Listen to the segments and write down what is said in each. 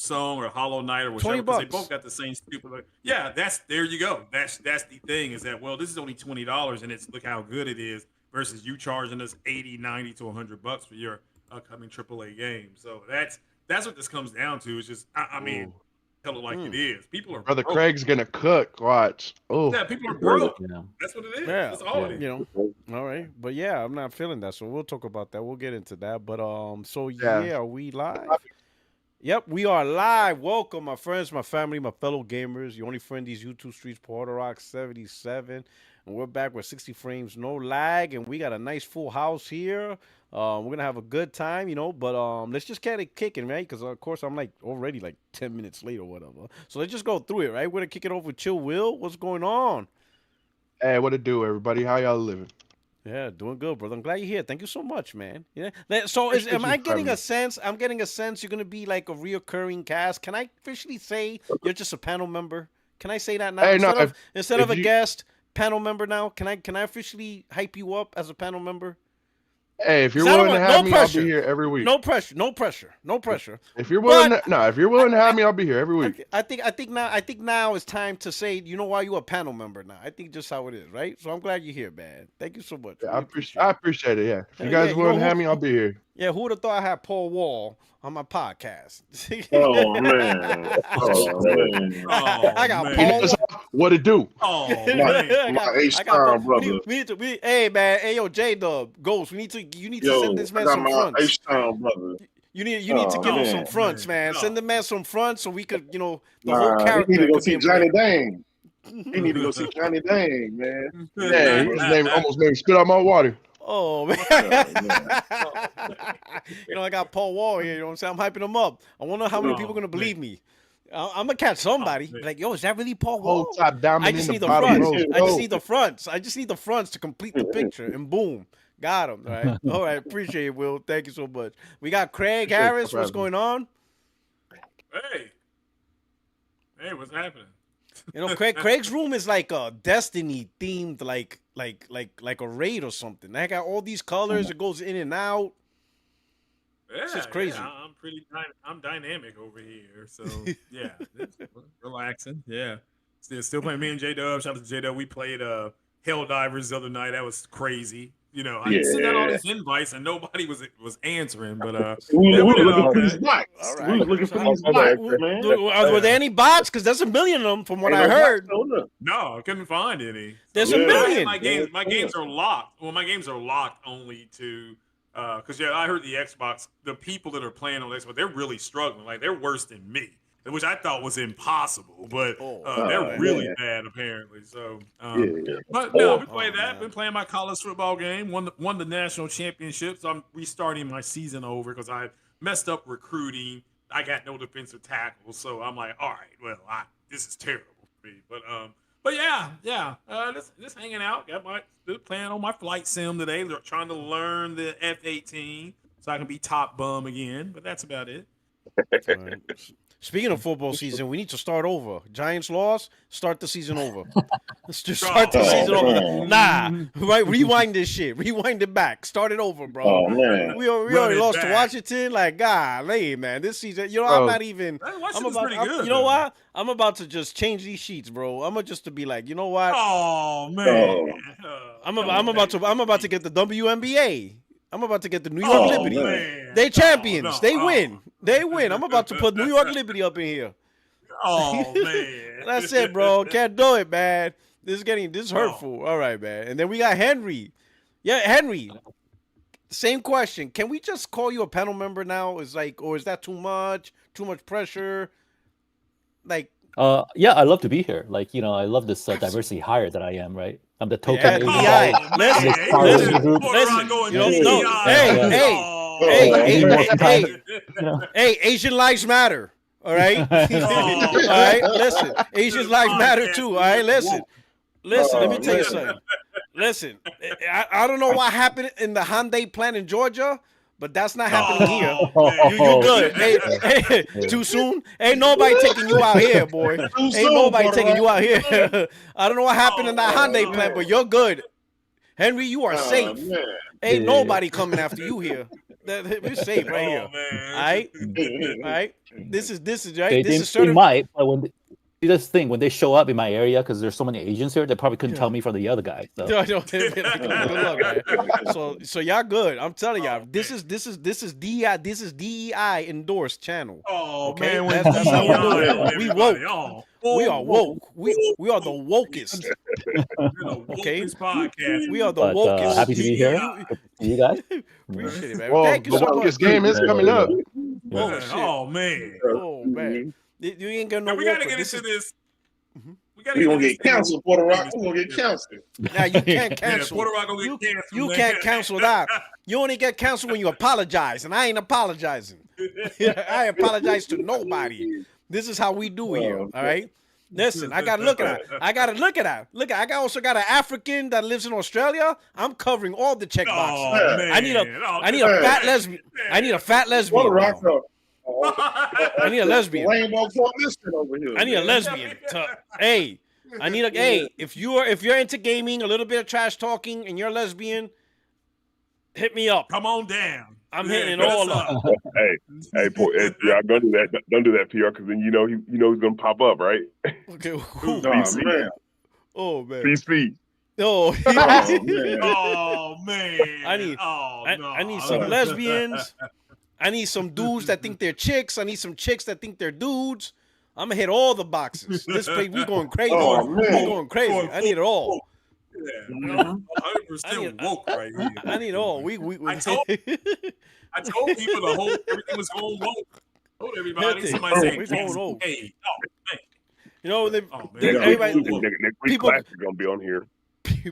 SilkSong or Hollow Knight or whichever, because they $20. both got the same stupid. Yeah, there you go. That's the thing is that this is only $20 and it's look how good it is versus you charging us 80, 90 to $100 for your upcoming AAA game. So that's what this comes down to. It's just I mean, tell it like it is. People are Brother broke. Craig's gonna cook. Watch. Oh, Yeah, people are broke. Yeah. That's what it is. Yeah, That's all it is. All right, but yeah, I'm not feeling that, so we'll talk about that. We'll get into that. But so Yeah. are we live? Yep, we are live. Welcome, my friends, my family, my fellow gamers. Your only friend these YouTube streets, Porter Rock 77, and we're back with 60 frames, no lag, and we got a nice full house here. We're gonna have a good time, but let's just get it kicking, right? Because of course I'm like already like 10 minutes late or whatever. So let's just go through it, right? We're gonna kick it off with Chill Will. What's going on? hey, what it do, everybody? How y'all living? Yeah, doing good, brother. I'm glad you're here. Thank you so much, man. Yeah. So am I getting a sense? I'm getting a sense you're gonna be like a reoccurring cast. Can I officially say you're just a panel member? Can I say that now? Hey, no, instead if of a you- guest, panel member now. Can I officially hype you up as a panel member? Hey, if you're I don't willing to want- have no me, I'll pressure. be here every week. No pressure. No pressure. No pressure. If you're willing, But- if you're willing to have me, I'll be here every week. I think now it's time to say, you know why you a panel member now. I think just how it is, right? So I'm glad you're here, man. Thank you so much. Yeah, Really I appreciate it. Yeah, if you Yeah, guys you willing know to have who- me, I'll be here. Yeah, who would have thought I had Paul Wall on my podcast? Oh man! Oh man! I got man. He Paul knows Wall. what it do. Oh I man. got- My I H-Town got Paul- brother. Hey man, hey yo, J Dub, Ghost. You need to Yo, send this I man got some my fronts. H-Town brother. You need to give him man. some fronts, man. No. Send the man some fronts so we could, the whole Nah, character. he need to go could be see in Johnny play. Dang. He need to go see Johnny Dang, man. Yeah, his name almost made me spit out my water. Oh man. man. I got Paul Wall here. You know what I'm saying? I'm hyping him up. I wonder how many Oh, people are gonna man. believe me. I'm gonna catch somebody. man. Like, yo, is that really Paul Wall? Whole top diamond I just in need the the bottom fronts. row. I just need the fronts. I just need the fronts to complete the picture, and boom, got him. All right, all right. Appreciate it, Will. Thank you so much. We got Craig Appreciate Harris. you What's for going on? Hey, what's happening? Craig's room is like a Destiny themed, like a raid or something. I got all these colors. It goes in and out. Yeah, This is crazy. Yeah, I'm dynamic over here. So yeah, it's relaxing. Yeah, still playing. Me and J Dub. Shout out to J Dub. We played Helldivers the other night. That was crazy. I sent out all these invites and nobody was answering. But We were did looking all for that. these bots. All We right. was looking for these Were bots, man. there any bots? Because there's a million of them, from what I heard. No, I couldn't find any. There's a Yeah. million. My games are locked. Well, my games are locked only to because I heard the Xbox. The people that are playing on Xbox, they're really struggling. Like they're worse than me, which I thought was impossible. But they're really bad apparently. So, but no, we played that. Been playing my college football game. Won the national championship. So I'm restarting my season over because I messed up recruiting. I got no defensive tackle. So I'm like, all right, well, this is terrible for me. But yeah. Just hanging out. Still playing on my flight sim today. They're trying to learn the F-18 so I can be top bum again. But that's about it. All right. Speaking of football season, we need to start over. Giants lost. Start the season over. Let's just start the season over. Nah, right? Rewind this shit. Rewind it back. Start it over, bro. Oh man! We already lost to Washington. Like, golly, man. This season, I'm not even. Washington's pretty good. You know what? I'm about to just change these sheets, bro. I'm just to be like, you know what? Oh man! I'm about to get the WNBA. I'm about to get the New York Liberty. Man. They champions. No. They win. They win. I'm about to put New York Liberty up in here. Oh man! That's it, bro. Can't do it, man. This is hurtful. All right, man. And then we got Henry. Yeah, Henry. Same question. Can we just call you a panel member now? Or is that too much? Too much pressure? Like, Yeah, I love to be here. Like, I love this diversity hire that I am, right? I'm the token. Yeah, DEI. Hey, Asian lives matter. All right. All right. Listen, Asian lives matter too. All right. Listen. Let me tell you something. Listen, I don't know what happened in the Hyundai plant in Georgia, but that's not happening here. You good? Hey, too soon? Ain't nobody taking you out here, boy. Ain't nobody taking you out here. I don't know what happened in that Hyundai plant, but you're good. Henry, you are safe. Man. Ain't nobody coming after you here. We're safe right here. Man. All right, all right. This is right. They, This they, is they certain. might, but you just think when they show up in my area, because there's so many agents here, they probably couldn't tell me from the other guy. So. No, good luck, man. So y'all good. I'm telling y'all, this is DEI. This is DEI endorsed channel. Oh Okay, man, that's how we do it. We woke. Oh, We are woke. We are the wokest. Okay, podcast. We are the But wokest. happy to be here. Good to see you guys. Appreciate it, man. Well, Thank you the so much. longest game is coming up. Oh shit. Oh man. Oh man. You ain't got no. We gotta Walker. get into this. We gonna get canceled, Puerto Rock. We gonna get canceled. Now you can't Yeah, cancel. Puerto Rico gonna get canceled. You man. can't cancel that. You only get canceled when you apologize, and I ain't apologizing. I apologize to nobody. This is how we do here. All right. Listen, I gotta look at that. I also got an African that lives in Australia. I'm covering all the check boxes. Oh, man. I need a fat lesbian. I need a fat lesbian. Puerto Rock. now. I need a lesbian. Rainbow coalition over here. I need a lesbian. Hey, I need a hey. If you're into gaming, a little bit of trash talking, and you're a lesbian, hit me up. Come on down. I'm hitting it all up. Hey, y'all don't do that. Don't do that, PR, because then you know he's gonna pop up, right? Okay. Oh man. Oh man. PC. Oh. Oh man. I need some lesbians. I need some dudes that think they're chicks. I need some chicks that think they're dudes. I'm gonna hit all the boxes. This place, we going crazy. Oh, man. We going crazy. I need it all. Yeah, 100% woke right here. I need it all. I told people everything was going woke. I told everybody. Somebody It's saying, going woke. hey, man. You know, Everybody, people, next class are gonna be on here.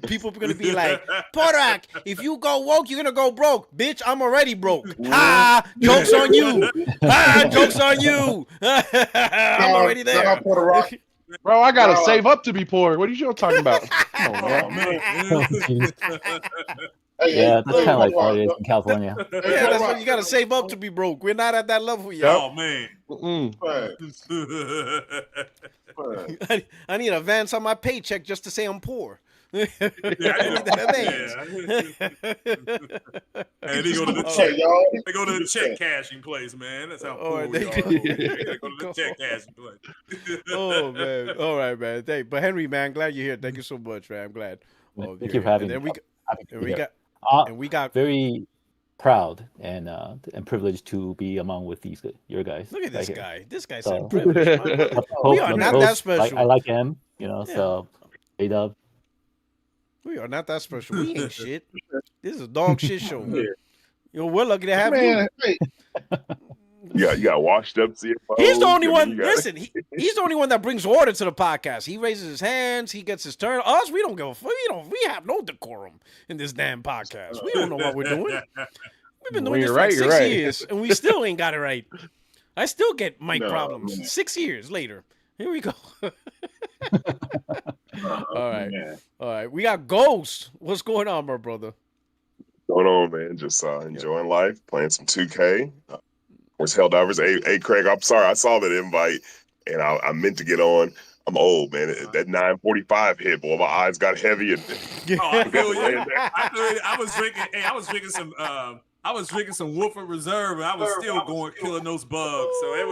people are gonna be like, Porak, if you go woke, you're gonna go broke. Bitch, I'm already broke. Ha! Joke's on you. Ha! Joke's on you. I'm already there. Bro, I gotta save up to be poor. What are you talking about? Come on, Oh, man. Yeah, that's kind of like how it is in California. Yeah, that's what you gotta save up to be broke. We're not at that level yet. Oh man. I need a advance on my paycheck just to say I'm poor. Yeah, I need that advance. And they go to the check. They go to the check cashing place, man. That's how poor we are. They go to the check cashing place. Oh man. All right, man. But Henry, man, glad you're here. Thank you so much, man. I'm glad. Thank you for having me. And we got very proud and privileged to be among with your guys. Look at this right guy. here. This guy's So- privileged. We are not that special. I like him, so A-Dub. We are not that special. We ain't shit. This is a dog shit show. We're lucky to have you. You got washed up CFO. He's the only one. Listen, he's the only one that brings order to the podcast. He raises his hands. He gets his turn. Us, we don't give a fuck. We have no decorum in this damn podcast. We don't know what we're doing. We've been doing this for 6 years, and we still ain't got it right. I still get mic problems 6 years later. Here we go. All right. We got Ghost. What's going on, my brother? Going on, man? Just enjoying life, playing some 2K. Where's Helldivers? Hey, Craig, I'm sorry. I saw that invite, and I meant to get on. I'm old, man. That 9:45 hit, boy. My eyes got heavy. And I feel you. I was drinking. Hey, I was drinking some Wolverine Reserve, and I was still killing those bugs. So it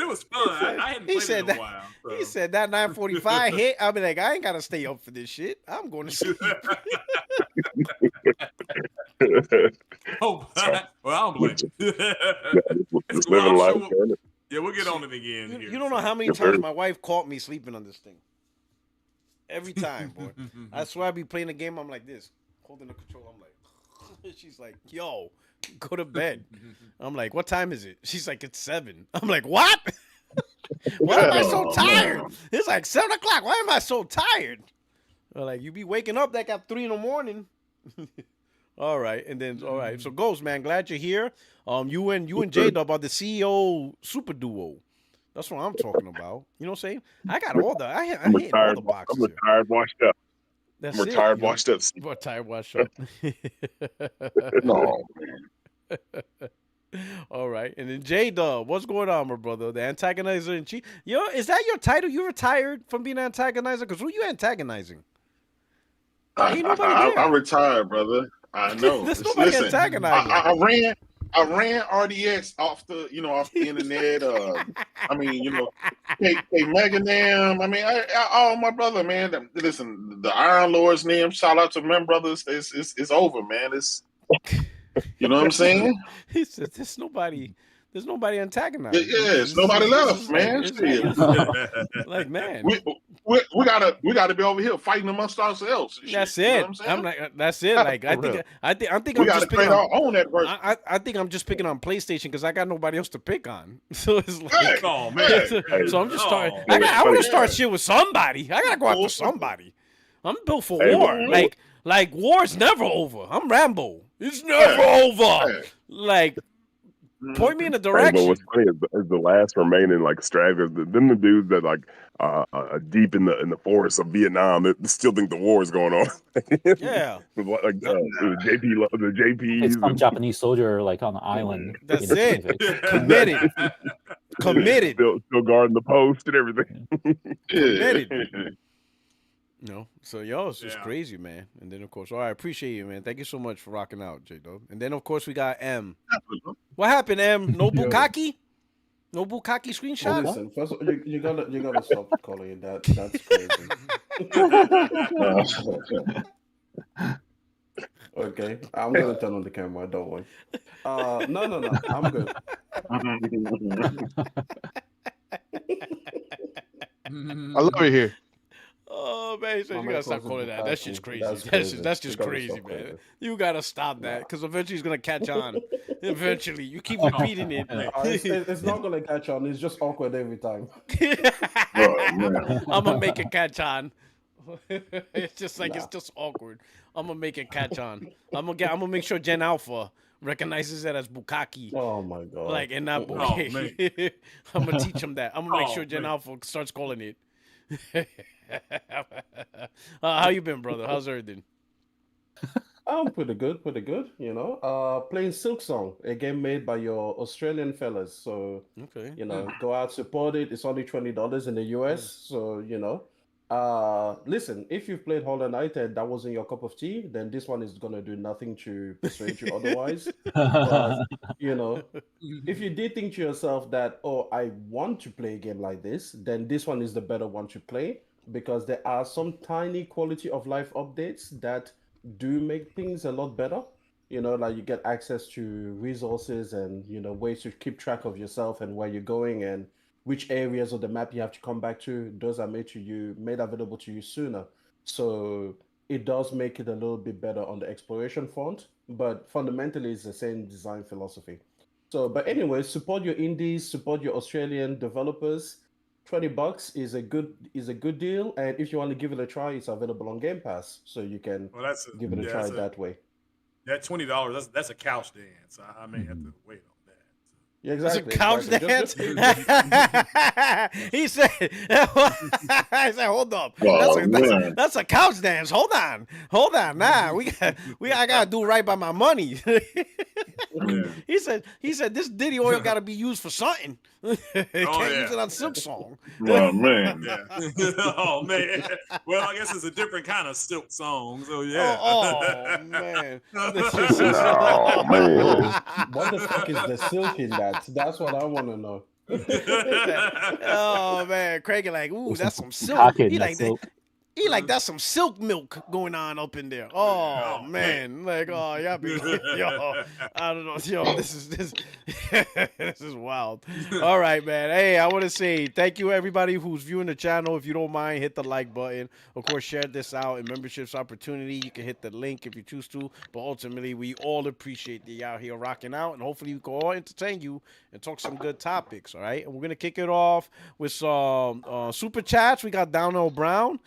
was fun. I hadn't played it in a while. So. He said that 9:45 hit. I'll be like, I ain't gotta stay up for this shit. I'm going to sleep. Oh, well, I don't blame you. Just living life. Yeah, we'll get on it again. You don't know how many times my wife caught me sleeping on this thing. Every time, boy. I swear I be playing the game. I'm like this, holding the control. I'm like, she's like, yo, go to bed. I'm like, what time is it? She's like, it's 7. I'm like, what? Why am I so tired? It's like 7 o'clock. Why am I so tired? I'm like, you be waking up like at 3 in the morning. All right, and then all right. So Ghost, man, glad you're here. You and J-Dub are the CEO super duo. That's what I'm talking about. You know what I'm saying? I got all the I hit all the boxes. I'm retired, washed up. That's I'm retired, washed up. Retired, washed up. No, man. All right, and then J-Dub, what's going on, my brother? The antagonizer in chief. Yo, is that your title? You retired from being an antagonizer? Because who you antagonizing? I retired, brother. I know. There's nobody antagonizing. I I ran RDX off the internet. I mean, Mega Nam. I mean, all my brother, man. Listen, the Iron Lord's name. Shout out to men brothers. It's over, man. It's you know what I'm saying? He said, "There's nobody antagonizing." Yeah, it's nobody left, man. Like, man, we gotta be over here fighting amongst ourselves. That's shit, it. You know what I'm saying? I'm like, that's it. Like, I think We I'm gotta just create picking our on. own adversity. I think I'm just picking on PlayStation because I got nobody else to pick on. So it's like, Oh man. so I'm just starting. Oh, I want to start yeah. shit with somebody. I gotta go after somebody. I'm built for Hey, war. well, Like war's never over. I'm Rambo. It's never over. Hey. Like, point me in a Hey, but direction. what's funny is the last remaining like stragglers, them the dudes that like deep in the forests of Vietnam that still think the war is going on. Yeah. Like the JPs. It's some Japanese soldier like on the island. That's in the it. Pacific. Committed. Still guarding the post and everything. Committed. No, so yo, it's just Yeah. crazy, man. And then of course, all right, appreciate you, man. Thank you so much for rocking out, J Dub. And then of course we got M. What happened, M? No Bukkake? No Bukkake screenshot? Listen, first of all, you gotta stop calling it that. That's crazy. Okay, I'm gonna turn on the camera. Don't worry. No, I'm good. I love it here. Oh man, he said you gotta stop calling that. That shit's crazy. That's just You gotta crazy, stop calling man. it. You gotta stop that because eventually it's gonna catch on. Eventually, you keep repeating it. It's not gonna catch on. It's just awkward every time. I'm gonna make it catch on. It's just like it's just awkward. I'm gonna make it catch on. I'm gonna make sure Gen Alpha recognizes it as Bukkake. Oh my god! Like, and not man. Bukkake. I'm gonna teach him that. I'm gonna make Oh, sure Gen man. Alpha starts calling it. How you been, brother? How's everything? I'm pretty good. You know, playing SilkSong, a game made by your Australian fellas. So Okay. go out, support it. It's only $20 in the US. So listen, if you've played Hollow Knight and that wasn't your cup of tea, then this one is gonna do nothing to persuade you otherwise. But if you did think to yourself that, oh, I want to play a game like this, then this one is the better one to play because there are some tiny quality of life updates that do make things a lot better. Like you get access to resources and ways to keep track of yourself and where you're going and which areas of the map you have to come back to. Those are made available to you sooner. So it does make it a little bit better on the exploration front, but fundamentally it's the same design philosophy. So, but anyway, support your indies, support your Australian developers. $20 is a good deal, and if you want to give it a try, it's available on Game Pass, so you can give it a try that way. That $20, that's a couch dance. I may have to wait on that. Yeah, It's exactly. a couch exactly. dance. He said, I said, hold up. That's a couch dance. Hold on. Nah, I gotta do right by my money. He said, this Diddy oil gotta be used for something. Can't use it on SilkSong. Oh man. Yeah. Oh man. Well, I guess it's a different kind of silk song. So yeah. Oh man. Oh man. What the fuck is the silk in that? That's what I want to know. Oh man, Craig is like, ooh, that's some silk. Pocket He that like that. silk. He like that's some silk milk going on up in there. Oh man, like y'all be yo, I don't know, yo, this is wild. All right, man. Hey, I want to say thank you everybody who's viewing the channel. If you don't mind, hit the like button. Of course, share this out in memberships opportunity. You can hit the link if you choose to. But ultimately, we all appreciate you out here rocking out, and hopefully we can all entertain you and talk some good topics. All right, and we're gonna kick it off with some super chats. We got Downell Brown.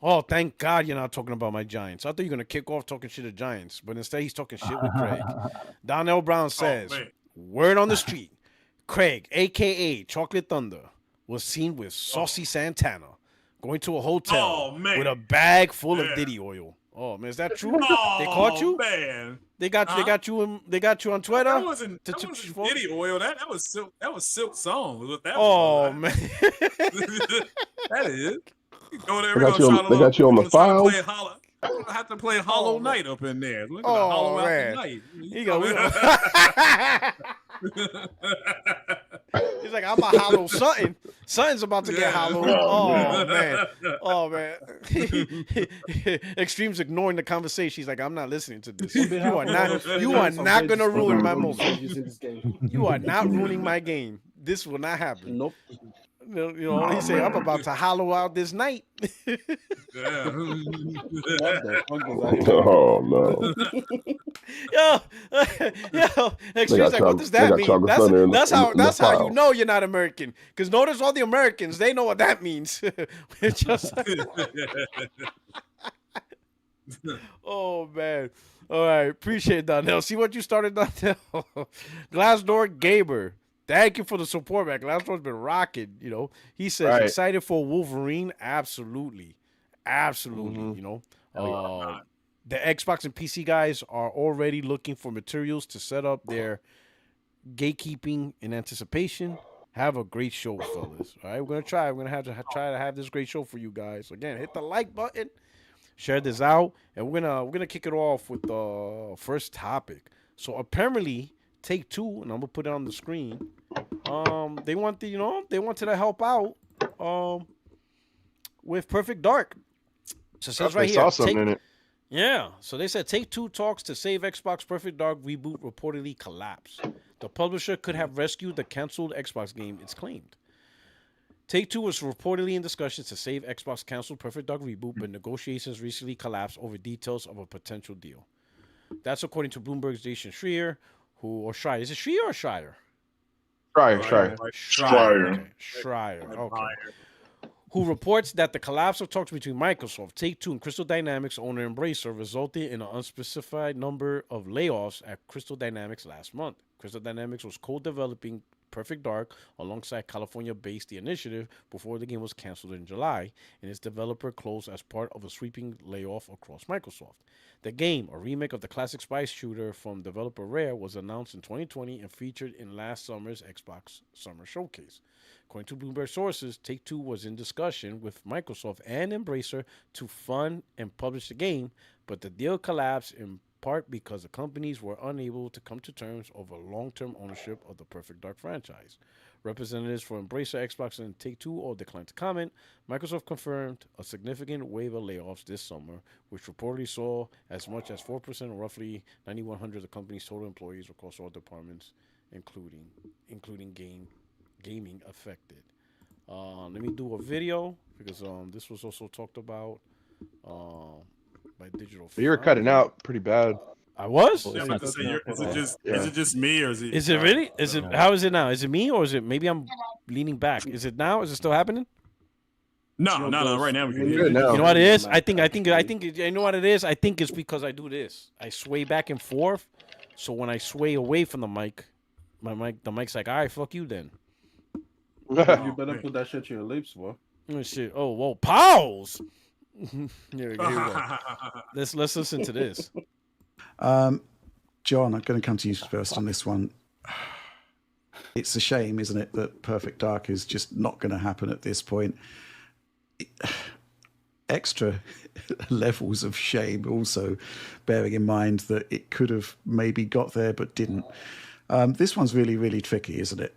Oh, thank God you're not talking about my Giants. I thought you were going to kick off talking shit to Giants, but instead he's talking shit with Craig. Donnell Brown says, word on the street, Craig, a.k.a. Chocolate Thunder, was seen with Saucy Santana going to a hotel with a bag full of Diddy oil. Oh, man, is that true? They caught you? Man. They got you on Twitter? That wasn't Diddy oil. That was Silk Song. That was man. That is. They got you on the file. I'm gonna have to play Hollow Knight up in there. Look at Oh, the Hollow out man. the night. He go. He's like, I'm a hollow something. Something's about to get hollowed. Oh man. Oh man. Extreme's ignoring the conversation. He's like, I'm not listening to this. You are not gonna ruin my moment. You are not ruining my game. This will not happen. Nope. You know, he said, I'm about to hollow out this night. What the fuck does that even Oh no. Yo, Extreme's like, what does that mean? That's how you know you're not American. Because notice all the Americans, they know what that means. It's just oh man. All right, appreciate that. Now, see what you started, Donnell. Glassdoor Gamer. Thank you for the support, man. Glassdoor's been rocking, you know. He says, excited for Wolverine? Absolutely. Absolutely, you know. The Xbox and PC guys are already looking for materials to set up their gatekeeping in anticipation. Have a great show, fellas. All right, we're going to try. We're going to try to have this great show for you guys. Again, hit the like button, share this out, and we're gonna kick it off with the first topic. So apparently, Take-Two, and I'm gonna put it on the screen. They wanted to help out with Perfect Dark. So it says right here. Saw something in it. Yeah. So they said Take-Two talks to save Xbox Perfect Dark reboot reportedly collapsed. The publisher could have rescued the canceled Xbox game, it's claimed. Take-Two was reportedly in discussions to save Xbox canceled Perfect Dark reboot, but negotiations recently collapsed over details of a potential deal. That's according to Bloomberg's Jason Schreier, Schreier. Is it Schreier or Schreier? Schreier. Okay. Who reports that the collapse of talks between Microsoft, Take-Two, and Crystal Dynamics owner Embracer resulted in an unspecified number of layoffs at Crystal Dynamics last month. Crystal Dynamics was co-developing Perfect Dark alongside California-based The Initiative before the game was canceled in July, and its developer closed as part of a sweeping layoff across Microsoft. The game, a remake of the classic spy shooter from developer Rare, was announced in 2020 and featured in last summer's Xbox Summer Showcase. According to Bloomberg sources, Take-Two was in discussion with Microsoft and Embracer to fund and publish the game, but the deal collapsed in part because the companies were unable to come to terms over long-term ownership of the Perfect Dark franchise. Representatives for Embracer, Xbox, and Take-Two all declined to comment. Microsoft confirmed a significant wave of layoffs this summer, which reportedly saw as much as 4%, or roughly 9,100 of the company's total employees across all departments, including gaming affected. Let me do a video because this was also talked about by Digital. But you're cutting out pretty bad. I was. Yeah, I'm about to say, is it just me or is it? Is it really? Is it? How is it now? Is it me or is it? Maybe I'm leaning back. Is it now? Is it still happening? No. Right now we can hear Good now. You know what it is? I think. You know what it is? I think it's because I do this. I sway back and forth. So when I sway away from the mic, the mic's like, all right, fuck you then. You better put that shit to your lips, boy. Oh shit! Oh whoa! Pause. Here we go. Let's listen to this. John, I'm going to come to you first on this one. It's a shame, isn't it, that Perfect Dark is just not going to happen at this point. Extra levels of shame also, bearing in mind that it could have maybe got there but didn't. This one's really, really tricky, isn't it?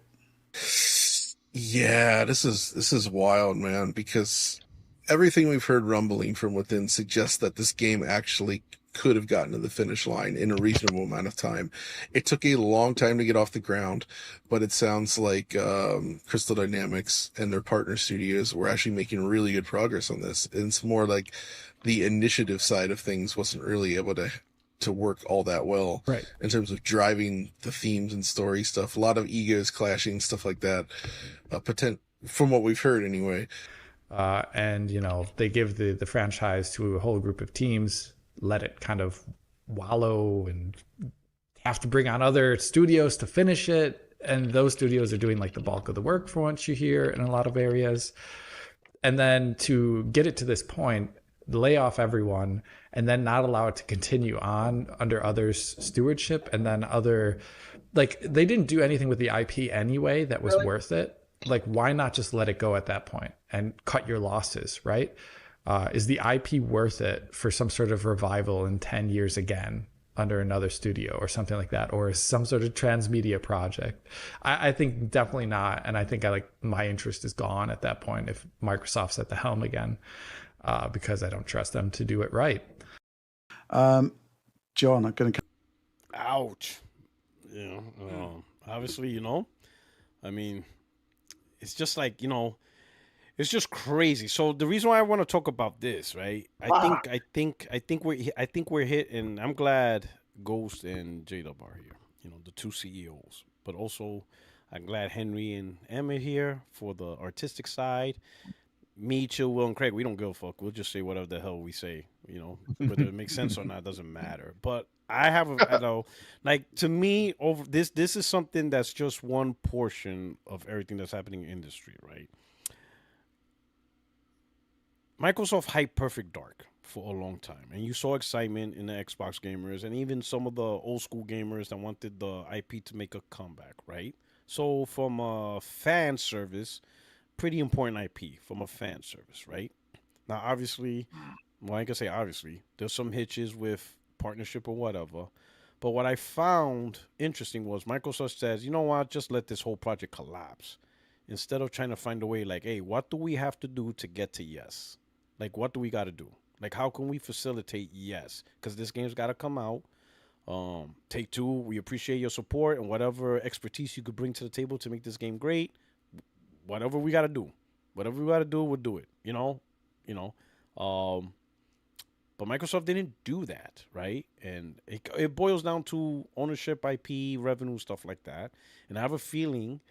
Yeah, this is wild, man, because everything we've heard rumbling from within suggests that this game actually could have gotten to the finish line in a reasonable amount of time. It took a long time to get off the ground, but it sounds like Crystal Dynamics and their partner studios were actually making really good progress on this. And it's more like the initiative side of things wasn't really able to work all that well, right, in terms of driving the themes and story stuff. A lot of egos clashing, stuff like that. From what we've heard anyway. And they give the franchise to a whole group of teams, let it kind of wallow and have to bring on other studios to finish it. And those studios are doing like the bulk of the work for once you hear in a lot of areas. And then to get it to this point, lay off everyone and then not allow it to continue on under others' stewardship. And then they didn't do anything with the IP anyway that was worth it. Like, why not just let it go at that point and cut your losses, right? Is the IP worth it for some sort of revival in 10 years again under another studio or something like that, or some sort of transmedia project? I think definitely not. And I think my interest is gone at that point if Microsoft's at the helm again, because I don't trust them to do it right. John, I'm going to. Ouch. Obviously, I mean, it's just like, it's just crazy. So the reason why I want to talk about this, right? I think we're hitting. I'm glad Ghost and J-Dub are here. The two CEOs. But also, I'm glad Henry and Em are here for the artistic side. Me, Chill, Will, and Craig, we don't give a fuck. We'll just say whatever the hell we say. Whether it makes sense or not doesn't matter. But I have to me, over this is something that's just one portion of everything that's happening in the industry, right? Microsoft hyped Perfect Dark for a long time, and you saw excitement in the Xbox gamers and even some of the old school gamers that wanted the IP to make a comeback, right? So from a fan service, pretty important IP from a fan service, right? Now, obviously, well, I can say obviously, there's some hitches with partnership or whatever. But what I found interesting was Microsoft says, you know what, just let this whole project collapse. Instead of trying to find a way like, hey, what do we have to do to get to yes? Like, what do we got to do? Like, how can we facilitate yes? Because this game's got to come out. Take-Two, we appreciate your support and whatever expertise you could bring to the table to make this game great. Whatever we got to do. Whatever we got to do, we'll do it. But Microsoft didn't do that, right? And it boils down to ownership, IP, revenue, stuff like that. And I have a feeling,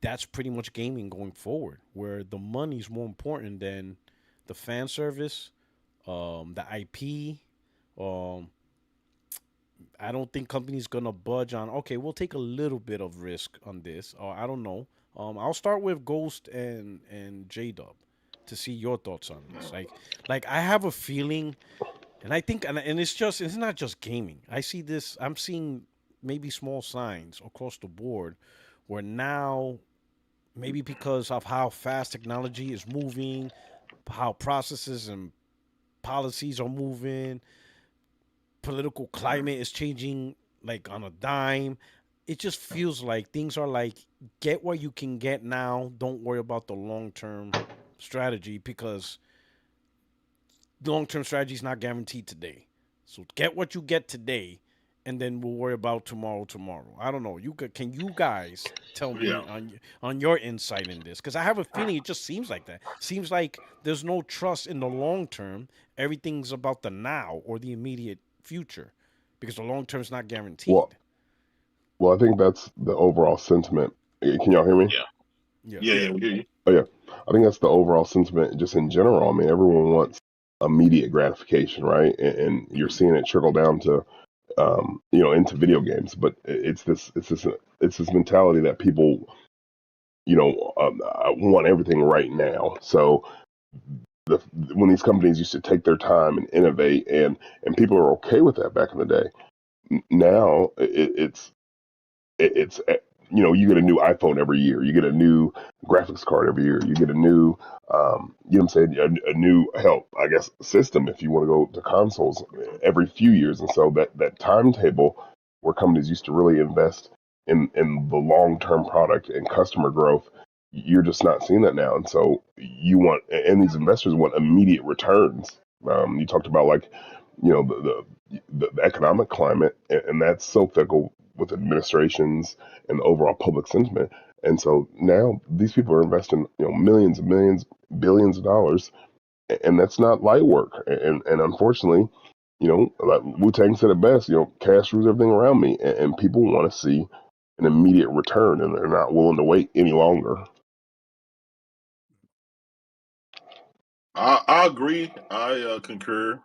that's pretty much gaming going forward, where the money's more important than the fan service, the IP. I don't think companies gonna budge on. Okay, we'll take a little bit of risk on this, or I don't know. I'll start with Ghost and J-Dub to see your thoughts on this. Like I have a feeling, and I think, and it's not just gaming. I see this. I'm seeing maybe small signs across the board where now, maybe because of how fast technology is moving, how processes and policies are moving, political climate is changing like on a dime. It just feels like things are like, get what you can get now. Don't worry about the long-term strategy, because long-term strategy is not guaranteed today. So get what you get today, and then we'll worry about tomorrow. I don't know. Can you guys tell me on your insight in this? Because I have a feeling it just seems like that. Seems like there's no trust in the long term. Everything's about the now or the immediate future, because the long term is not guaranteed. Well, I think that's the overall sentiment. Can y'all hear me? Yeah, we hear you. Oh yeah, I think that's the overall sentiment just in general. I mean, everyone wants immediate gratification, right? And you're seeing it trickle down to into video games. But it's this mentality that people, want everything right now. So when these companies used to take their time and innovate, and people are okay with that back in the day. Now it's you get a new iPhone every year, you get a new graphics card every year, you get a new a new system if you want to go to consoles every few years. And so that timetable where companies used to really invest in the long-term product and customer growth, you're just not seeing that now. And so these investors want immediate returns. You talked about the economic climate, and that's so fickle with administrations and the overall public sentiment. And so now these people are investing, millions and millions, billions of dollars, and that's not light work. And unfortunately, like Wu-Tang said it best, cash rules everything around me, and people want to see an immediate return, and they're not willing to wait any longer. I agree. I concur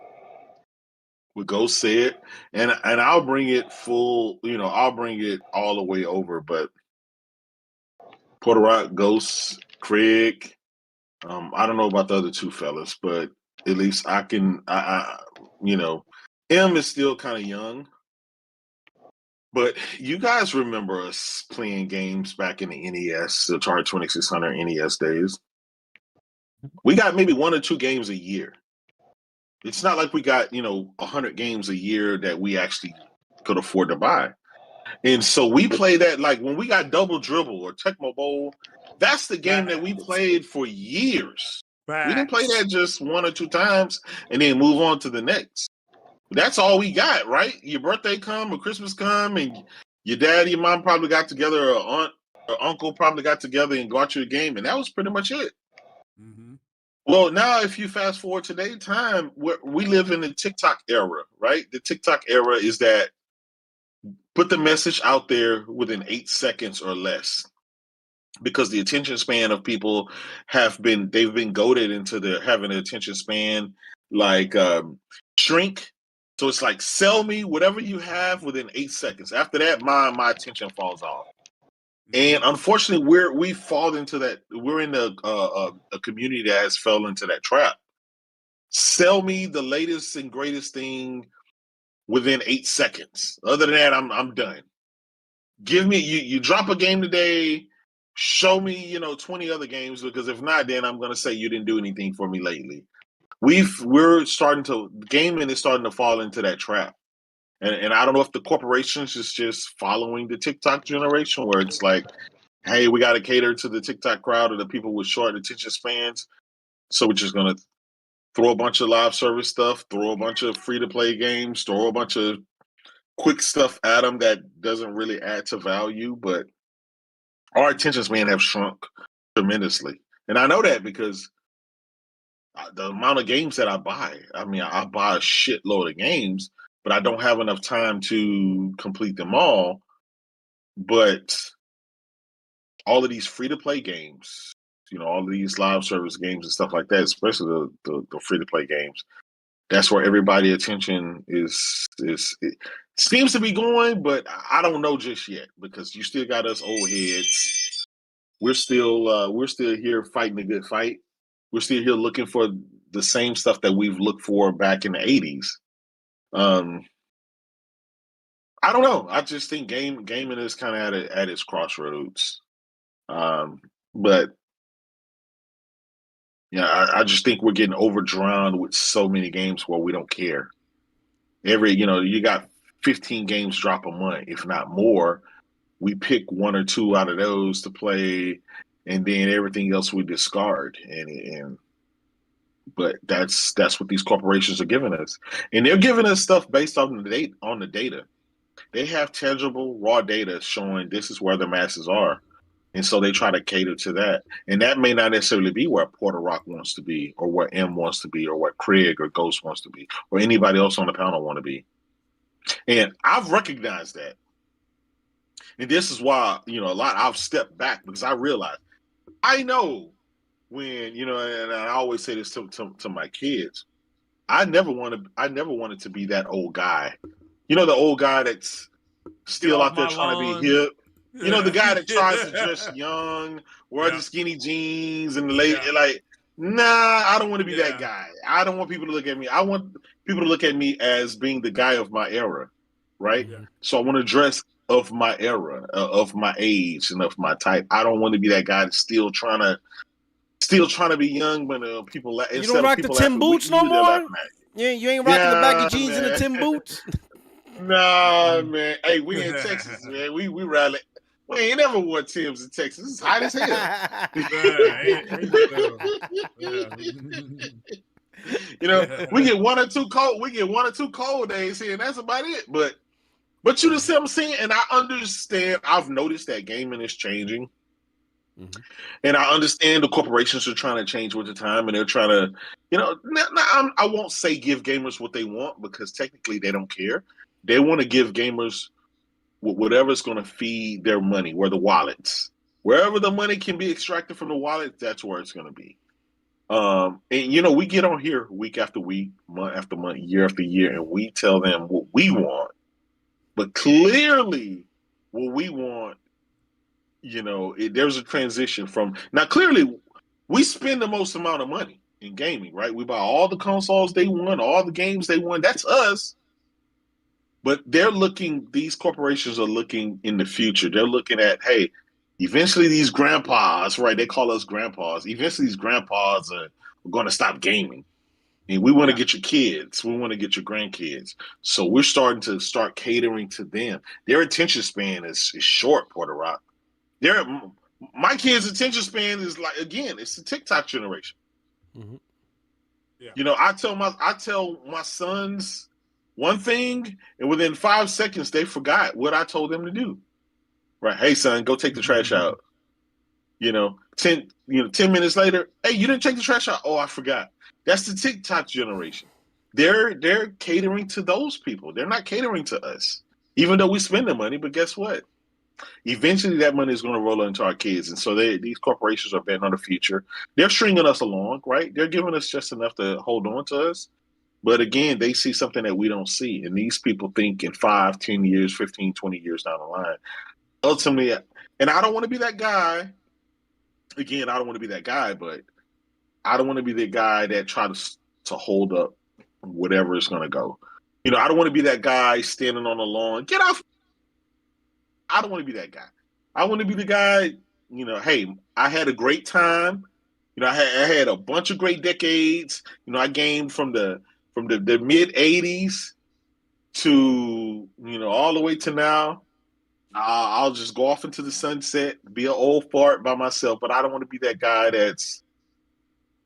with Ghost said, and I'll bring it full. I'll bring it all the way over. But Puerto Rock, Ghost, Craig. I don't know about the other two fellas, but at least I can. M is still kind of young, but you guys remember us playing games back in the NES, the Atari 2600 NES days. We got maybe 1 or 2 games a year. It's not like we got 100 games a year that we actually could afford to buy. And so we play that, like when we got Double Dribble or Tecmo Bowl. That's the game that we played for years. We didn't play that just 1 or 2 times and then move on to the next. That's all we got, right? Your birthday come or Christmas come, and your dad, your mom probably got together, or aunt or uncle probably got together and got you a game, and that was pretty much it. Mm-hmm. Well, now if you fast forward today time, we live in the TikTok era, right? The TikTok era is that put the message out there within 8 seconds or less, because the attention span of people they've been goaded into having an attention span like shrink. So it's like, sell me whatever you have within 8 seconds. After that, my attention falls off. And unfortunately, we fall into that. We're in a community that has fell into that trap. Sell me the latest and greatest thing within 8 seconds. Other than that, I'm done. Give me you drop a game today. Show me 20 other games, because if not, then I'm gonna say you didn't do anything for me lately. Gaming is starting to fall into that trap. And I don't know if the corporations is just following the TikTok generation, where it's like, hey, we got to cater to the TikTok crowd or the people with short attention spans. So we're just going to throw a bunch of live service stuff, throw a bunch of free-to-play games, throw a bunch of quick stuff at them that doesn't really add to value. But our attention span have shrunk tremendously. And I know that because the amount of games that I buy, I buy a shitload of games, but I don't have enough time to complete them all. But all of these free-to-play games, all of these live service games and stuff like that, especially the free-to-play games, that's where everybody's attention is it seems to be going, but I don't know just yet, because you still got us old heads. We're still here fighting a good fight. We're still here looking for the same stuff that we've looked for back in the 80s. I don't know. I just think gaming is kind of at its crossroads. But yeah, I just think we're getting overdrowned with so many games where we don't care. You got 15 games drop a month, if not more. We pick 1 or 2 out of those to play, and then everything else we discard. But that's what these corporations are giving us, and they're giving us stuff based on the data. They have tangible, raw data showing this is where the masses are. And so they try to cater to that. And that may not necessarily be where Porter Rock wants to be, or where M wants to be, or where Craig or Ghost wants to be, or anybody else on the panel want to be. And I've recognized that. And this is why, I've stepped back, because I realized, I know when, and I always say this to my kids, I never wanted to be that old guy. The old guy that's still out there trying to be hip. The guy that tries to dress young, wear the skinny jeans and nah, I don't want to be that guy. I don't want people to look at me. I want people to look at me as being the guy of my era, right? Yeah. So I want to dress of my era, of my age, and of my type. I don't want to be that guy that's still trying to be young, but people. You don't rock the Tim boots no more. Yeah, you ain't rocking the baggy jeans and the Tim boots. Nah, man. Hey, we in Texas, man. We rally. We ain't never wore Timbs in Texas. It's hot as hell. We get 1 or 2 cold. We get 1 or 2 cold days here, and that's about it. But you just see what I'm saying, and I understand. I've noticed that gaming is changing, and I understand the corporations are trying to change with the time, and they're trying to, I won't say give gamers what they want, because technically they don't care. They want to give gamers whatever's going to feed their money, wherever the money can be extracted from the wallet, that's where it's going to be. And we get on here week after week, month after month, year after year, and we tell them what we want. But clearly, what we want, there's a transition from now. Clearly, we spend the most amount of money in gaming, right? We buy all the consoles they want, all the games they want. That's us. But these corporations are looking in the future. They're looking at, hey, Eventually, these grandpas, right? They call us grandpas. Eventually, these grandpas are going to stop gaming. And we want to get your kids. We want to get your grandkids. So we're starting to catering to them. Their attention span is short, Porter Rock. My kids' attention span is like, again, it's the TikTok generation. Mm-hmm. Yeah. You know, I tell my sons one thing, and within 5 seconds, they forgot what I told them to do. Right? Hey, son, go take the trash out. 10 minutes later, hey, you didn't take the trash out. Oh, I forgot. That's the TikTok generation. They're catering to those people. They're not catering to us, even though we spend the money. But guess what? Eventually, that money is going to roll into our kids, and so these corporations are betting on the future. They're stringing us along, right? They're giving us just enough to hold on to us. But again, they see something that we don't see, and these people think in 5, 10 years, 15, 20 years down the line. Ultimately, and I don't want to be that guy. Again, I don't want to be that guy, but I don't want to be the guy that tries to hold up whatever is going to go. I don't want to be that guy standing on the lawn. Get off. I don't want to be that guy. I want to be the guy, hey, I had a great time. I had a bunch of great decades. I gamed from the mid 80s to, all the way to now. I'll just go off into the sunset, be an old fart by myself, but I don't want to be that guy that's,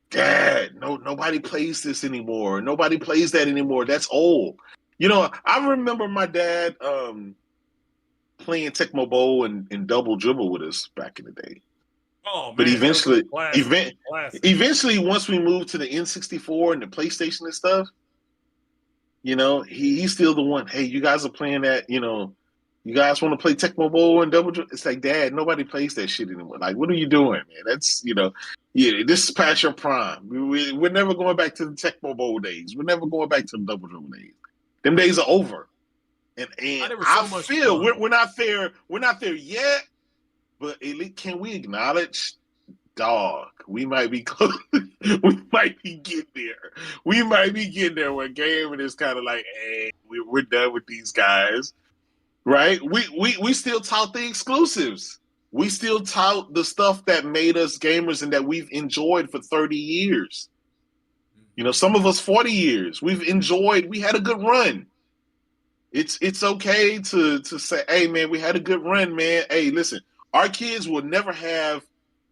Dad, nobody plays this anymore. Nobody plays that anymore. That's old. I remember my dad playing Tecmo Bowl and Double Dribble with us back in the day. Oh, man. But eventually, Classic. once we moved to the N64 and the PlayStation and stuff, he's still the one. Hey, you guys are playing that, you guys want to play Tecmo Bowl and Double Dribble? It's like, Dad, nobody plays that shit anymore. Like, what are you doing, man? That's, this is past your prime. We're never going back to the Tecmo Bowl days. We're never going back to the Double Dribble days. Them days are over. And I feel we're not there. We're not there yet. But at least, can we acknowledge, dog? We might be close. We might be getting there. We might be getting there where gaming is kind of like, hey, we're done with these guys. Right? We still tout the exclusives. We still tout the stuff that made us gamers and that we've enjoyed for 30 years. Some of us 40 years. We had a good run. It's okay to say, hey, man, we had a good run, man. Hey, listen, our kids will never have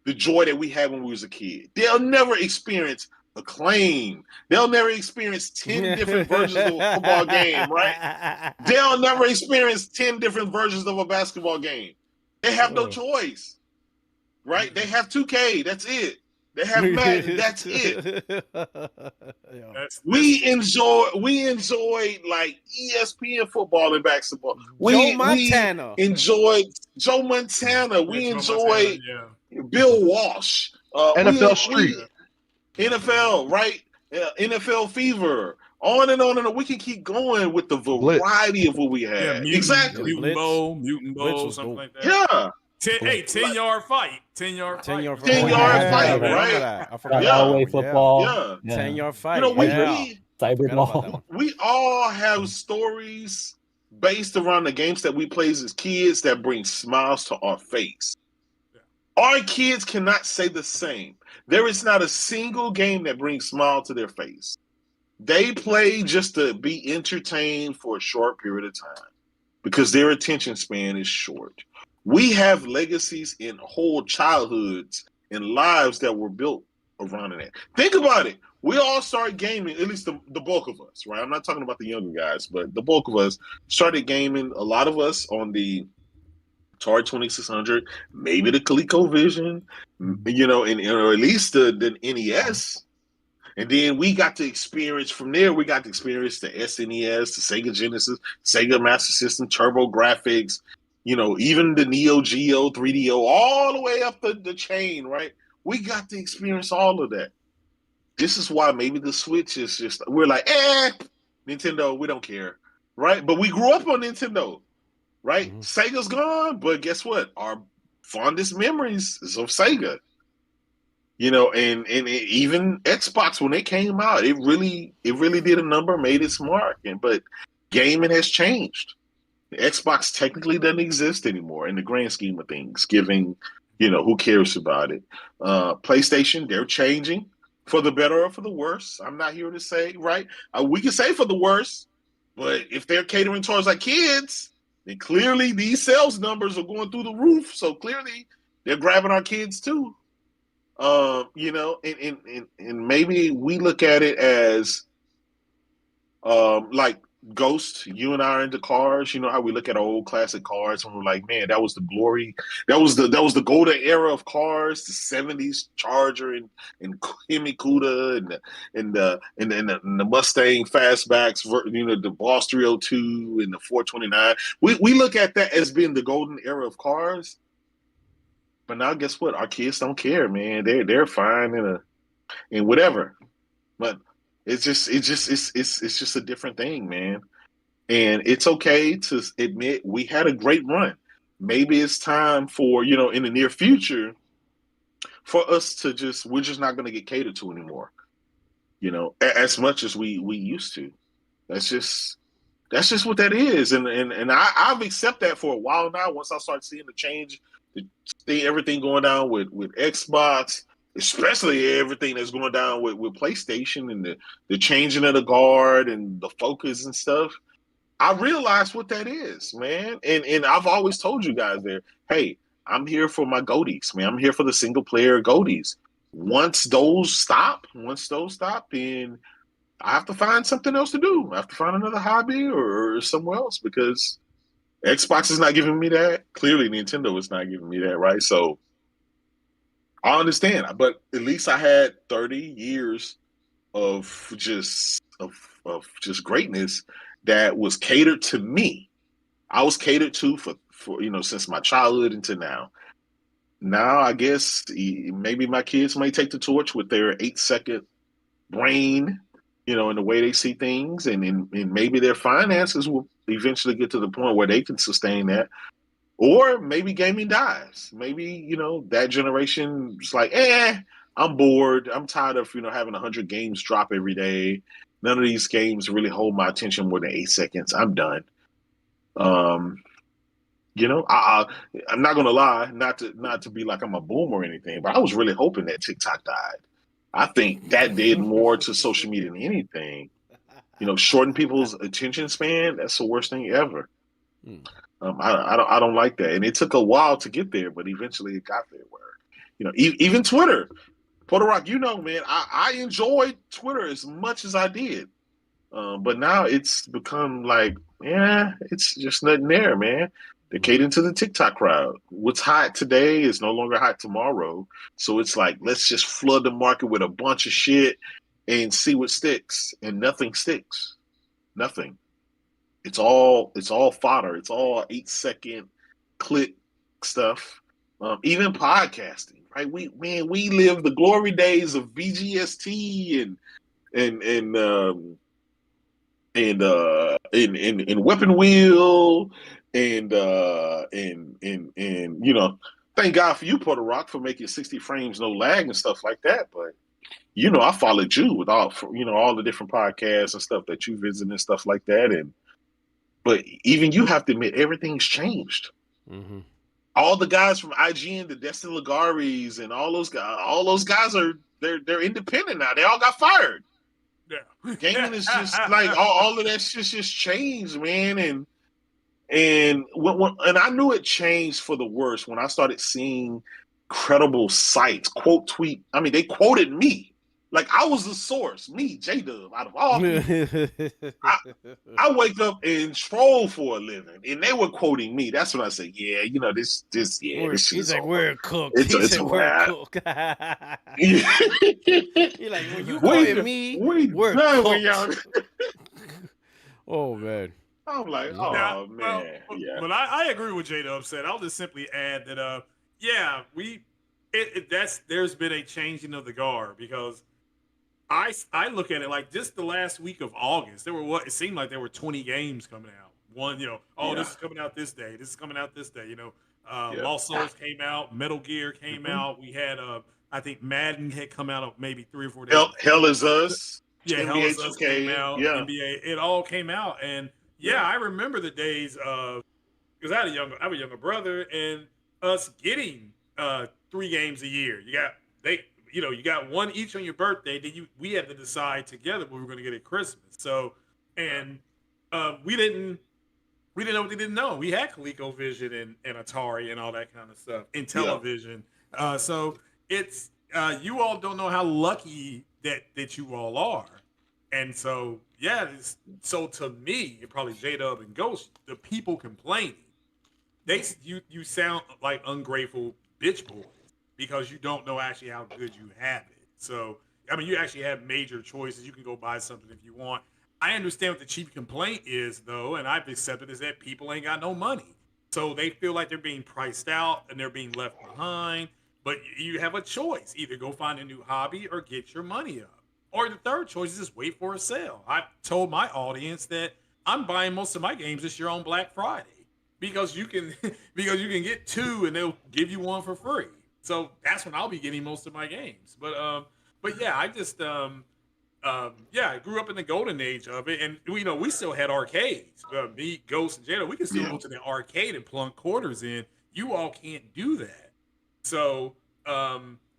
the joy that we had when we was a kid. They'll never experience Acclaim. They'll never experience 10 different versions of a football game, right? They'll never experience 10 different versions of a basketball game. They have no choice, right? They have 2K. That's it. They have Madden. That's it. We enjoy like ESPN football and basketball. Joe Montana. We enjoyed Joe Montana. We enjoyed Bill Walsh. NFL Street. NFL, right? NFL Fever. On and on and on. We can keep going with the variety of what we have. Yeah, exactly. Mutant Bowl, something like that. Yeah. 10-yard fight. 10-yard fight. 10-yard fight, right? I forgot. Railway football. Yeah. 10-yard fight. Cyberball. We all have stories based around the games that we played as kids that bring smiles to our face. Our kids cannot say the same. There is not a single game that brings smile to their face. They play just to be entertained for a short period of time because their attention span is short. We have legacies in whole childhoods and lives that were built around that. Think about it. We all started gaming, at least the bulk of us, right? I'm not talking about the younger guys, but the bulk of us started gaming, a lot of us on the Atari 2600, maybe the ColecoVision, or at least the NES. And then we got to experience, from there, we got to experience the SNES, the Sega Genesis, Sega Master System, Turbo Graphics, even the Neo Geo, 3DO, all the way up the chain, right? We got to experience all of that. This is why maybe the Switch is just, we're like, Nintendo, we don't care, right? But we grew up on Nintendo, right? Mm-hmm. Sega's gone, but guess what? Our fondest memories is of Sega. And even Xbox, when it came out, it really did a number, made its mark. But gaming has changed. The Xbox technically doesn't exist anymore in the grand scheme of things, giving Who cares about it? PlayStation, they're changing for the better or for the worse. I'm not here to say, right? We can say for the worse, but if they're catering towards like kids, then clearly these sales numbers are going through the roof. So clearly they're grabbing our kids too. And maybe we look at it as like Ghost, you and I are into cars. You know how we look at old classic cars and we're like, man, that was the glory. That was the golden era of cars, the '70s Charger and Hemi Cuda and the Mustang fastbacks, the Boss 302 and the 429. We look at that as being the golden era of cars. But now guess what? Our kids don't care, man. They're fine in whatever. But it's just a different thing, man. And it's okay to admit we had a great run. Maybe it's time for, in the near future for us to we're just not going to get catered to anymore. As much as we used to. That's just what that is. And I've accepted that for a while now. Once I started seeing the change, everything going down with Xbox, especially everything that's going down with PlayStation and the changing of the guard and the focus and stuff, I realized what that is, man. And I've always told you guys there, hey, I'm here for my goatees, man. I'm here for the single player goatees. Once those stop, then I have to find something else to do. I have to find another hobby or somewhere else because Xbox is not giving me that. Clearly, Nintendo is not giving me that, right? So I understand, but at least I had 30 years of just greatness that was catered to me. I was catered to for since my childhood until now. Now I guess maybe my kids may take the torch with their 8-second brain, in the way they see things, and maybe their finances will eventually get to the point where they can sustain that. Or maybe gaming dies. Maybe, that generation's like, I'm bored. I'm tired of, having 100 games drop every day. None of these games really hold my attention more than 8 seconds. I'm done. I'm not gonna lie, not to be like I'm a boomer or anything, but I was really hoping that TikTok died. I think that did more to social media than anything. Shorten people's attention span. That's the worst thing ever. I don't like that, and it took a while to get there, but eventually it got there. Where, even Twitter, Puerto Rock, man, I enjoyed Twitter as much as I did, but now it's become like, it's just nothing there, man. They're catering to the TikTok crowd. What's hot today is no longer hot tomorrow, so it's like let's just flood the market with a bunch of shit and see what sticks, and nothing sticks. Nothing. It's all fodder. It's all 8-second click stuff. Even podcasting, right? We live the glory days of BGST and Weapon Wheel and thank God for you, Puerto Rock, for making 60 frames no lag and stuff like that. But I followed you with all the different podcasts and stuff that you visit and stuff like that. But even you have to admit everything's changed. Mm-hmm. All the guys from IGN, the Destin Lagares, and all those guys are they're independent now. They all got fired. Yeah, gaming is just like all of that shit just changed, man. And I knew it changed for the worse when I started seeing credible sites quote tweet. I mean, they quoted me. Like I was the source, me, J-Dub, out of all people. I wake up and troll for a living, and they were quoting me. That's when I said, "Yeah, this shit He's like, we're cooked. It's we're cooked." He's like, when you quoting me, we're cooked. Oh man. I'm like, man. Yeah. But I agree with J-Dub said. I'll just simply add that, there's been a changing of the guard because I look at it like just the last week of August, it seemed like there were 20 games coming out. One, this is coming out this day. This is coming out this day. Lost Souls came out. Metal Gear came out. We had, I think Madden had come out maybe 3 or 4 days. Hell is Us. Yeah, Hell is Us came out. Yeah. NBA. It all came out, and I remember the days of because I have a younger brother, and us getting 3 games a year. You got one each on your birthday. Then we had to decide together what we were going to get at Christmas. So, and we didn't know what they didn't know. We had ColecoVision and Atari and all that kind of stuff in television. So it's you all don't know how lucky that you all are. And so so to me, and probably J-Dub and Ghost, the people complaining, you sound like ungrateful bitch boys because you don't know actually how good you have it. So I mean, you actually have major choices. You can go buy something if you want. I understand what the chief complaint is, though, and I've accepted is that people ain't got no money. So they feel like they're being priced out and they're being left behind. But you have a choice. Either go find a new hobby or get your money up. Or the third choice is just wait for a sale. I've told my audience that I'm buying most of my games this year on Black Friday because you can get 2 and they'll give you 1 for free. So that's when I'll be getting most of my games. But yeah, I just I grew up in the golden age of it, and we still had arcades. Me, Ghost, and Jada, we can still go to the arcade and plunk quarters in. You all can't do that. So,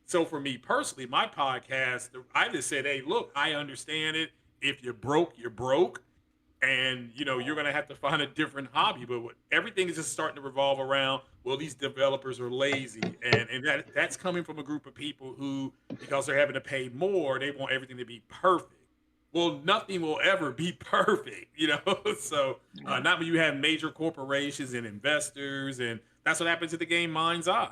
so for me personally, my podcast, I just said, hey, look, I understand it. If you're broke, you're broke, and you're gonna have to find a different hobby. But everything is just starting to revolve around, well, these developers are lazy, and that's coming from a group of people who, because they're having to pay more, they want everything to be perfect. Well, nothing will ever be perfect, So not when you have major corporations and investors, and that's what happens at the game Mind's Eye.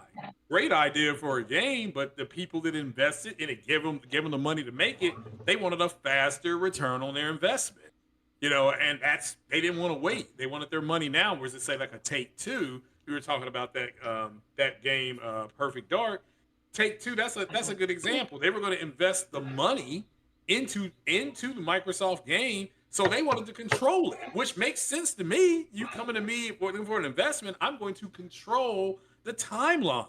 Great idea for a game, but the people that invested in it, give them the money to make it, they wanted a faster return on their investment. And they didn't want to wait. They wanted their money now. Whereas it say like a Take-Two, we were talking about that game, Perfect Dark. Take-Two, that's a good example. They were going to invest the money into the Microsoft game, so they wanted to control it, which makes sense to me. You coming to me for an investment, I'm going to control the timeline.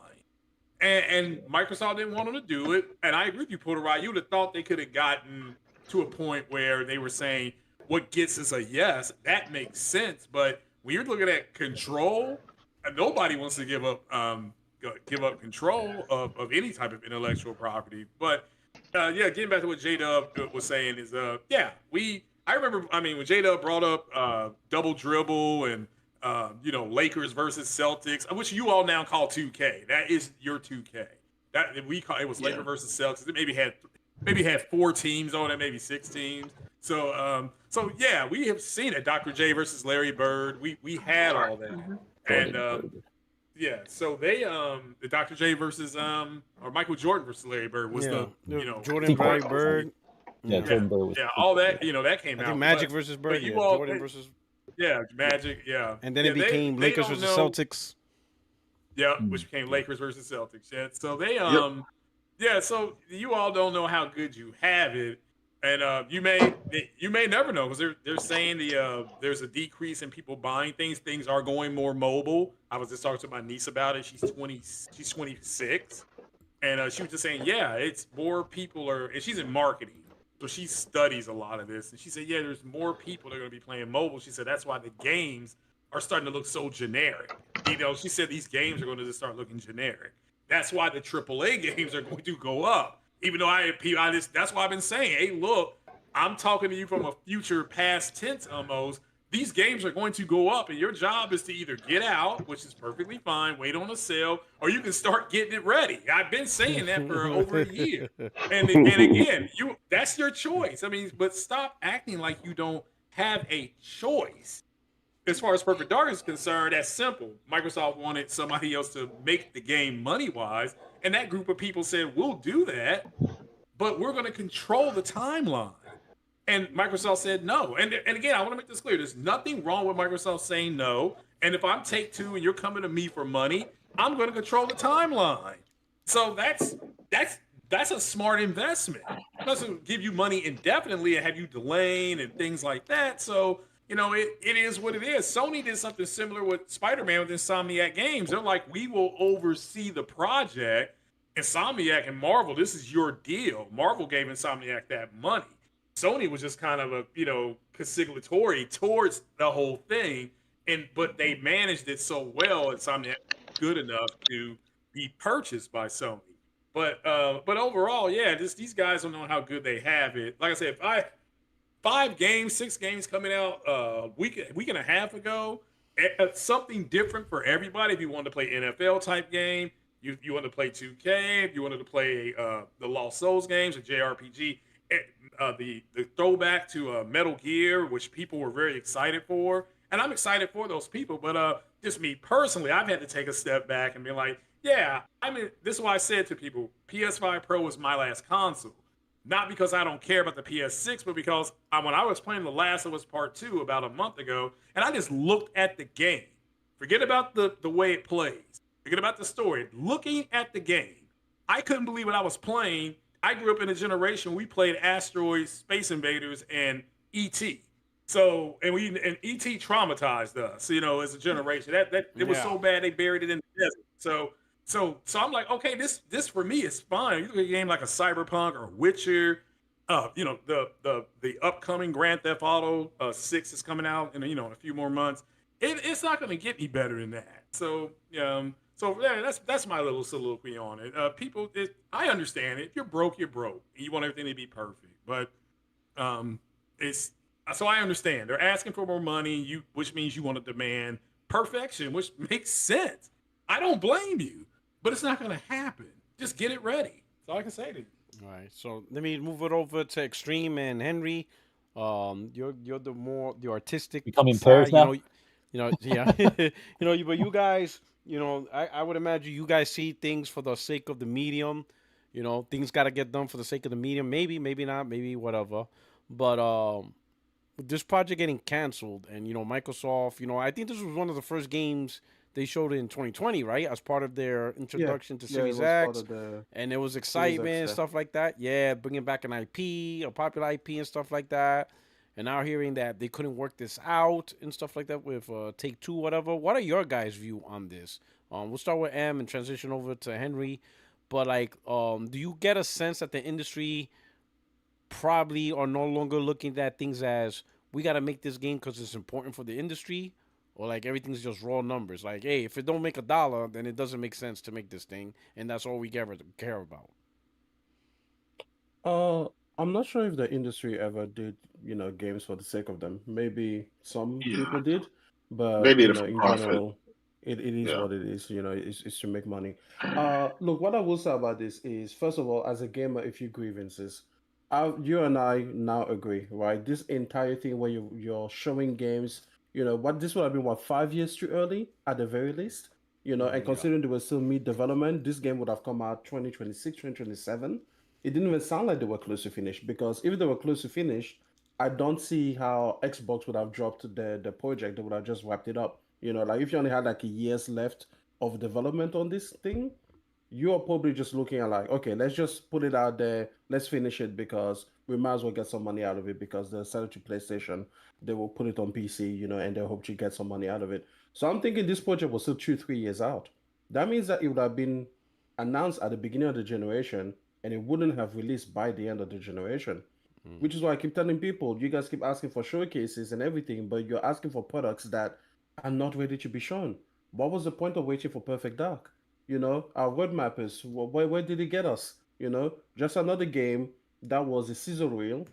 And Microsoft didn't want them to do it. And I agree with you, Porter. You would have thought they could have gotten to a point where they were saying, what gets us a yes, that makes sense. But when you're looking at control, nobody wants to give up control of any type of intellectual property. But getting back to what J-Dub was saying is, I remember, when J-Dub brought up double dribble and Lakers versus Celtics, which you all now call 2K. That is your 2K. That we call it was Lakers versus Celtics. It maybe had 4 teams on it, maybe 6 teams. So we have seen it. Dr. J versus Larry Bird. We had all that. And so they the Dr. J versus or Michael Jordan versus Larry Bird was Jordan Larry Bird. Jordan Bird. All that that came I out. think Magic versus Bird. Jordan versus. Yeah, Magic. Yeah, and then it became Lakers versus Celtics. Yeah, which became Lakers versus Celtics. Yeah, so they so you all don't know how good you have it. And you may never know because they're saying there's a decrease in people buying things. Things are going more mobile. I was just talking to my niece about it. She's 26, and she was just saying, it's more people and she's in marketing, so she studies a lot of this. And she said, there's more people that are going to be playing mobile. She said that's why the games are starting to look so generic. She said these games are going to just start looking generic. That's why the AAA games are going to go up. Even though that's why I've been saying, hey, look, I'm talking to you from a future past tense almost. These games are going to go up, and your job is to either get out, which is perfectly fine, wait on a sale, or you can start getting it ready. I've been saying that for over a year. And again, that's your choice. But stop acting like you don't have a choice. As far as Perfect Dark is concerned, that's simple. Microsoft wanted somebody else to make the game money-wise, and that group of people said, we'll do that, but we're going to control the timeline. And Microsoft said no. And again, I want to make this clear. There's nothing wrong with Microsoft saying no. And if I'm Take-Two and you're coming to me for money, I'm going to control the timeline. So that's a smart investment. It doesn't give you money indefinitely and have you delaying and things like that. So, it is what it is. Sony did something similar with Spider-Man with Insomniac Games. They're like, we will oversee the project. Insomniac and Marvel, this is your deal. Marvel gave Insomniac that money. Sony was just kind of a, conciliatory towards the whole thing. But they managed it so well, Insomniac good enough to be purchased by Sony. But overall, yeah, just these guys don't know how good they have it. Like I said, if I 5 games, 6 games coming out week and a half ago. Something different for everybody. If you wanted to play NFL type game, you wanted to play 2K, if you wanted to play the Lost Souls games, a JRPG, the throwback to Metal Gear, which people were very excited for, and I'm excited for those people. But just me personally, I've had to take a step back and be like, yeah, I mean, this is why I said to people, PS5 Pro is my last console. Not because I don't care about the PS6, but because when I was playing The Last of Us Part 2 about a month ago, and I just looked at the game. Forget about the way it plays. Forget about the story. Looking at the game, I couldn't believe what I was playing. I grew up in a generation we played Asteroids, Space Invaders, and E.T. So and E.T. traumatized us, as a generation. That it was so bad they buried it in the desert. So I'm like, okay, this for me is fine. You look at a game like a Cyberpunk or Witcher, the upcoming Grand Theft Auto 6 is coming out in a few more months. It's not going to get me better than that. So yeah, that's my little soliloquy on it. I understand it. If you're broke, you're broke. You want everything to be perfect, but it's so I understand they're asking for more money. Which means you want to demand perfection, which makes sense. I don't blame you. But it's not going to happen. Just get it ready. That's all I can say to you. All right. So let me move it over to Extreme and Henry. You're the artistic becoming side. pairs now. Yeah. But you guys, I would imagine you guys see things for the sake of the medium. Things got to get done for the sake of the medium. Maybe not. Maybe whatever. But with this project getting canceled, and Microsoft, I think this was one of the first games they showed it in 2020, right? As part of their introduction to Series X. And there was excitement and stuff like that. Yeah, bringing back an IP, a popular IP and stuff like that. And now hearing that they couldn't work this out and stuff like that with Take-Two, whatever. What are your guys' view on this? We'll start with M and transition over to Henry. But, do you get a sense that the industry probably are no longer looking at things as, we got to make this game because it's important for the industry? Or everything's just raw numbers. Hey, if it don't make $1, then it doesn't make sense to make this thing, and that's all we care about. I'm not sure if the industry ever did, games for the sake of them. Maybe some people did, but they did it in for general, it is what it is. It's to make money. Look, what I will say about this is, first of all, as a gamer, a few grievances. You and I now agree, right? This entire thing where you're showing games. This would have been 5 years too early at the very least. And considering they were still mid development, this game would have come out 2026, 2027. It didn't even sound like they were close to finish, because if they were close to finish, I don't see how Xbox would have dropped the project. They would have just wrapped it up. If you only had a years left of development on this thing, you are probably just looking at okay, let's just put it out there, let's finish it, because we might as well get some money out of it, because they'll sell it to PlayStation, they will put it on PC, and they'll hope to get some money out of it. So I'm thinking this project was still 2-3 years out. That means that it would have been announced at the beginning of the generation, and it wouldn't have released by the end of the generation. Which is why I keep telling people, you guys keep asking for showcases and everything, but you're asking for products that are not ready to be shown. What was the point of waiting for Perfect Dark? Our roadmappers, where did it get us? Just another game that was a sizzle reel.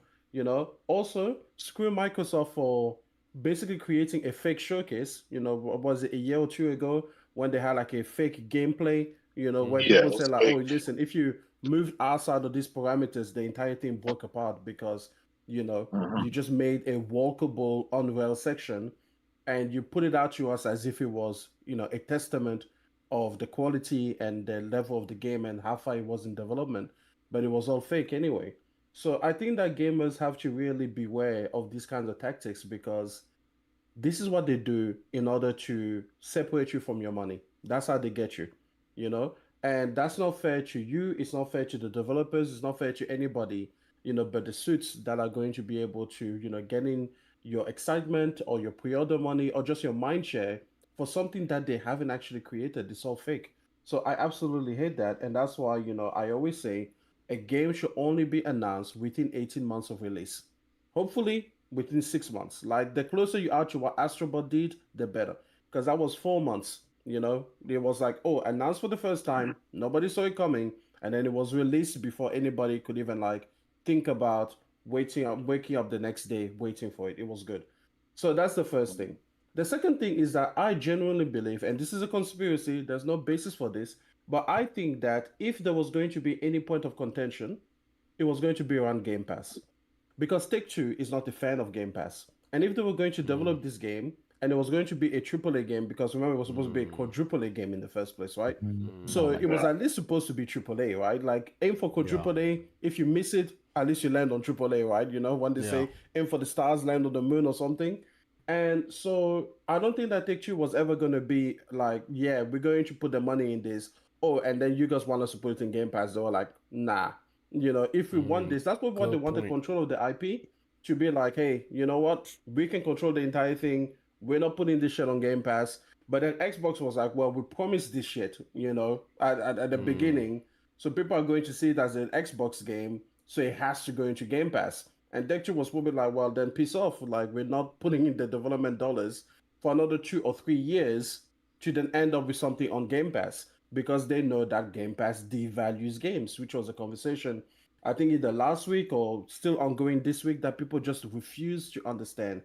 Also, screw Microsoft for basically creating a fake showcase. Was it a year or two ago when they had a fake gameplay? Where people say oh, listen, if you moved outside of these parameters, the entire thing broke apart because you just made a walkable Unreal section, and you put it out to us as if it was a testament of the quality and the level of the game and how far it was in development, but it was all fake anyway. So I think that gamers have to really beware of these kinds of tactics, because this is what they do in order to separate you from your money. That's how they get you, and that's not fair to you. It's not fair to the developers. It's not fair to anybody, but the suits that are going to be able to, get in your excitement or your pre-order money or just your mind share for something that they haven't actually created. It's all fake. So I absolutely hate that. And that's why, I always say a game should only be announced within 18 months of release. Hopefully within 6 months. The closer you are to what Astrobot did, the better. Because that was 4 months You know, it was like, oh, announced for the first time, nobody saw it coming, and then it was released before anybody could even like think about waking up the next day waiting for it. It was good. So that's the first thing. The second thing is that I genuinely believe, and this is a conspiracy, there's no basis for this, but I think that if there was going to be any point of contention, it was going to be around Game Pass. Because Take-Two is not a fan of Game Pass. And if they were going to develop this game, and it was going to be a AAA game, because remember, it was supposed to be a quadruple A game in the first place, right? So it was at least supposed to be AAA, right? Like, aim for quadruple A. If you miss it, at least you land on AAA, right? You know, when they say aim for the stars, land on the moon or something. And so I don't think that Take-Two was ever going to be like, yeah, we're going to put the money in this. Oh, and then you guys want us to put it in Game Pass. They were like, nah. You know, if we want this, that's what they wanted control of the IP to be like, hey, you know what? We can control the entire thing. We're not putting this shit on Game Pass. But then Xbox was like, well, we promised this shit, you know, at the beginning. So people are going to see it as an Xbox game. So it has to go into Game Pass. And Take-Two was probably like, well, then piss off. Like, we're not putting in the development dollars for another 2 or 3 years to then end up with something on Game Pass, because they know that Game Pass devalues games, which was a conversation, I think, either last week or still ongoing this week, that people just refuse to understand.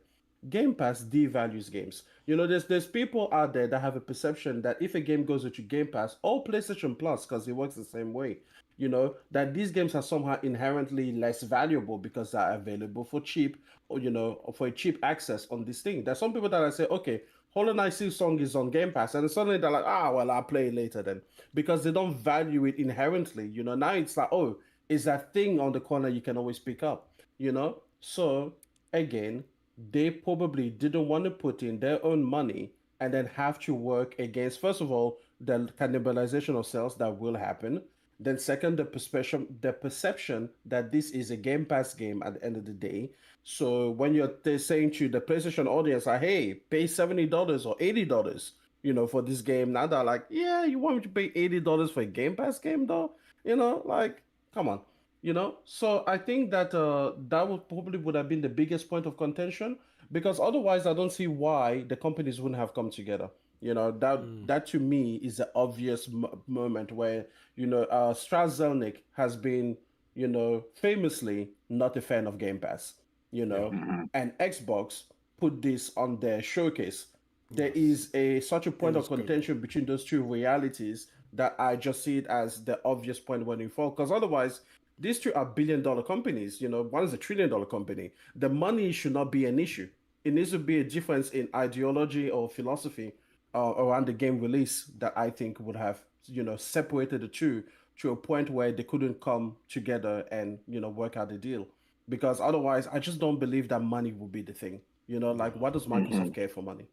Game Pass devalues games. You know, there's people out there that have a perception that if a game goes into Game Pass or PlayStation Plus, because it works the same way, you know, that these games are somehow inherently less valuable because they're available for cheap, or, you know, or for a cheap access on this thing. There's some people that I say, okay, Hollow Knight SilkSong is on Game Pass, and suddenly they're like, well, I'll play it later then, because they don't value it inherently. You know, now it's like, oh, it's that thing on the corner you can always pick up, you know? So, again, they probably didn't want to put in their own money and then have to work against, first of all, the cannibalization of sales that will happen. Then second, the perception that this is a Game Pass game at the end of the day. So when they're saying to the PlayStation audience, like, hey, pay $70 or $80, you know, for this game, now they're like, yeah, you want me to pay $80 for a Game Pass game though? You know, like, come on. You know, so I think that that would have been the biggest point of contention, because otherwise I don't see why the companies wouldn't have come together. You know, that to me is the obvious moment where, you know, Strauss Zelnick has been, you know, famously not a fan of Game Pass, you know, and Xbox put this on their showcase. There is such a point of contention between those two realities that I just see it as the obvious point when you fall, because otherwise, these two are billion-dollar companies. You know, one is a trillion-dollar company. The money should not be an issue. It needs to be a difference in ideology or philosophy around the game release that I think would have, you know, separated the two to a point where they couldn't come together and, you know, work out a deal. Because otherwise, I just don't believe that money will be the thing. You know, like, what does Microsoft care for money?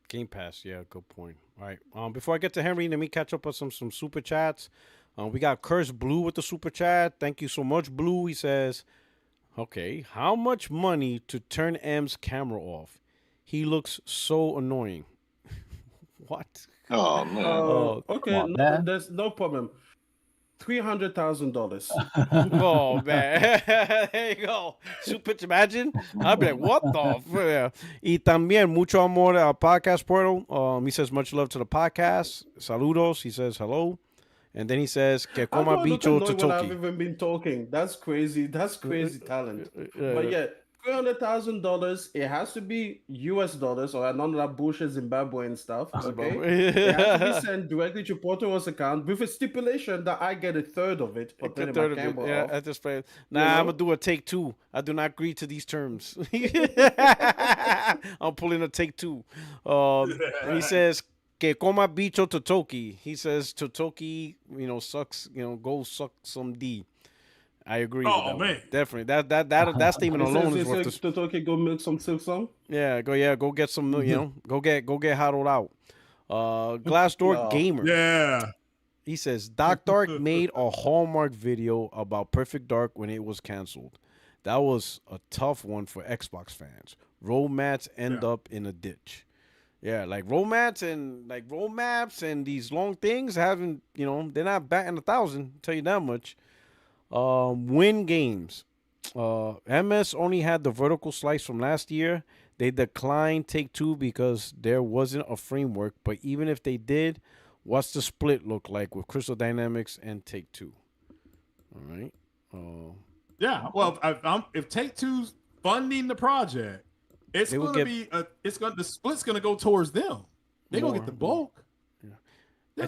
Game Pass, yeah, good point. All right. Before I get to Henry, let me catch up on some super chats. We got Curse Blue with the super chat. Thank you so much, Blue. He says, okay, how much money to turn M's camera off? He looks so annoying. What? Oh, man. Okay, there's no problem. $300,000. Oh, man. There you go. Super, imagine. I'd be like, what the? Y también, mucho amor al podcast portal. He says, much love to the podcast. Saludos. He says, hello. And then he says, que coma bicho to I've even been talking. That's crazy. That's crazy talent. But yeah, $300,000. It has to be US dollars, or none of that bullshit Zimbabwean stuff. Okay, it has to be sent directly to Porto's account with a stipulation that I get a third of it for turning my camera off. Yeah, at this point. Nah, I'm gonna do a take two. I do not agree to these terms. I'm pulling a take two. And he says, que coma bicho Totoki. He says Totoki, you know, sucks, you know, go suck some D. I agree. Oh, with that man. One. Definitely. That statement alone is worth this. Totoki, go milk some SilkSong. Yeah, go get some, you know, go get hollowed out. Glassdoor Gamer. Yeah. He says Doc Dark made a Hallmark video about Perfect Dark when it was canceled. That was a tough one for Xbox fans. Roadmaps end up in a ditch. Yeah, like roadmaps and these long things haven't, you know, they're not batting 1,000. Tell you that much. Win games. MS only had the vertical slice from last year. They declined Take-Two because there wasn't a framework. But even if they did, what's the split look like with Crystal Dynamics and Take-Two? All right. Yeah. Well, if Take-Two's funding the project, it's going to be the split's going to go towards them. They're going to get the bulk. I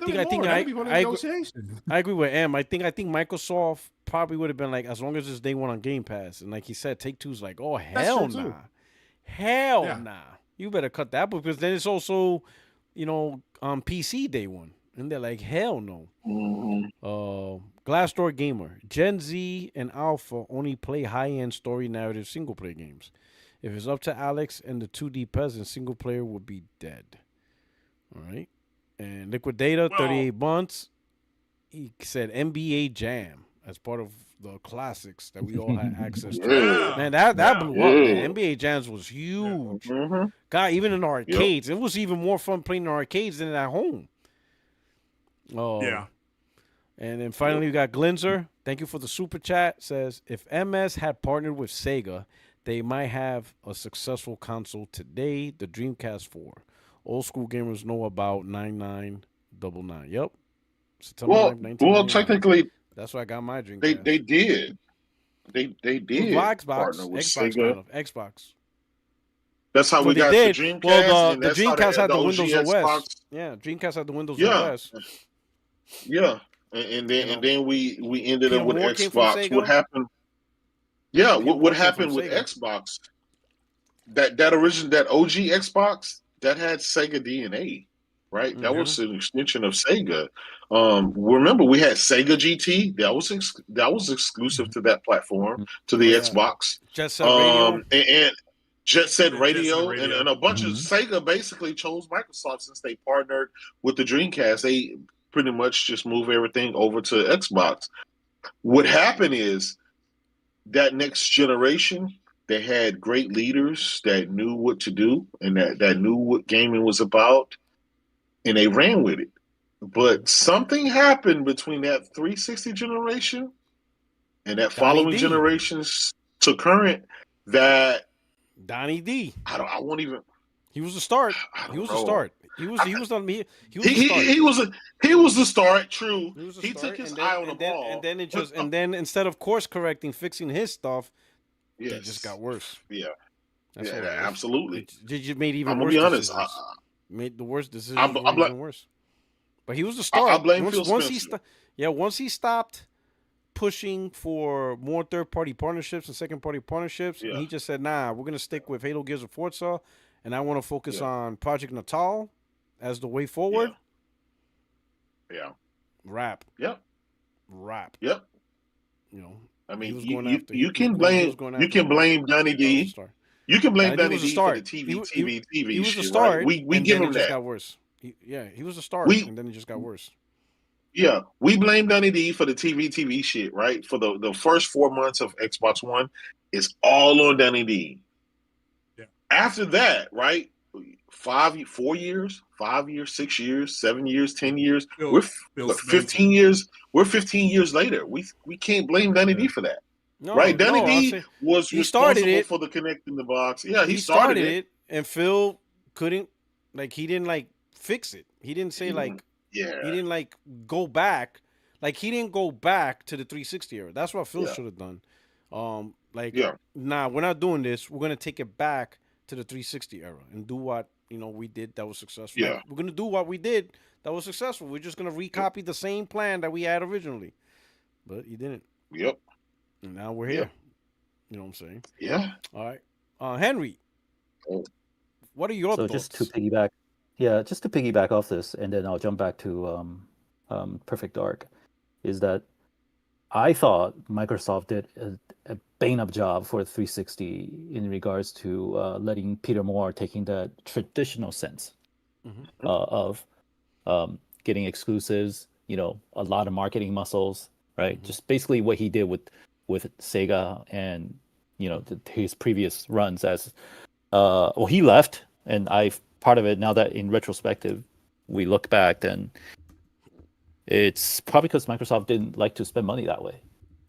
agree with M. I think Microsoft probably would have been like, as long as it's day one on Game Pass, and like he said, Take-Two's like, oh hell nah, nah, you better cut that because then it's also, on PC day one, and they're like, hell no. Glassdoor Gamer, Gen Z and Alpha only play high-end story narrative single player games. If it's up to Alex and the 2D peasants, single player would be dead. All right. And Liquidator, 38 months. He said NBA Jam as part of the classics that we all had access to. Man, that blew up, man. NBA Jams was huge. God, even in arcades. It was even more fun playing in arcades than at home. Yeah. And then finally we got Glinzer. Thank you for the super chat. Says, if MS had partnered with SEGA, they might have a successful console today, the Dreamcast 4. Old school gamers know about 9999. Yep. September 9th, well, technically, that's why I got my Dreamcast. They did. They did. Xbox. That's how we got the Dreamcast. Well, the Dreamcast had the Windows OS. Yeah, Dreamcast had the Windows OS. Yeah, and then we ended up with Xbox. What happened? Yeah, what happened with Xbox? That OG Xbox that had Sega DNA, right? That was an extension of Sega. Remember, we had Sega GT. That was exclusive to that platform, to the Xbox. Jet Set Radio. And Jet Set Radio, and a bunch of Sega basically chose Microsoft since they partnered with the Dreamcast. They pretty much just move everything over to Xbox. What happened is that next generation, they had great leaders that knew what to do and that knew what gaming was about, and they ran with it. But something happened between that 360 generation and that following generations to current that Donnie D. I won't even. He was the start. He was the start. He was the start. True. He took his eye on the ball, and then instead of course correcting, fixing his stuff, it just got worse. Yeah, absolutely. It made even worse. I'm gonna be honest. Made the worst decision even worse. But he was the start. I blame Phil Spencer. Once he stopped pushing for more third-party partnerships and second-party partnerships, and he just said, "Nah, we're gonna stick with Halo, Gears, and Forza, and I want to focus on Project Natal as the way forward." Yeah. Rap. Yep. I mean, you can blame Donnie D. You can blame Donnie D for the TV. He was the start. Right? We give him that. Just got worse. He was the start, and then it just got worse. Yeah, we blame Donnie D for the TV shit, right? For the first 4 months of Xbox One, it's all on Donnie D. Yeah. After that, right? 4 years, 5 years, 6 years, 7 years, 10 years. We're 15 years. We're 15 years later. We can't blame Donnie D for that. No, right? Donnie D was responsible for the connecting the box. Yeah, he started it. And Phil couldn't, he didn't fix it. He didn't say he didn't go back. He didn't go back to the 360 era. That's what Phil should have done. Nah, we're not doing this. We're gonna take it back to the 360 era and do what we did that was successful. Yeah. We're gonna do what we did that was successful. We're just gonna recopy the same plan that we had originally. But he didn't. Yep. And now we're here. You know what I'm saying? Yeah. All right. Henry, what are your thoughts? Just to piggyback off this, and then I'll jump back to Perfect Dark, is that I thought Microsoft did a bang-up job for 360 in regards to letting Peter Moore taking the traditional sense of getting exclusives, a lot of marketing muscles, right? Just basically what he did with Sega and his previous runs as he left, and I've part of it now that in retrospective we look back, then it's probably because Microsoft didn't like to spend money that way.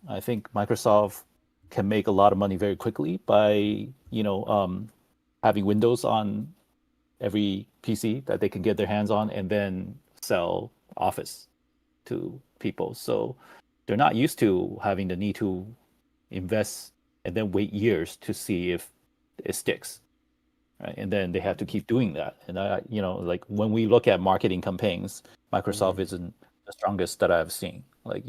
I think Microsoft can make a lot of money very quickly by having Windows on every PC that they can get their hands on, and then sell Office to people. So they're not used to having the need to invest and then wait years to see if it sticks. Right? And then they have to keep doing that. And like when we look at marketing campaigns, Microsoft isn't the strongest that I've seen. Like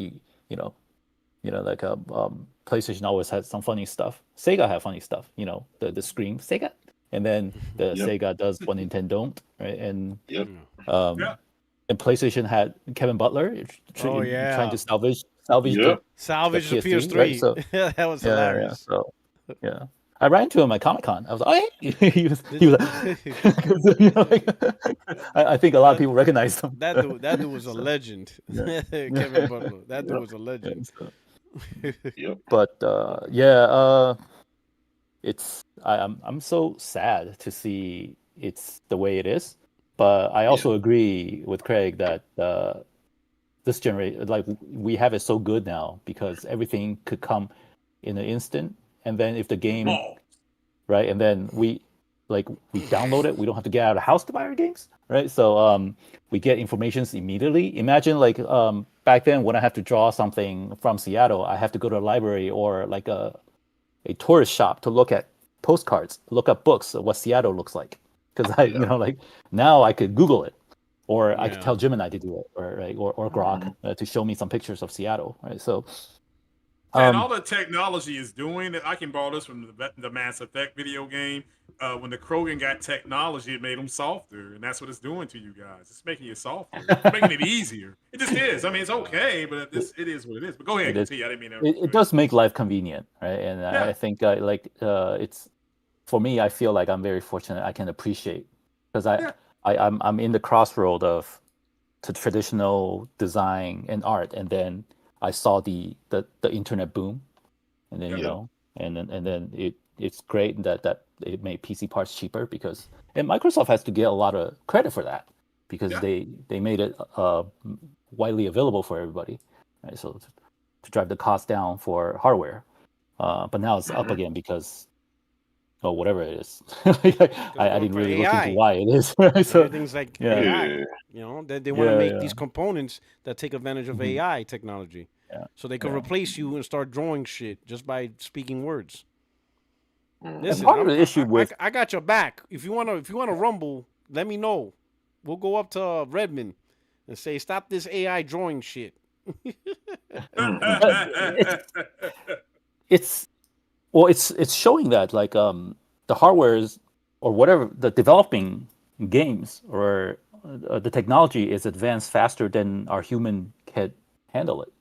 PlayStation always had some funny stuff. Sega had funny stuff. The Scream Sega, and then the Sega does what Nintendo don't, right? And and PlayStation had Kevin Butler trying to salvage the PS3, right? So, that was hilarious. Yeah. I ran into him at Comic-Con. I was like, oh, hey. he was like, I think a lot of people recognized him. That dude was a legend. Kevin Butler. That dude was a legend. But I'm so sad to see it's the way it is. But I also agree with Craig that this generation, like, we have it so good now because everything could come in an instant. And then if the game, right, and then we download it, we don't have to get out of the house to buy our games, right? So we get information immediately. Imagine back then when I have to draw something from Seattle, I have to go to a library or like a tourist shop to look at postcards, look up books of what Seattle looks like. Because now I could Google it, or I could tell Gemini to do it, or Grok to show me some pictures of Seattle, right? So. And all the technology is doing it. I can borrow this from the Mass Effect video game. When the Krogan got technology, it made them softer, and that's what it's doing to you guys. It's making you softer. It's making it easier. It just is. I mean, it's okay, but it is what it is. But go ahead, continue. I didn't mean to. It does make life convenient, right? And I think it's, for me, I feel like I'm very fortunate. I can appreciate because I'm in the crossroad of the traditional design and art, and then I saw the internet boom, and then and then it's great that it made PC parts cheaper and Microsoft has to get a lot of credit for that because they made it widely available for everybody, right? So to drive the cost down for hardware, but now it's up again because whatever it is. I didn't really look into why it is. So everything's like AI. They want to make these components that take advantage of AI technology. So they can replace you and start drawing shit just by speaking words. Listen, part of the issue I got your back. If you wanna rumble, let me know. We'll go up to Redmond and say, stop this AI drawing shit. It's showing that the hardware is, or whatever, the developing games or the technology is advanced faster than our human can handle it.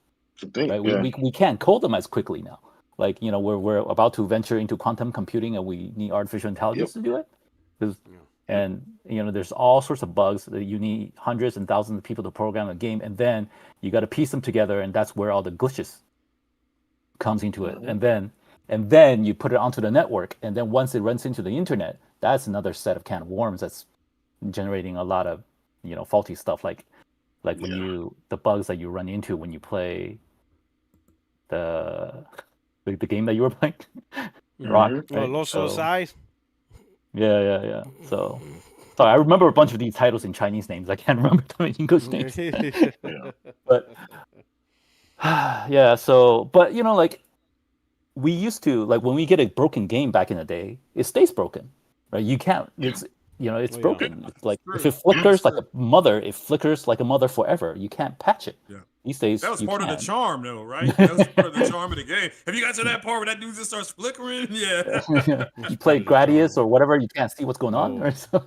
Right? We can't code them as quickly now. We're about to venture into quantum computing, and we need artificial intelligence to do it. And there's all sorts of bugs that you need hundreds and thousands of people to program a game, and then you got to piece them together, and that's where all the glitches comes into it. And then you put it onto the network, and then once it runs into the internet, that's another set of can of worms that's generating a lot of faulty stuff, like the bugs that you run into when you play the game that you were playing, Rock. Right? Los Size. Yeah. So I remember a bunch of these titles in Chinese names. I can't remember them in English names. But but we used to, when we get a broken game back in the day, it stays broken, right? You can't. It's broken. It's like if it flickers like a mother, it flickers like a mother forever. You can't patch it. Yeah. These days, that was part of the charm, though, right? That was part of the charm of the game. Have you got to that part where that dude just starts flickering? Yeah. You play Gradius or whatever, you can't see what's going on. Right? So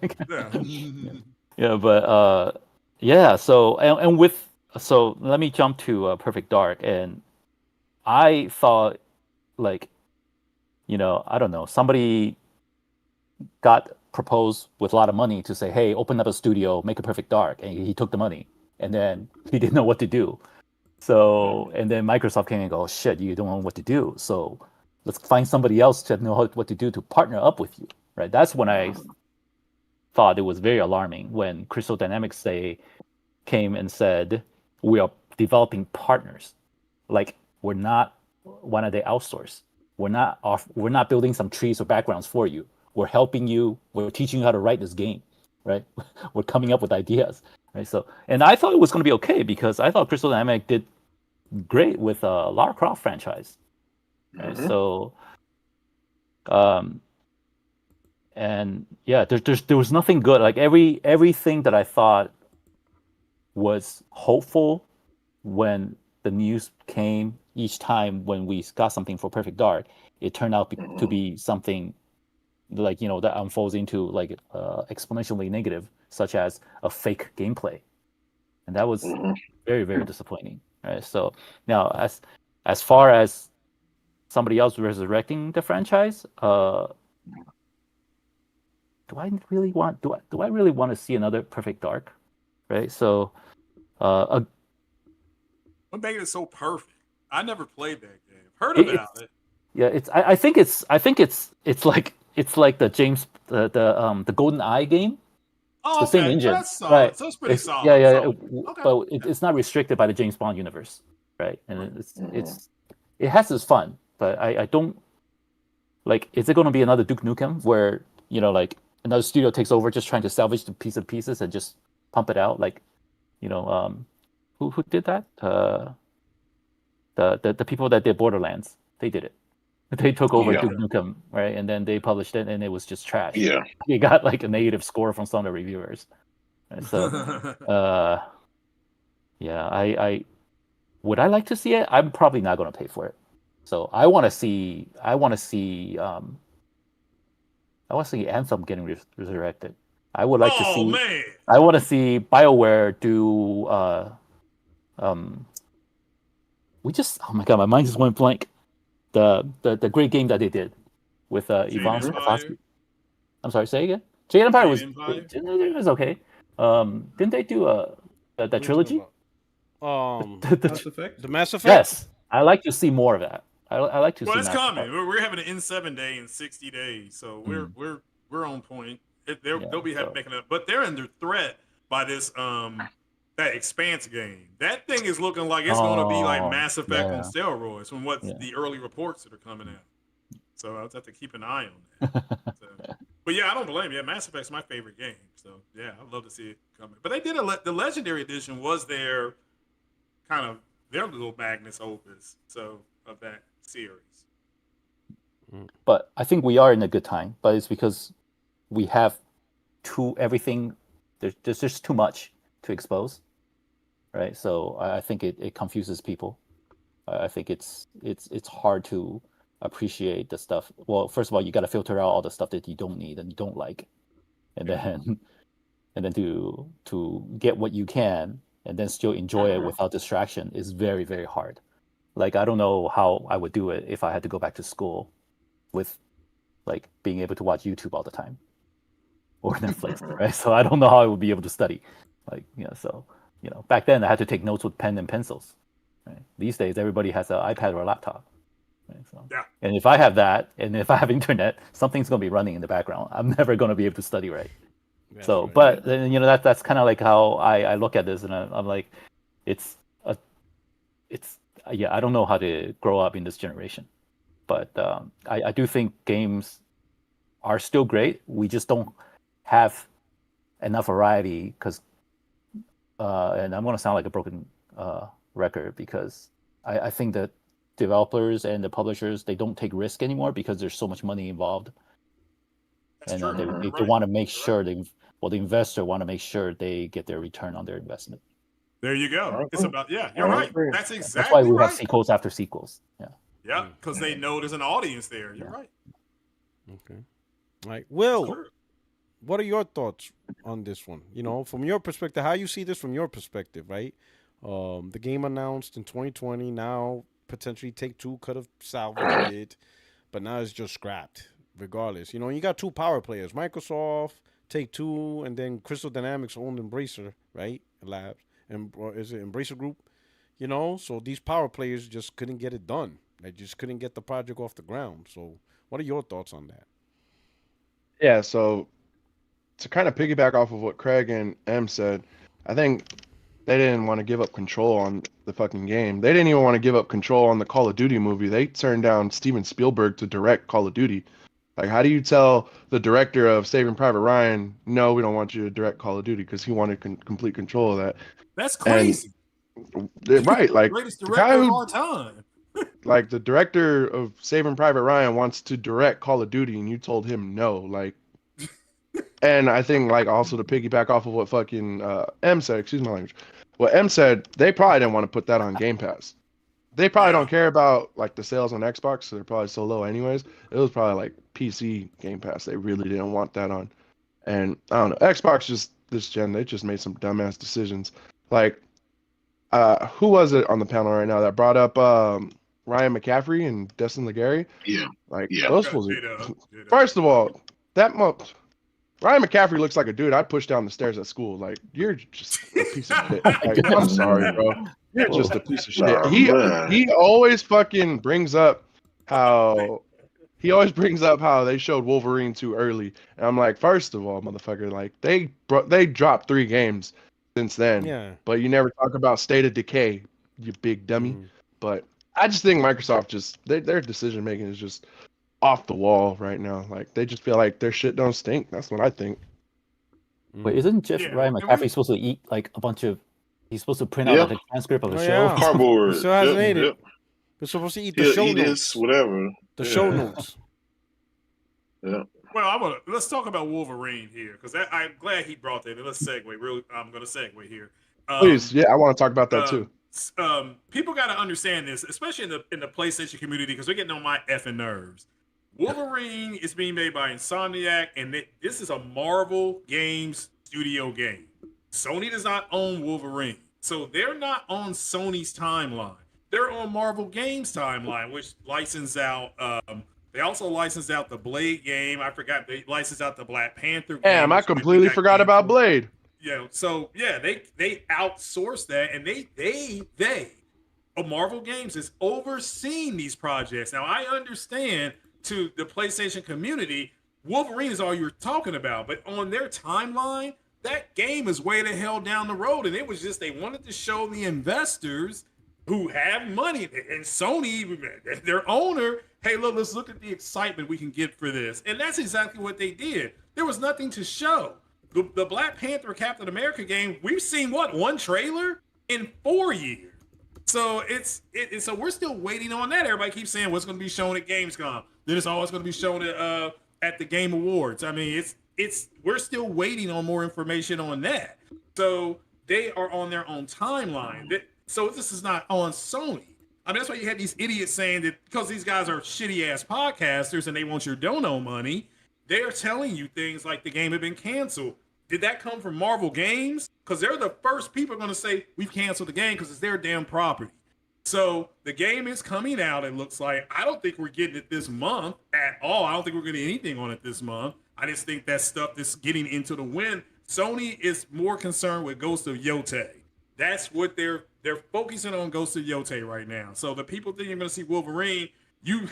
let me jump to Perfect Dark, and I thought, I don't know, somebody got proposed with a lot of money to say, hey, open up a studio, make a Perfect Dark, and he took the money. And then he didn't know what to do. So, and then Microsoft came and go, oh, shit, you don't know what to do. So let's find somebody else to know what to do to partner up with you, right? That's when I thought it was very alarming when Crystal Dynamics came and said, we are developing partners. We're not, why don't they outsource? we're not building some trees or backgrounds for you. We're helping you. We're teaching you how to write this game, right? We're coming up with ideas, right? So, and I thought it was going to be okay because I thought Crystal Dynamics did great with a Lara Croft franchise, right? So, and yeah, there was nothing good. Like everything that I thought was hopeful when the news came each time when we got something for Perfect Dark, it turned out to be something like, that unfolds into like exponentially negative, such as a fake gameplay, and that was very, very disappointing. Right. So now, as far as somebody else resurrecting the franchise, do I really want to see another Perfect Dark? Right. So, what made it so perfect? I never played that game. Heard about it. Yeah, I think it's like the the Golden Eye game. Oh, the same engine, that's solid. right? So it's pretty solid. Yeah, yeah. Solid. But it's not restricted by the James Bond universe, right? And it has its fun, but I don't like. Is it going to be another Duke Nukem where like another studio takes over, just trying to salvage the pieces and just pump it out? Like, who did that? The people that did Borderlands, they did it. They took over Duke Nukem, right? And then they published it, and it was just trash. Yeah, it got like a negative score from some of the reviewers. Right? So, yeah, I would I like to see it. I'm probably not going to pay for it. So I want to see Anthem getting resurrected. I would like to see. Man. I want to see BioWare do. Oh my god, my mind just went blank. The great game that they did with Yvonne Strahovski. I'm sorry, say again. Jade Empire was okay. Didn't they do that trilogy? Mass Effect. The Mass Effect. Yes, I like to see more of that. I like to see. Well, it's coming. We're having an N7 day in 60 days, so we're on point. They'll be making it, but they're under threat by this that Expanse game. That thing is looking like it's going to be like Mass Effect on steroids from what the early reports that are coming out. So I'll have to keep an eye on that. But yeah, I don't blame you. Yeah, Mass Effect's my favorite game. So yeah, I'd love to see it coming. But they did the Legendary Edition was their kind of their little magnus opus of that series. But I think we are in a good time. But it's because we have everything. There's just too much to expose, right? So I think it confuses people. I think it's hard to appreciate the stuff. Well, first of all, you got to filter out all the stuff that you don't need and you don't like, and then to get what you can and then still enjoy it without distraction is very, very hard. Like, I don't know how I would do it if I had to go back to school with like being able to watch YouTube all the time or Netflix, right? So I don't know how I would be able to study. Like, back then I had to take notes with pen and pencils. Right? These days, everybody has an iPad or a laptop. Right? So, and if I have that, and if I have internet, something's going to be running in the background. I'm never going to be able to study right. Yeah, so, right. But then that's kind of like how I look at this, and I'm like, I don't know how to grow up in this generation, but I do think games are still great. We just don't have enough variety because. And I'm going to sound like a broken record because I think that developers and the publishers, they don't take risk anymore because there's so much money involved. That's and they want to make sure the investor want to make sure they get their return on their investment. There you go. It's about you're right. That's exactly That's why we right. have sequels after sequels. Yeah, because they know there's an audience there. You're right. Okay. All right, Will. What are your thoughts on this one? From your perspective, how you see this from your perspective, right? The game announced in 2020. Now, potentially Take-Two could have salvaged it, but now it's just scrapped, regardless. You got two power players, Microsoft, Take-Two, and then Crystal Dynamics owned Embracer, right? Labs. Or is it Embracer Group? So these power players just couldn't get it done. They just couldn't get the project off the ground. So what are your thoughts on that? Yeah, so to kind of piggyback off of what Craig and M said, I think they didn't want to give up control on the fucking game. They didn't even want to give up control on the Call of Duty movie. They turned down Steven Spielberg to direct Call of Duty. Like, how do you tell the director of Saving Private Ryan, no, we don't want you to direct Call of Duty, because he wanted complete control of that? That's crazy. Right, like Greatest the director guy of who, all time. like the director of Saving Private Ryan wants to direct Call of Duty, and you told him no. Like, and I think, like, also to piggyback off of what fucking M said, excuse my language, what M said, they probably didn't want to put that on Game Pass. They probably don't care about like the sales on Xbox, so they're probably so low anyways. It was probably like PC Game Pass. They really didn't want that on. And I don't know, Xbox just this gen, they just made some dumbass decisions. Like, who was it on the panel right now that brought up Ryan McCaffrey and Destin Legary? Yeah. Like, Yeah. those fools are... First of all, Ryan McCaffrey looks like a dude I'd push down the stairs at school. Like, you're just a piece of shit. Like, I'm sorry, bro. You're just a piece of shit. He always fucking brings up how they showed Wolverine too early. And I'm like, first of all, motherfucker, like they dropped 3 games since then. Yeah. But you never talk about State of Decay, you big dummy. But I just think Microsoft their decision making is just off the wall right now. Like, they just feel like their shit don't stink. That's what I think. Wait, isn't Ryan McCaffrey supposed to eat like a bunch of? He's supposed to print out like a transcript of a show. Cardboard. He still hasn't ate it. We're supposed to eat the show notes. Whatever. The show notes. Yeah. Well, let's talk about Wolverine here, because I'm glad he brought that in. Let's segue. I'm going to segue here. Please, yeah, I want to talk about that too. People got to understand this, especially in the PlayStation community, because they're getting on my effing nerves. Wolverine is being made by Insomniac, and this is a Marvel Games studio game. Sony does not own Wolverine, so they're not on Sony's timeline. They're on Marvel Games timeline, which licensed out. They also licensed out the Blade game. I forgot they licensed out the Black Panther game. Damn, I completely forgot about Blade. Yeah, so yeah, they outsourced that, and they Marvel Games is overseeing these projects. Now I understand to the PlayStation community, Wolverine is all you're talking about, but on their timeline, that game is way the hell down the road, and it was just they wanted to show the investors who have money and Sony, their owner, hey, look, let's look at the excitement we can get for this, and that's exactly what they did. There was nothing to show. The Black Panther Captain America game, we've seen one trailer in 4 years. So so we're still waiting on that. Everybody keeps saying what's going to be shown at Gamescom. Then it's always going to be shown at the Game Awards. I mean, we're still waiting on more information on that. So they are on their own timeline. So this is not on Sony. I mean, that's why you had these idiots saying that because these guys are shitty ass podcasters and they want your dono money, they are telling you things like the game had been canceled. Did that come from Marvel Games? Because they're the first people going to say we've canceled the game because it's their damn property. So the game is coming out, it looks like. I don't think we're getting it this month at all. I don't think we're getting anything on it this month. I just think that stuff that's getting into the wind. Sony is more concerned with Ghost of Yotei. That's what they're focusing on, Ghost of Yotei right now. So the people think you're going to see Wolverine, you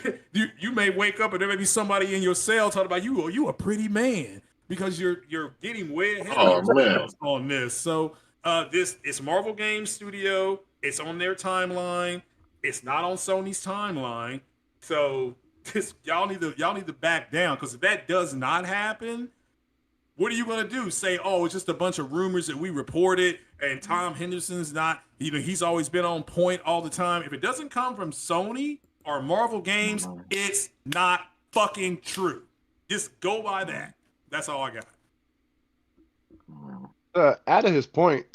may wake up and there may be somebody in your cell talking about you a pretty man, because you're getting way ahead of yourselves on this. So it's Marvel Games Studio. It's on their timeline. It's not on Sony's timeline. So y'all need to back down, because if that does not happen, what are you going to do? Say, oh, it's just a bunch of rumors that we reported and Tom Henderson's not, he's always been on point all the time. If it doesn't come from Sony or Marvel Games, it's not fucking true. Just go by that. That's all I got. Add to his point,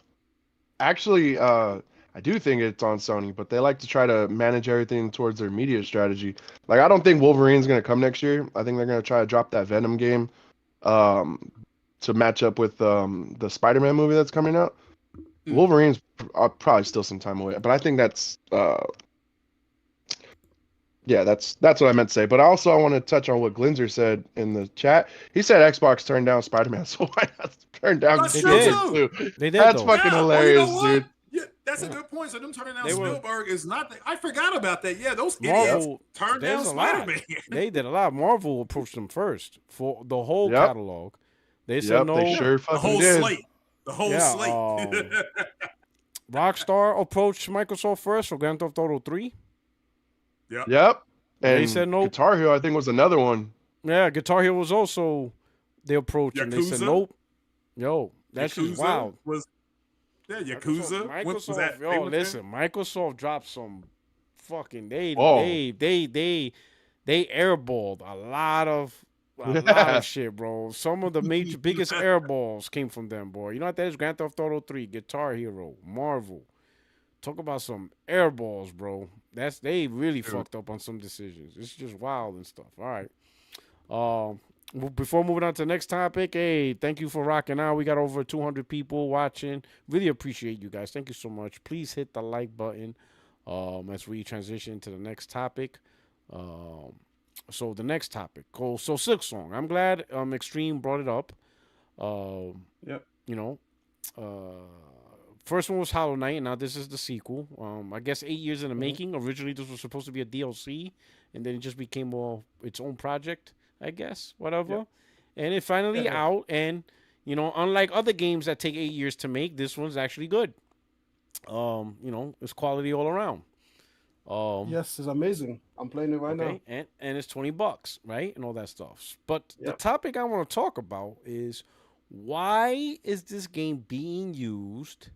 actually, I do think it's on Sony, but they like to try to manage everything towards their media strategy. Like, I don't think Wolverine's going to come next year. I think they're going to try to drop that Venom game to match up with the Spider-Man movie that's coming out. Wolverine's probably still some time away, but I think that's that's what I meant to say. But also I want to touch on what Glinzer said in the chat. He said Xbox turned down Spider-Man, so why not turn down Spielberg too? They did. That's fucking hilarious, dude. Yeah, that's a good point. So them turning down Spielberg is not. I forgot about that. Yeah, those idiots turned down Spider-Man. They did a lot. Marvel approached them first for the whole catalog. They said no. They sure fucking did. The whole slate. Rockstar approached Microsoft first for Grand Theft Auto 3. Yep. And They said nope. Guitar Hero, I think, was another one. Yeah, Guitar Hero was also they approached Yakuza? and they said nope. Yo, that's just wild. Yakuza. Microsoft, was that? yo, listen, Microsoft dropped some fucking they airballed a lot of shit, bro. Some of the biggest airballs came from them, boy. You know what that is? Grand Theft Auto 3, Guitar Hero, Marvel. Talk about some airballs, bro. They really fucked up on some decisions. It's just wild and stuff. All right. Before moving on to the next topic, hey, thank you for rocking out. We got over 200 people watching. Really appreciate you guys. Thank you so much. Please hit the like button as we transition to the next topic. So the next topic. So SilkSong. I'm glad Extreme brought it up. Yep. You know, first one was Hollow Knight. Now this is the sequel. I guess 8 years in the making. Originally, this was supposed to be a DLC, and then it just became its own project, I guess. Whatever. Yep. And it finally out. And you know, unlike other games that take 8 years to make, this one's actually good. You know, it's quality all around. Yes, it's amazing. I'm playing it right now. And it's $20, right? And all that stuff. But the topic I want to talk about is why is this game being used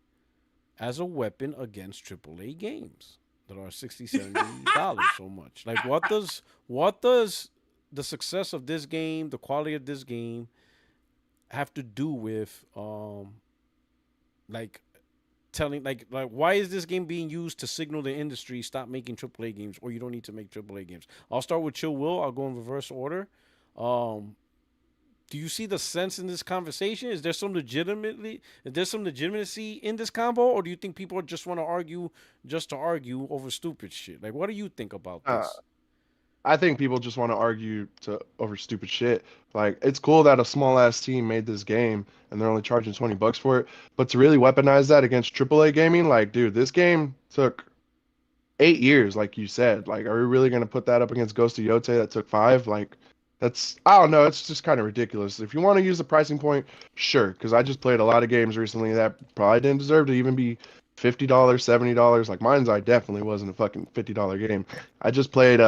as a weapon against AAA games that are $60, $70 so much? Like, what does the success of this game, the quality of this game, have to do with telling why is this game being used to signal the industry stop making AAA games, or you don't need to make AAA games? I'll start with Chill Will. I'll go in reverse order. Do you see the sense in this conversation? Is there some legitimacy in this combo, or do you think people just want to argue just to argue over stupid shit? Like, what do you think about this? I think people just want to argue over stupid shit. Like, it's cool that a small ass team made this game and they're only charging $20 for it, but to really weaponize that against AAA gaming, like, dude, this game took 8 years, like you said. Like, are we really gonna put that up against Ghost of Yotei that took 5? Like, I don't know. It's just kind of ridiculous. If you want to use the pricing point, sure, because I just played a lot of games recently that probably didn't deserve to even be $50, $70. Like, Mind's Eye definitely wasn't a fucking $50 game. I just played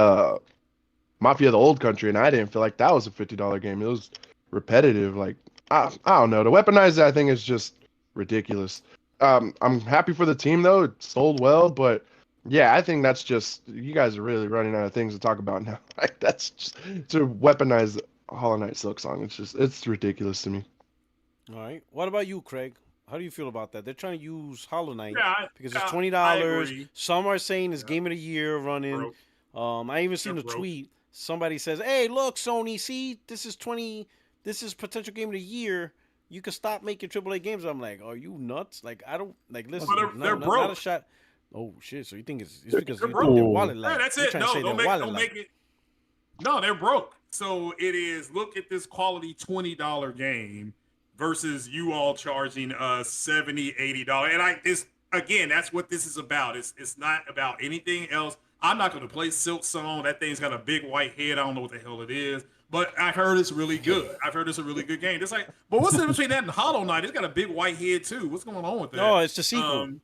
Mafia: The Old Country, and I didn't feel like that was a $50 game. It was repetitive. Like, I don't know. To weaponize that thing is just ridiculous. I'm happy for the team though. It sold well, but yeah, I think that's just, you guys are really running out of things to talk about now. Like, that's just to weaponize Hollow Knight SilkSong. It's ridiculous to me. All right. What about you, Craig? How do you feel about that? They're trying to use Hollow Knight because it's $20. Some are saying it's Game of the Year running. I even seen a tweet. Somebody says, "Hey, look, Sony, see, this is potential Game of the Year. You can stop making AAA games." I'm like, "Are you nuts? Like, I don't like listen. They're broke. Not a shot. Oh shit! So you think it's because you think their wallet like? Yeah, that's it. No, don't make it. No, they're broke. So it is. Look at this quality $20 game versus you all charging $70, $80. And again, that's what this is about. It's not about anything else. I'm not going to play SilkSong. That thing's got a big white head. I don't know what the hell it is, but I heard it's really good. I've heard it's a really good game. It's like, but what's the difference between that and Hollow Knight? It's got a big white head too. What's going on with that? No, it's the sequel.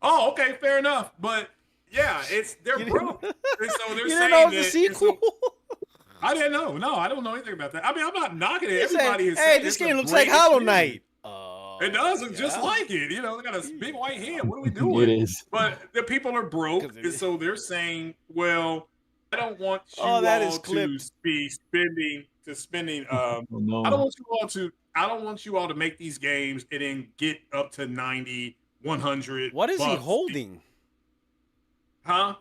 Oh, okay, fair enough. But yeah, they're broke. And so they're you saying didn't know it's the sequel. I didn't know. No, I don't know anything about that. I mean, I'm not knocking it. Everybody is saying, hey, this game looks like Hollow Knight. It does look just like it. You know, they got a big white head. What are we doing? It is. But the people are broke, and so they're saying, well, I don't want you all to be spending. I don't want you all to make these games and then get up to 90, 100. What is he holding? Huh?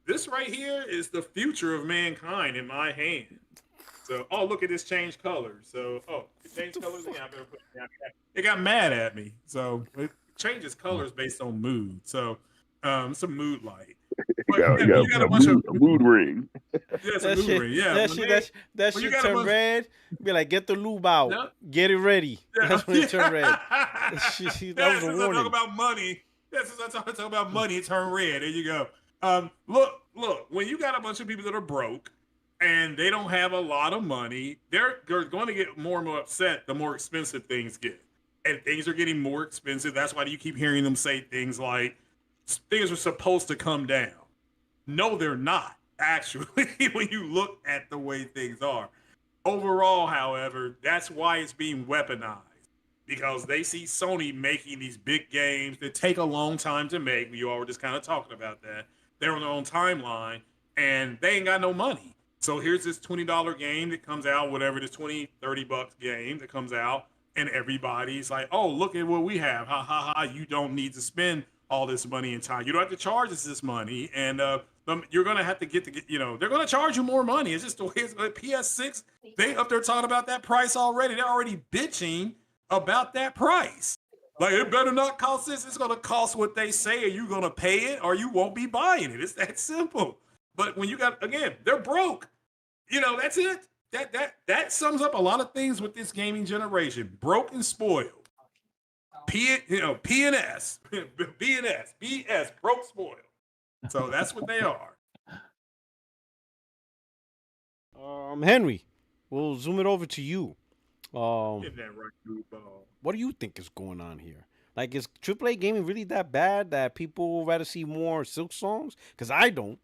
This right here is the future of mankind in my hand. So, look at this change colors. So, it changed colors. Yeah, I better put it down. It got mad at me. So, it changes colors based on mood. So, some mood light. You got a bunch of mood ring. Yes, a mood ring. Yeah, that shit turn red. Be like, get the lube out. Get it ready. That's when it turn red. That was a warning. Talk about money. Since I talk about money, it turn red. There you go. Look. When you got a bunch of people that are broke and they don't have a lot of money, they're going to get more and more upset the more expensive things get. and things are getting more expensive. That's why you keep hearing them say things like things are supposed to come down. No, they're not, actually, when you look at the way things are. Overall, however, that's why it's being weaponized. Because they see Sony making these big games that take a long time to make. You all were just kind of talking about that. They're on their own timeline, and they ain't got no money. So here's this $20 game that comes out, whatever, this $20-$30 game that comes out, and everybody's like, oh, look at what we have. Ha, ha, ha. You don't need to spend all this money and time. You don't have to charge us this money, and you're going to have to get, they're going to charge you more money. It's just the way it's PS6, they up there talking about that price already. They're already bitching about that price. Like, it better not cost this. It's going to cost what they say, and you're going to pay it, or you won't be buying it. It's that simple. But when you got, again, they're broke. That's it. That sums up a lot of things with this gaming generation. Broke and spoiled. PNS, BNS, BS, broke, spoiled. So that's what they are. Henry, we'll zoom it over to you. Get that right, what do you think is going on here? Like, is AAA gaming really that bad that people rather see more SilkSongs? Because I don't.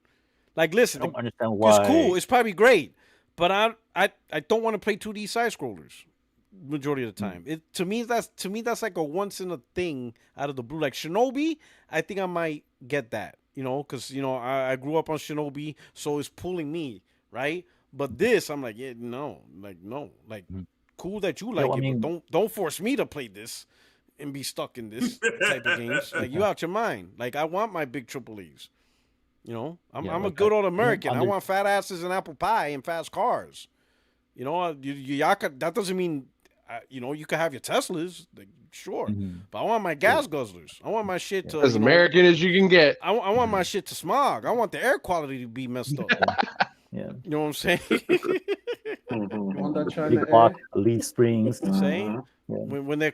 Like, listen, I don't understand why. It's cool. It's probably great, but I don't want to play 2D side scrollers majority of the time. To me that's like a once in a thing out of the blue. Like Shinobi, I think I might get that. Because I grew up on Shinobi, so it's pulling me, right? But this, I'm like, yeah, no, cool that you like it, but don't force me to play this and be stuck in this type of games. Like, you out your mind. Like, I want my big triple E's. I'm a good old American. I want fat asses and apple pie and fast cars. That doesn't mean, you can have your Teslas, like, sure. But I want my gas guzzlers. I want my shit to as American as you can get. I want my shit to smog. I want the air quality to be messed up. Yeah. You know what I'm saying? On that China Big block, leaf springs. Saying when the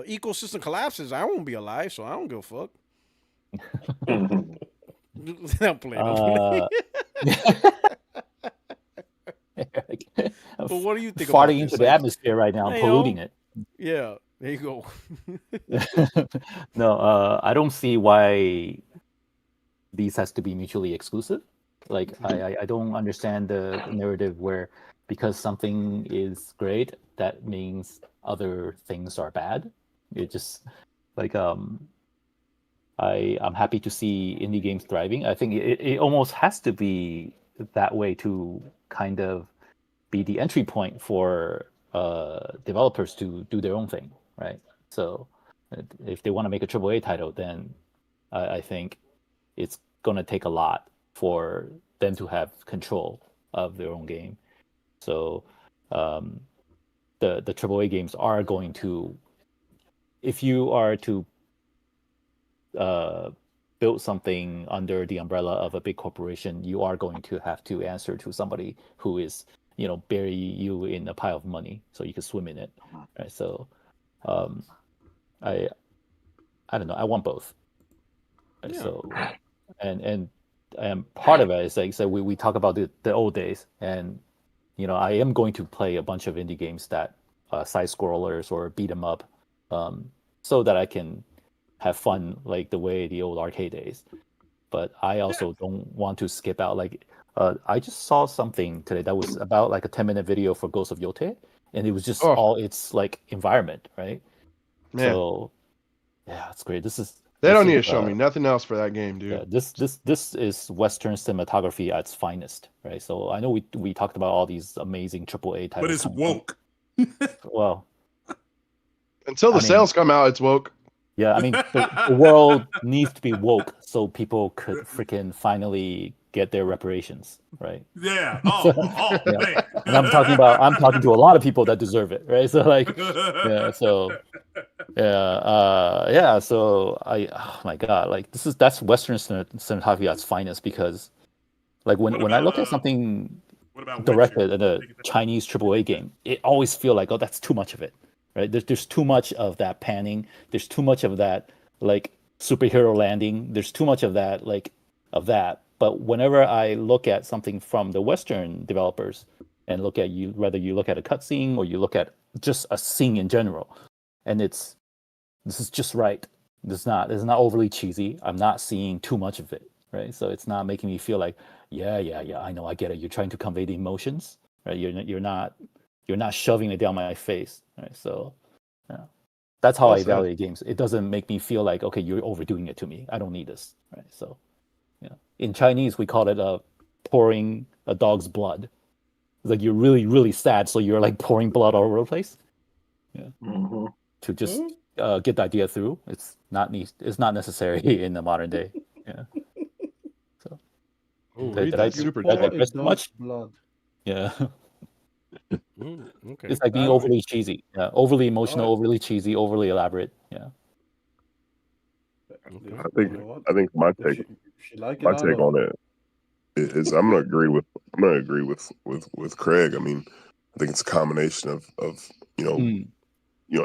ecosystem collapses, I won't be alive, so I don't give a fuck. I'm playing. But what do you think? Farting into the atmosphere right now, polluting it. Yeah, there you go. No, I don't see why these has to be mutually exclusive. Like, I don't understand the narrative where because something is great, that means other things are bad. It just like I'm happy to see indie games thriving. I think it almost has to be that way to kind of be the entry point for developers to do their own thing, right? So if they want to make a AAA title, then I think it's going to take a lot for them to have control of their own game. So the AAA games are going to, if you are to build something under the umbrella of a big corporation, you are going to have to answer to somebody who is, bury you in a pile of money so you can swim in it, right? So I don't know, I want both. Yeah. So and part of it is like, so we talk about the old days, and I am going to play a bunch of indie games that side scrollers or beat 'em up, so that I can have fun like the way the old arcade days. But I also don't want to skip out. Like I just saw something today that was about like a 10-minute video for Ghost of Yote, and it was just all its like environment, right? Man. So yeah, it's great. They don't need to show me nothing else for that game, dude. Yeah, this is Western cinematography at its finest, right? So I know we talked about all these amazing AAA titles, but it's woke. Well, until the sales come out, it's woke. Yeah, I mean, the world needs to be woke so people could freaking finally get their reparations, right? Yeah. Yeah. And I'm talking to a lot of people that deserve it, right? So like, yeah. So yeah. So oh my god, like that's Western cinematography at its finest, because like when I look at something directed at a Chinese AAA game, it always feel like, oh, that's too much of it. Right? There's too much of that panning. There's too much of that like superhero landing. There's too much of that of that. But whenever I look at something from the Western developers, and look at whether you look at a cutscene or you look at just a scene in general, and this is just right. It's not overly cheesy. I'm not seeing too much of it, right? So it's not making me feel like, yeah, I know, I get it. You're trying to convey the emotions, right? You're not shoving it down my face, right? So yeah, that's how I evaluate games. It doesn't make me feel like, okay, you're overdoing it to me. I don't need this, right? So yeah, in Chinese we call it pouring a dog's blood. It's like you're really, really sad, so you're like pouring blood all over the place. Yeah, to just get the idea through. It's not necessary in the modern day. Yeah. So did I digress too much? Blood. Yeah. Okay. It's like being overly cheesy. Yeah. Overly emotional, overly cheesy, overly elaborate. Yeah. I think my take on it is I'm gonna agree with Craig. I mean, I think it's a combination of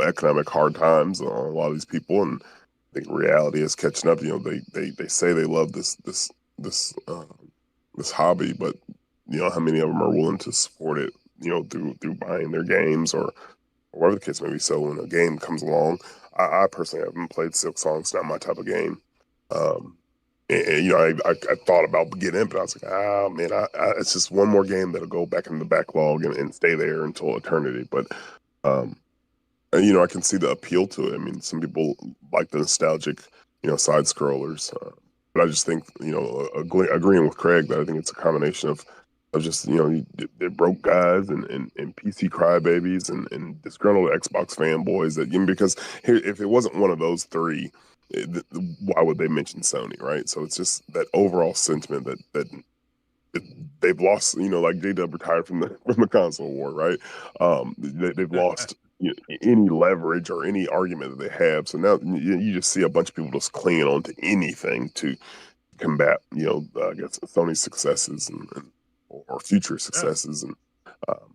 economic hard times on a lot of these people, and I think reality is catching up. They say they love this hobby, but how many of them are willing to support it? Through buying their games or whatever the case may be. So when a game comes along, I personally haven't played SilkSong. It's not my type of game. I thought about getting in, but I was like, man, it's just one more game that'll go back in the backlog and stay there until eternity. But I can see the appeal to it. I mean, some people like the nostalgic, side scrollers. But I just think, agreeing with Craig that I think it's a combination of just, they're broke guys and PC crybabies and disgruntled Xbox fanboys because here, if it wasn't one of those three, why would they mention Sony, right? So it's just that overall sentiment that they've lost, like J-Dub retired from the console war, right? They've lost any leverage or any argument that they have. So now you just see a bunch of people just clinging on to anything to combat, I guess Sony's successes or future successes, and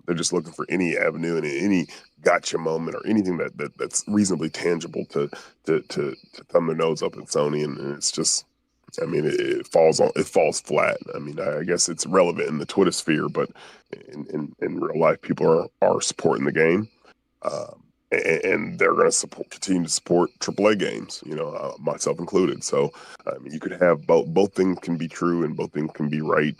they're just looking for any avenue and any gotcha moment or anything that's reasonably tangible to thumb their nose up at Sony, and it's just, I mean, it falls flat. I mean, I guess it's relevant in the Twitter sphere, but in real life, people are supporting the game, and they're going to continue to support AAA games, myself included. So, I mean, you could have both things can be true and both things can be right.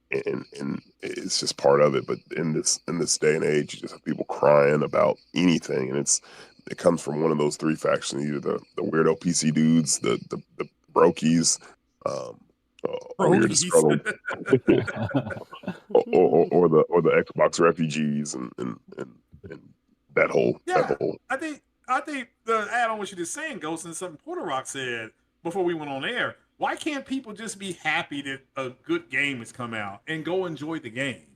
And it's just part of it. But in this day and age, you just have people crying about anything, and it comes from one of those three factions: either the weirdo PC dudes, the brokies, or you're disgruntled, or the Xbox refugees, and that whole. I think the add on what you just saying, Ghost, and something Porter Rock said before we went on air. Why can't people just be happy that a good game has come out and go enjoy the game?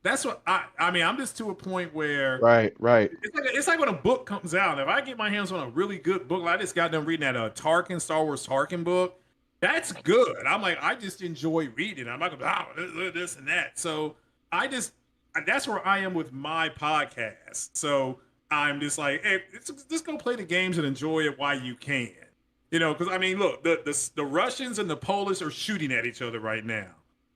That's what I mean. I'm just to a point where right. It's like when a book comes out. If I get my hands on a really good book, like I just got done reading that Star Wars Tarkin book. That's good. I'm like, I just enjoy reading. I'm not going this and that. So that's where I am with my podcast. So I'm just like, hey, just go play the games and enjoy it while you can. Because I mean, look, the Russians and the Polish are shooting at each other right now.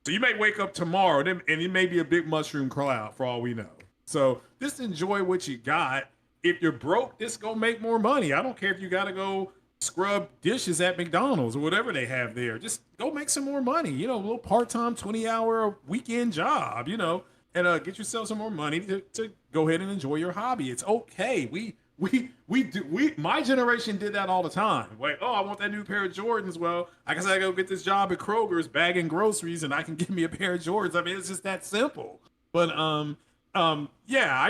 So you may wake up tomorrow and it may be a big mushroom cloud for all we know. So just enjoy what you got. If you're broke, just go make more money. I don't care if you got to go scrub dishes at McDonald's or whatever they have there. Just go make some more money. A little part-time 20-hour weekend job, and get yourself some more money to go ahead and enjoy your hobby. It's okay. My generation did that all the time. Like, I want that new pair of Jordans. Well, I guess I go get this job at Kroger's bagging groceries and I can get me a pair of Jordans. I mean, it's just that simple. But I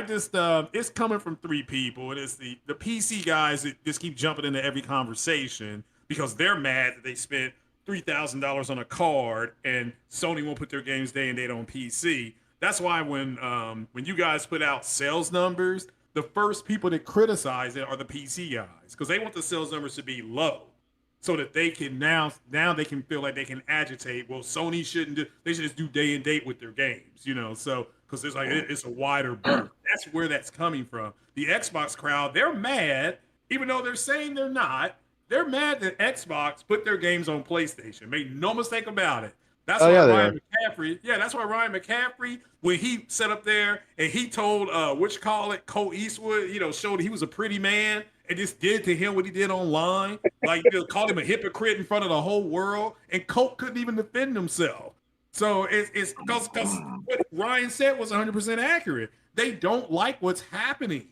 just it's coming from three people, and it's the PC guys that just keep jumping into every conversation because they're mad that they spent $3,000 on a card and Sony won't put their games day and date on PC. That's why when you guys put out sales numbers, the first people that criticize it are the PC guys because they want the sales numbers to be low so that they can now they can feel like they can agitate. Well, Sony they should just do day and date with their games, So because it's a wider berth. That's where that's coming from. The Xbox crowd, they're mad, even though they're saying they're not. They're mad that Xbox put their games on PlayStation. Make no mistake about it. That's Oh, why yeah, they Ryan McCaffrey. Yeah, that's why Ryan McCaffrey, when he sat up there and he told Cole Eastwood, showed he was a pretty man and just did to him what he did online. Like, called him a hypocrite in front of the whole world, and Colt couldn't even defend himself. So it's because what Ryan said was 100% accurate. They don't like what's happening.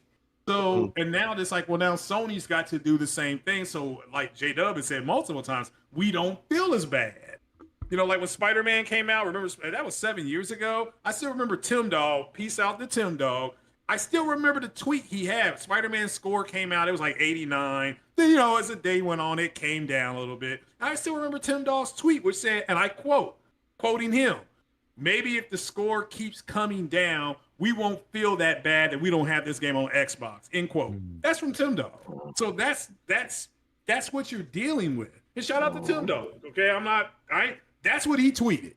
So, and now it's like, well, now Sony's got to do the same thing. So, like J-Dub has said multiple times, we don't feel as bad. Like when Spider-Man came out, remember that was 7 years ago. I still remember Tim Dog. Peace out to Tim Dog. I still remember the tweet he had. Spider-Man score came out. It was like 89. Then, as the day went on, it came down a little bit. I still remember Tim Dog's tweet, which said, and I quoting him, maybe if the score keeps coming down, we won't feel that bad that we don't have this game on Xbox. End quote. That's from Tim Dog. So that's what you're dealing with. And shout out to Tim Dog. Okay, that's what he tweeted.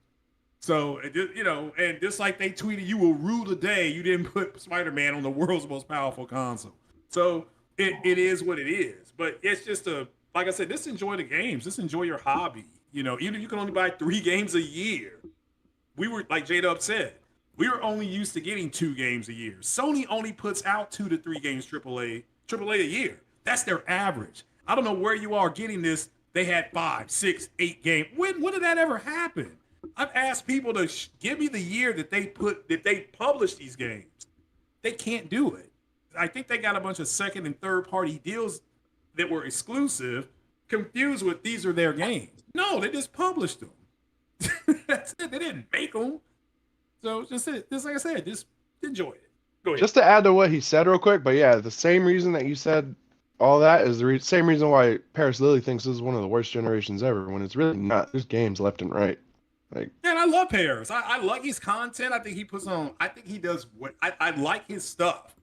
So, and just like they tweeted, you will rue the day you didn't put Spider-Man on the world's most powerful console. So it is what it is. But it's just like I said, just enjoy the games. Just enjoy your hobby. Even if you can only buy 3 games a year. We were, like J-Dub said, we were only used to getting 2 games a year. Sony only puts out 2 to 3 games AAA a year. That's their average. I don't know where you are getting this. They had 5, 6, 8 games. When did that ever happen? I've asked people to give me the year that they published these games. They can't do it. I think they got a bunch of second and third party deals that were exclusive, confused with these are their games. No, they just published them. That's it. They didn't make them. So just like I said, just enjoy it. Go ahead. Just to add to what he said real quick, but yeah, the same reason that you said all that is the same reason why Paris Lily thinks this is one of the worst generations ever, when it's really not. There's games left and right. Like, man, I love Paris. I like his content. I think he puts on. I think he does what I like his stuff.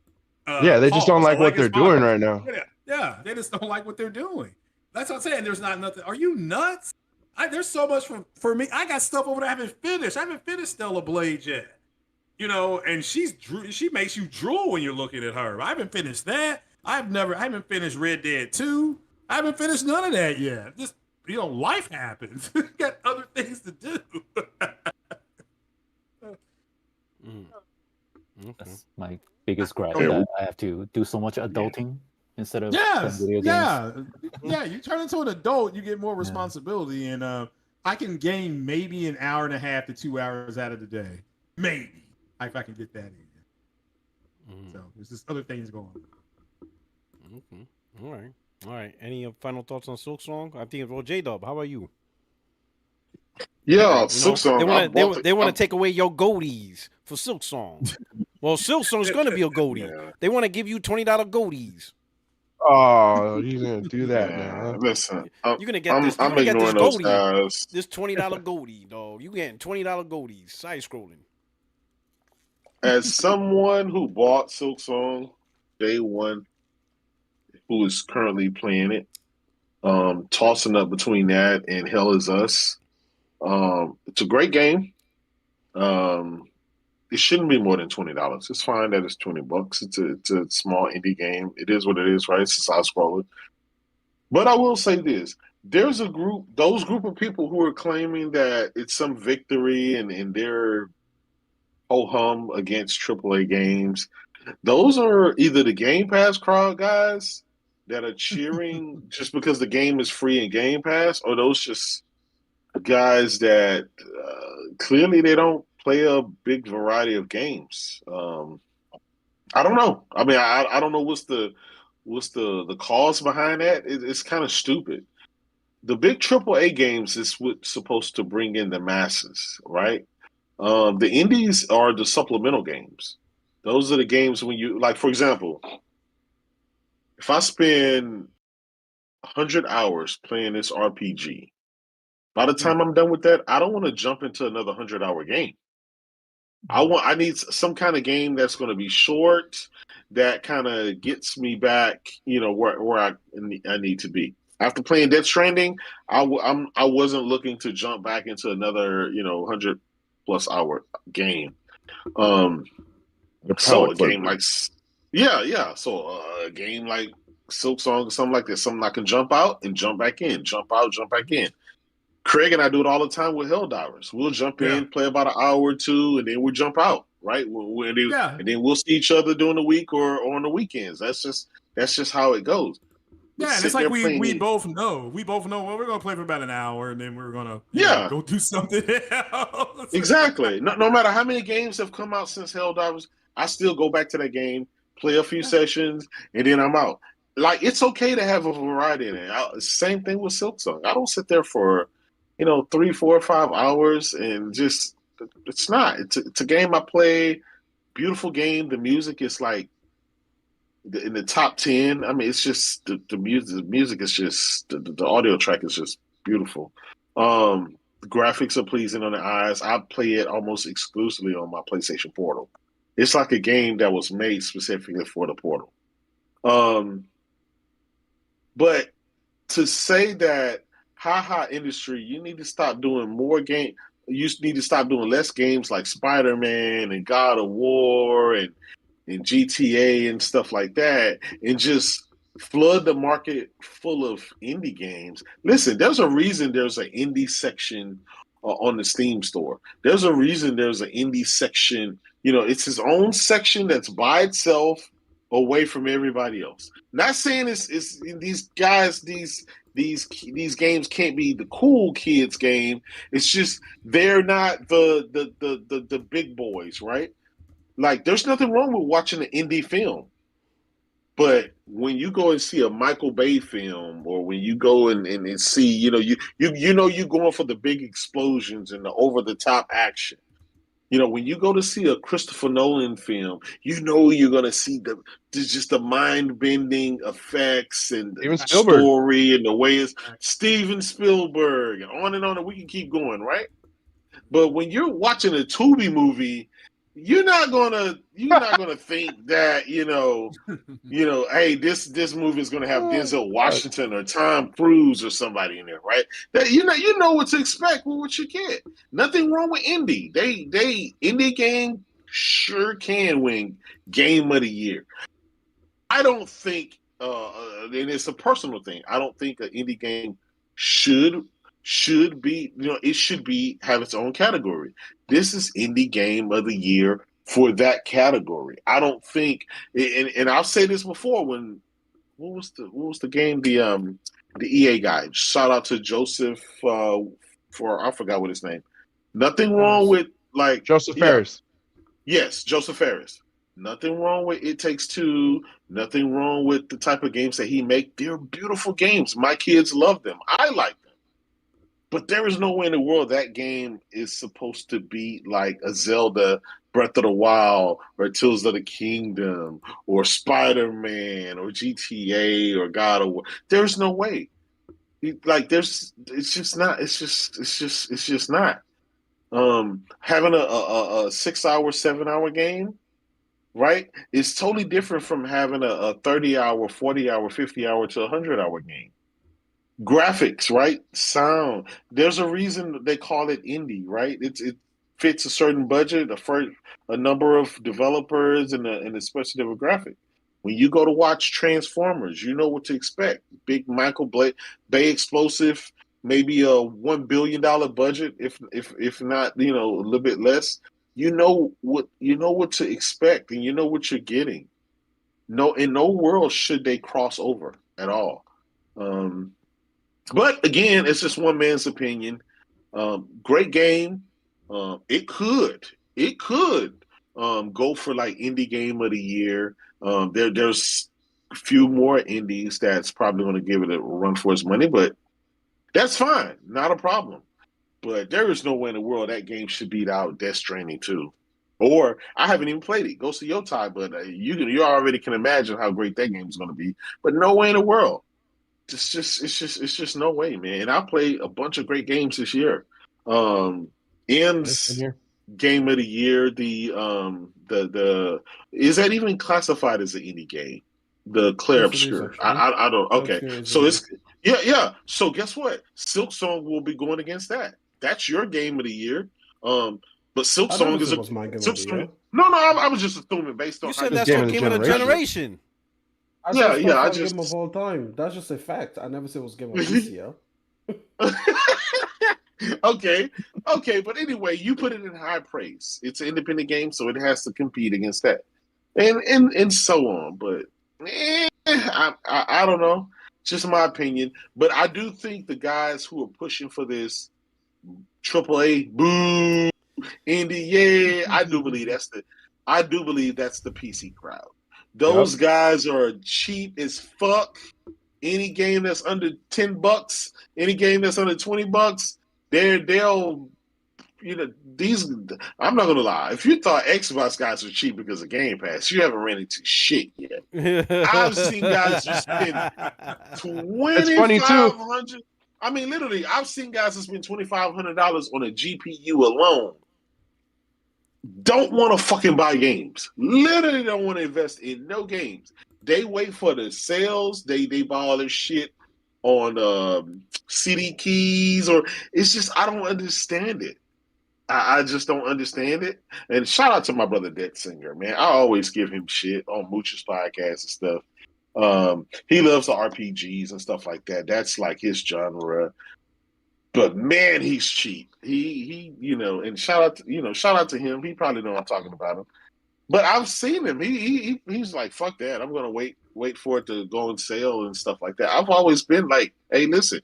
Yeah, they just don't like what they're doing right now. Yeah, they just don't like what they're doing. That's what I'm saying. There's not nothing. Are you nuts? There's so much for me. I got stuff over there I haven't finished. I haven't finished Stellar Blade yet. And she makes you drool when you're looking at her. I haven't finished that. I haven't finished Red Dead 2. I haven't finished none of that yet. Just, life happens. Got other things to do. That's my biggest gripe. That I have to do so much adulting instead of playing video games. Yeah. You turn into an adult, you get more responsibility, and I can gain maybe an hour and a half to 2 hours out of the day, maybe if I can get that in. So there's just other things going on. Okay. All right. Any final thoughts on SilkSong? I think, well, J-Dub, how about you? Yeah, SilkSong. They want to take away your goldies for SilkSong. Well, SilkSong's going to be a goldie. Yeah. They want to give you $20 goldies. Oh, you're gonna do that, man. Listen, you're gonna get this. I'm ignoring those guys. This $20 goldie, dog. You getting $20 goldies? Side scrolling. As someone who bought SilkSong day one, who is currently playing it, tossing up between that and Hell Is Us. It's a great game. It shouldn't be more than $20. It's fine that it's $20. It's a small indie game. It is what it is, right? It's a side scroller. But I will say this: there's those group of people who are claiming that it's some victory and they're ho hum against AAA games. Those are either the Game Pass crowd guys that are cheering just because the game is free in Game Pass, or those just guys that clearly they don't play a big variety of games. I don't know. I mean, I don't know what's the cause behind that. It's kind of stupid. The big AAA games is what's supposed to bring in the masses, right? The indies are the supplemental games. Those are the games when you, like, for example, if I spend 100 hours playing this RPG, by the time I'm done with that, I don't want to jump into another 100-hour game. I need some kind of game that's going to be short, that kind of gets me back, where I need to be. After playing Death Stranding, I wasn't looking to jump back into another 100+ hour game. So a game like so a game like SilkSong or something like that, something I can jump out and jump back in, jump out, jump back in. Craig and I do it all the time with Helldivers. We'll jump in, play about an hour or two, and then we'll jump out. Right? And then we'll see each other during the week or on the weekends. That's just how it goes. Yeah, and it's like we both know. We both know, well, we're going to play for about an hour, and then we're going to go do something else. Exactly. No matter how many games have come out since Helldivers, I still go back to that game, play a few sessions, and then I'm out. Like, it's okay to have a variety in it. Same thing with SilkSong. I don't sit there for, 3, 4, 5 hours and just, it's not. It's a game I play, beautiful game. The music is like, in the top 10. I mean, it's just the music is just the audio track is just beautiful. The graphics are pleasing on the eyes. I play it almost exclusively on my PlayStation Portal. It's like a game that was made specifically for the Portal. But to say that industry, you need to stop doing more game. You need to stop doing less games like Spider-Man and God of War and GTA and stuff like that, and just flood the market full of indie games. Listen, there's a reason there's an indie section on the Steam store. There's a reason there's an indie section. It's his own section that's by itself, away from everybody else. Not saying it's these guys, these games can't be the cool kids game. It's just they're not the big boys, right? Like, there's nothing wrong with watching an indie film, but when you go and see a Michael Bay film, or when you go and see, you're going for the big explosions and the over the top action. When you go to see a Christopher Nolan film, you're going to see just the mind bending effects and the story and the way it's Steven Spielberg and on, and we can keep going, right? But when you're watching a Tubi movie, you're not gonna think that hey, this movie is gonna have Denzel Washington or Tom Cruise or somebody in there, right? That you know what to expect with what you get. Nothing wrong with indie. They indie game sure can win Game of the Year. I don't think, and it's a personal thing. I don't think an indie game should be, it should have its own category. This is Indie Game of the Year for that category. I don't think, and I'll say this before, what was the game? The EA guy. Shout out to Joseph for I forgot what his name. Nothing wrong with like Joseph Ferris. Yes, Joseph Ferris. Nothing wrong with It Takes Two. Nothing wrong with the type of games that he make. They're beautiful games. My kids love them. I like them. But there is no way in the world that game is supposed to be like a Zelda Breath of the Wild or Tears of the Kingdom or Spider-Man or GTA or God of War. There's no way. It's just not. Having a 6 hour, 7 hour game, right? It's totally different from having a 30 hour, 40 hour, 50 hour to 100 hour game. Graphics, right? Sound. There's a reason they call it indie, right? It fits a certain budget, a number of developers, and a special demographic. When you go to watch Transformers, you know what to expect. Big Michael Bay explosive, maybe a $1 billion budget, if not, a little bit less. You know what to expect, and you know what you're getting. No, in no world should they cross over at all. But again, it's just one man's opinion. Great game. It could go for like Indie Game of the Year. There's a few more indies that's probably going to give it a run for its money, but that's fine, not a problem. But there is no way in the world that game should beat out Death Stranding 2. Or I haven't even played it. Go see your tie, but you already can imagine how great that game is going to be. But no way in the world. It's just no way, man. And I played a bunch of great games this year. M's Game of the Year, the is that even classified as an indie game? The Claire Obscure. I don't. Okay, so it's yeah. So guess what? SilkSong will be going against that. That's your Game of the Year. But SilkSong is a No, I was just assuming based on. You said that's your Game of the Generation. Yeah. I just game of all time. That's just a fact. I never said it was game of this year. Okay, but anyway, you put it in high praise. It's an independent game, so it has to compete against that, and so on. But I don't know. Just my opinion. But I do think the guys who are pushing for this AAA boo indie, yeah, I do believe that's the PC crowd. Those guys are cheap as fuck. Any game that's under $10, any game that's under $20, they'll these. I'm not gonna lie. If you thought Xbox guys are cheap because of Game Pass, you haven't ran into shit yet. I've seen guys just spend $2,500. I mean, literally, I've seen guys that spend $2,500 on a GPU alone. Don't want to fucking buy games. Literally don't want to invest in no games. They wait for the sales. They buy all their shit on CD keys, or it's just I don't understand it. I just don't understand it. And shout out to my brother Dead Singer, man. I always give him shit on Mooch's podcast and stuff. He loves the RPGs and stuff like that. That's like his genre. But man, he's cheap. He and shout out to him. He probably know I'm talking about him. But I've seen him. He's like, fuck that. I'm gonna wait for it to go on sale and stuff like that. I've always been like, hey, listen,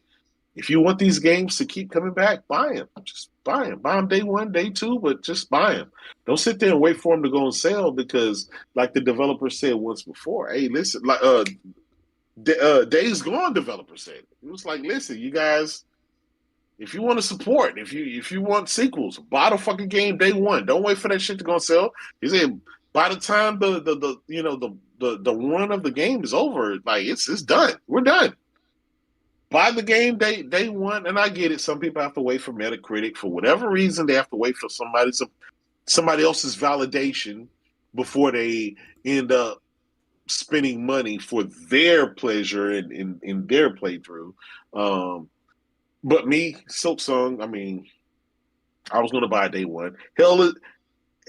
if you want these games to keep coming back, buy them. Just buy them. Buy them day one, day two, but just buy them. Don't sit there and wait for them to go on sale because, like the developer said once before, hey, listen, like Days Gone developer said, it was like, listen, you guys, if you want to support, if you want sequels, buy the fucking game day one. Don't wait for that shit to go on sale. He said by the time the run of the game is over, like it's done. We're done. Buy the game day one, and I get it. Some people have to wait for Metacritic for whatever reason. They have to wait for somebody else's validation before they end up spending money for their pleasure in their playthrough. But me, SilkSong, I mean, I was going to buy day one. Hell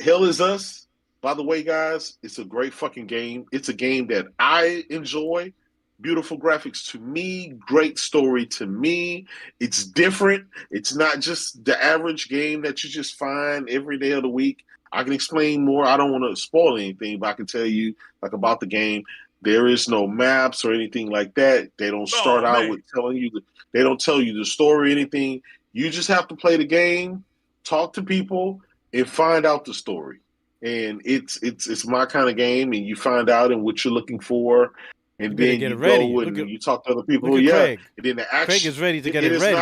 is Us, by the way, guys, it's a great fucking game. It's a game that I enjoy. Beautiful graphics to me, great story to me. It's different. It's not just the average game that you just find every day of the week. I can explain more. I don't want to spoil anything, but I can tell you like about the game. There is no maps or anything like that. They don't start out with telling you. They don't tell you the story or anything. You just have to play the game, talk to people, and find out the story. And it's my kind of game, and you find out and what you're looking for. And then you go and you talk to other people. Yeah, Craig. And then the action. Craig is ready to get it ready.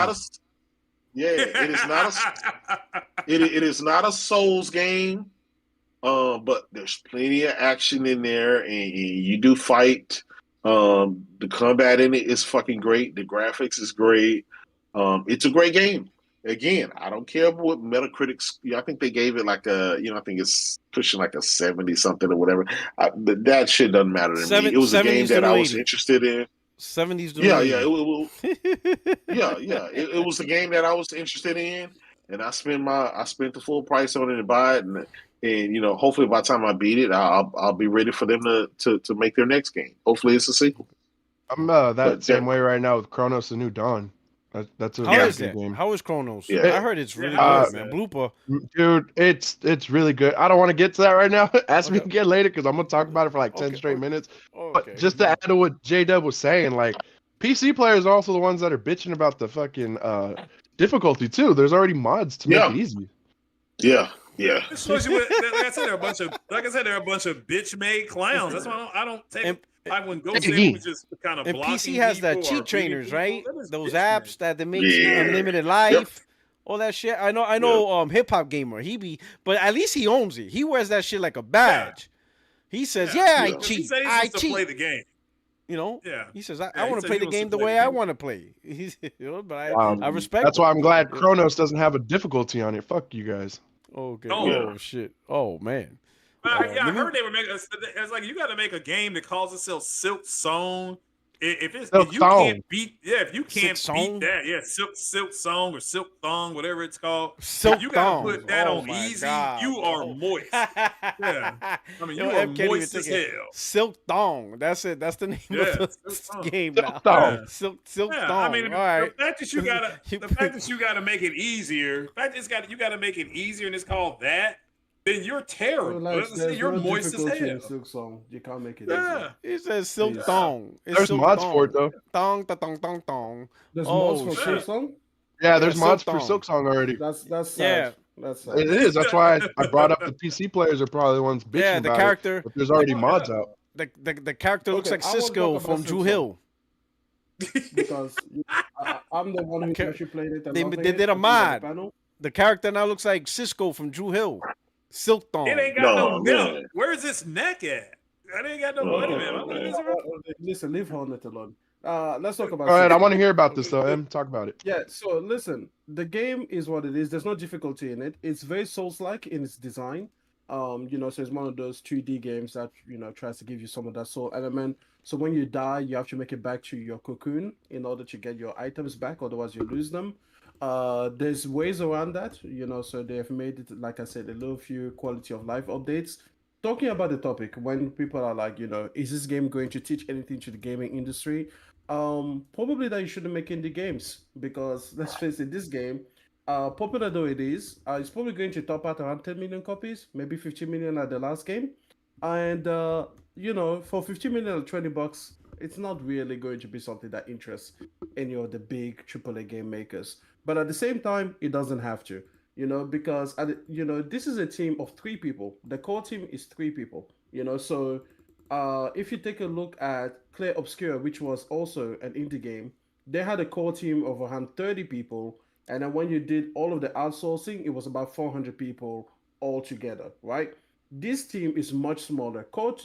It is not a Souls game, but there's plenty of action in there, and you do fight. The combat in it is fucking great. The graphics is great. It's a great game. Again, I don't care what Metacritic's. I think they gave it like I think it's pushing like a 70 something or whatever. That shit doesn't matter to me. It was a game that I was interested in. 70s. It was a game that I was interested in, and I spent the full price on it and buy it, and hopefully by the time I beat it, I'll be ready for them to make their next game. Hopefully it's a sequel. I'm same way right now with Chronos: The New Dawn. That's a really good game. How is Chronos? Yeah. I heard it's really good, man. Blooper. Dude, it's really good. I don't want to get to that right now. Ask me again later because I'm gonna talk about it for like 10 straight minutes. But just to add to what J-Dub was saying, like PC players are also the ones that are bitching about the fucking difficulty too. There's already mods to make it easy. Yeah. Especially with, like I said, there are a bunch of bitch-made clowns. That's why I don't take. Like when Ghost was just kind of and blocking PC has people that cheat or trainers, people, right? that Those apps that they make unlimited life, all that shit. I know. Hip Hop Gamer, but at least he owns it. He wears that shit like a badge. He says, I cheat. He said he I wants to play the game. He says, I want to play the game the way I want to play. But I respect. That's why I'm glad Chronos doesn't have a difficulty on it. Fuck you guys. Okay. Oh shit. Oh man. I heard they were making. It's like you got to make a game that calls itself SilkSong if you can't beat if you can't SilkSong? beat that, Silk Song or Silk Thong, whatever it's called. Silk If you gotta Thong. put that Oh on my easy, God, you are bro. moist. Yeah. I mean, Yo, you are M can't even moist as take it. hell. Silk Thong. That's it. That's the name Yeah, of Silk the Thong. game Silk now. Thong. Silk Yeah, Thong. I mean, All right. the fact that you gotta, You the put- fact that you gotta make it easier, the fact that you gotta make it easier, and it's called that, then you're terrible. There's You're no moist as difficulty in hell. SilkSong. You can't make it Yeah. easier. He says Silk Please. Thong. It's There's Silk mods Thong. for it though. Thong, ta, thong, thong, thong. There's mods for yeah. SilkSong. Yeah, there's Silk mods for Thong. SilkSong already. That's Yeah. sad. That's sad. It is. That's why I brought up the PC players are probably the ones bitching Yeah, the about character. it. But there's already Oh, mods yeah. out. The character looks Okay, like I won't Cisco talk about from Drew SilkSong. Hill. Because I'm the one who Okay. actually played it. And They loving did a it, looking at mod. the panel. The character now looks like Cisco from Drew Hill. Silk Thong. It ain't got No, no neck. man. Where's this neck at? That ain't got no. Oh, Wait a minute. man. Listen, leave Hornet alone. Let's talk about. All right, I SilkSong. want to hear about this though. Em, talk about it. Yeah, so listen, the game is what it is. There's no difficulty in it. It's very Souls-like in its design. So it's one of those 2D games that tries to give you some of that soul element. So when you die, you have to make it back to your cocoon in order to get your items back, otherwise you lose them. There's ways around that, so they have made it, like I said, a little few quality of life updates. Talking about the topic, when people are like, is this game going to teach anything to the gaming industry? Probably that you shouldn't make indie games, because let's face it, this game, popular though it is, it's probably going to top out around 10 million copies, maybe 15 million at the last game. And for 15 million or $20, it's not really going to be something that interests any of the big AAA game makers. But at the same time, it doesn't have to, because this is a team of 3 people. The core team is 3 people, so if you take a look at Clair Obscur, which was also an indie game, they had a core team of around 30 people. And then when you did all of the outsourcing, it was about 400 people altogether, right? This team is much smaller. Core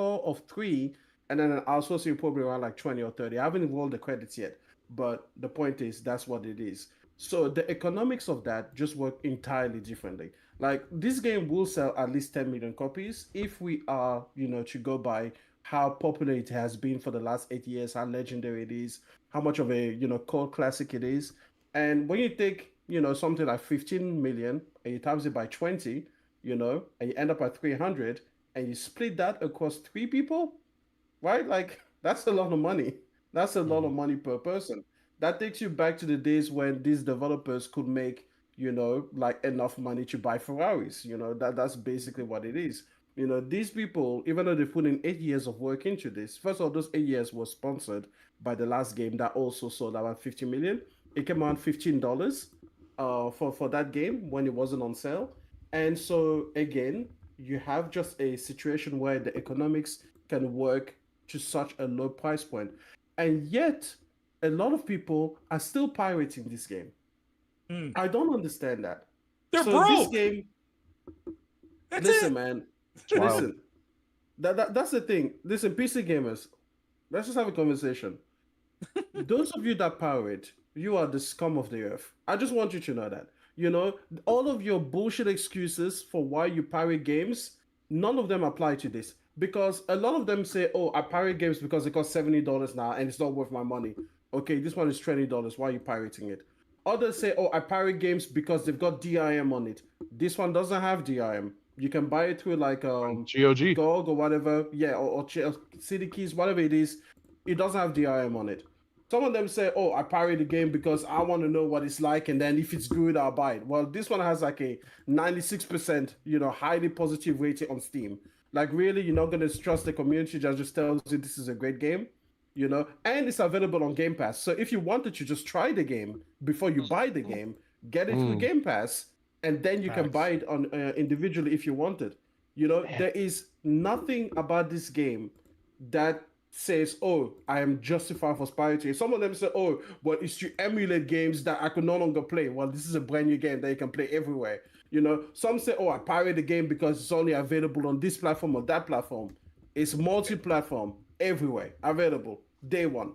of 3, and then an outsourcing probably around like 20 or 30. I haven't rolled the credits yet, but the point is that's what it is. So the economics of that just work entirely differently. Like this game will sell at least 10 million copies if we are, to go by how popular it has been for the last 8 years, how legendary it is, how much of a, cult classic it is. And when you take, something like 15 million and you times it by 20, and you end up at 300 and you split that across 3 people, right? Like that's a lot of money. That's a lot of money per person. That takes you back to the days when these developers could make, like enough money to buy Ferraris. That's basically what it is. These people, even though they put in 8 years of work into this, first of all, those 8 years was sponsored by the last game that also sold around 50 million. It came around $15 for that game when it wasn't on sale. And so again, you have just a situation where the economics can work to such a low price point. And yet, a lot of people are still pirating this game. I don't understand that. They're so broke. This game, listen, man. Wow. Listen, that's the thing. Listen, PC gamers, let's just have a conversation. Those of you that pirate, you are the scum of the earth. I just want you to know that. All of your bullshit excuses for why you pirate games, none of them apply to this. Because a lot of them say, oh, I pirate games because it costs $70 now and it's not worth my money. Okay, this one is $20. Why are you pirating it? Others say, oh, I pirate games because they've got DRM on it. This one doesn't have DRM. You can buy it through like GOG or whatever. Yeah, or CD keys, whatever it is. It doesn't have DRM on it. Some of them say, oh, I pirate the game because I want to know what it's like, and then if it's good, I'll buy it. Well, this one has like a 96%, highly positive rating on Steam. Like, really, you're not going to trust the community that just tells you this is a great game, and it's available on Game Pass. So if you wanted to just try the game before you buy the game, get it through Game Pass, and then you can buy it on individually if you wanted. There is nothing about this game that says, oh, I am justified for pirating. Some of them say, oh, but it's to emulate games that I could no longer play. Well, this is a brand new game that you can play everywhere. Some say, oh, I pirate the game because it's only available on this platform or that platform. It's multi-platform, everywhere, available, day one.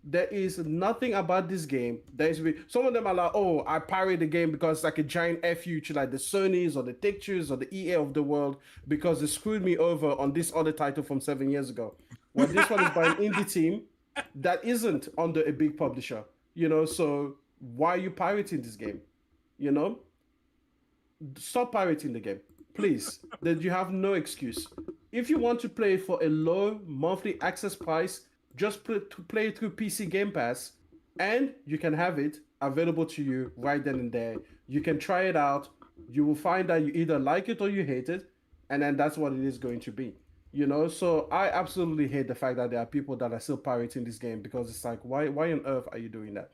There is nothing about this game that is. Some of them are like, oh, I pirate the game because it's like a giant FU to like the Sonys or the Take-Two's or the EA of the world because they screwed me over on this other title from 7 years ago. Well, this one is by an indie team that isn't under a big publisher. So why are you pirating this game? Stop pirating the game, please. That you have no excuse. If you want to play for a low monthly access price, just play it through PC Game Pass, and you can have it available to you right then and there. You can try it out. You will find that you either like it or you hate it, and then that's what it is going to be. So I absolutely hate the fact that there are people that are still pirating this game, because it's like, why on earth are you doing that?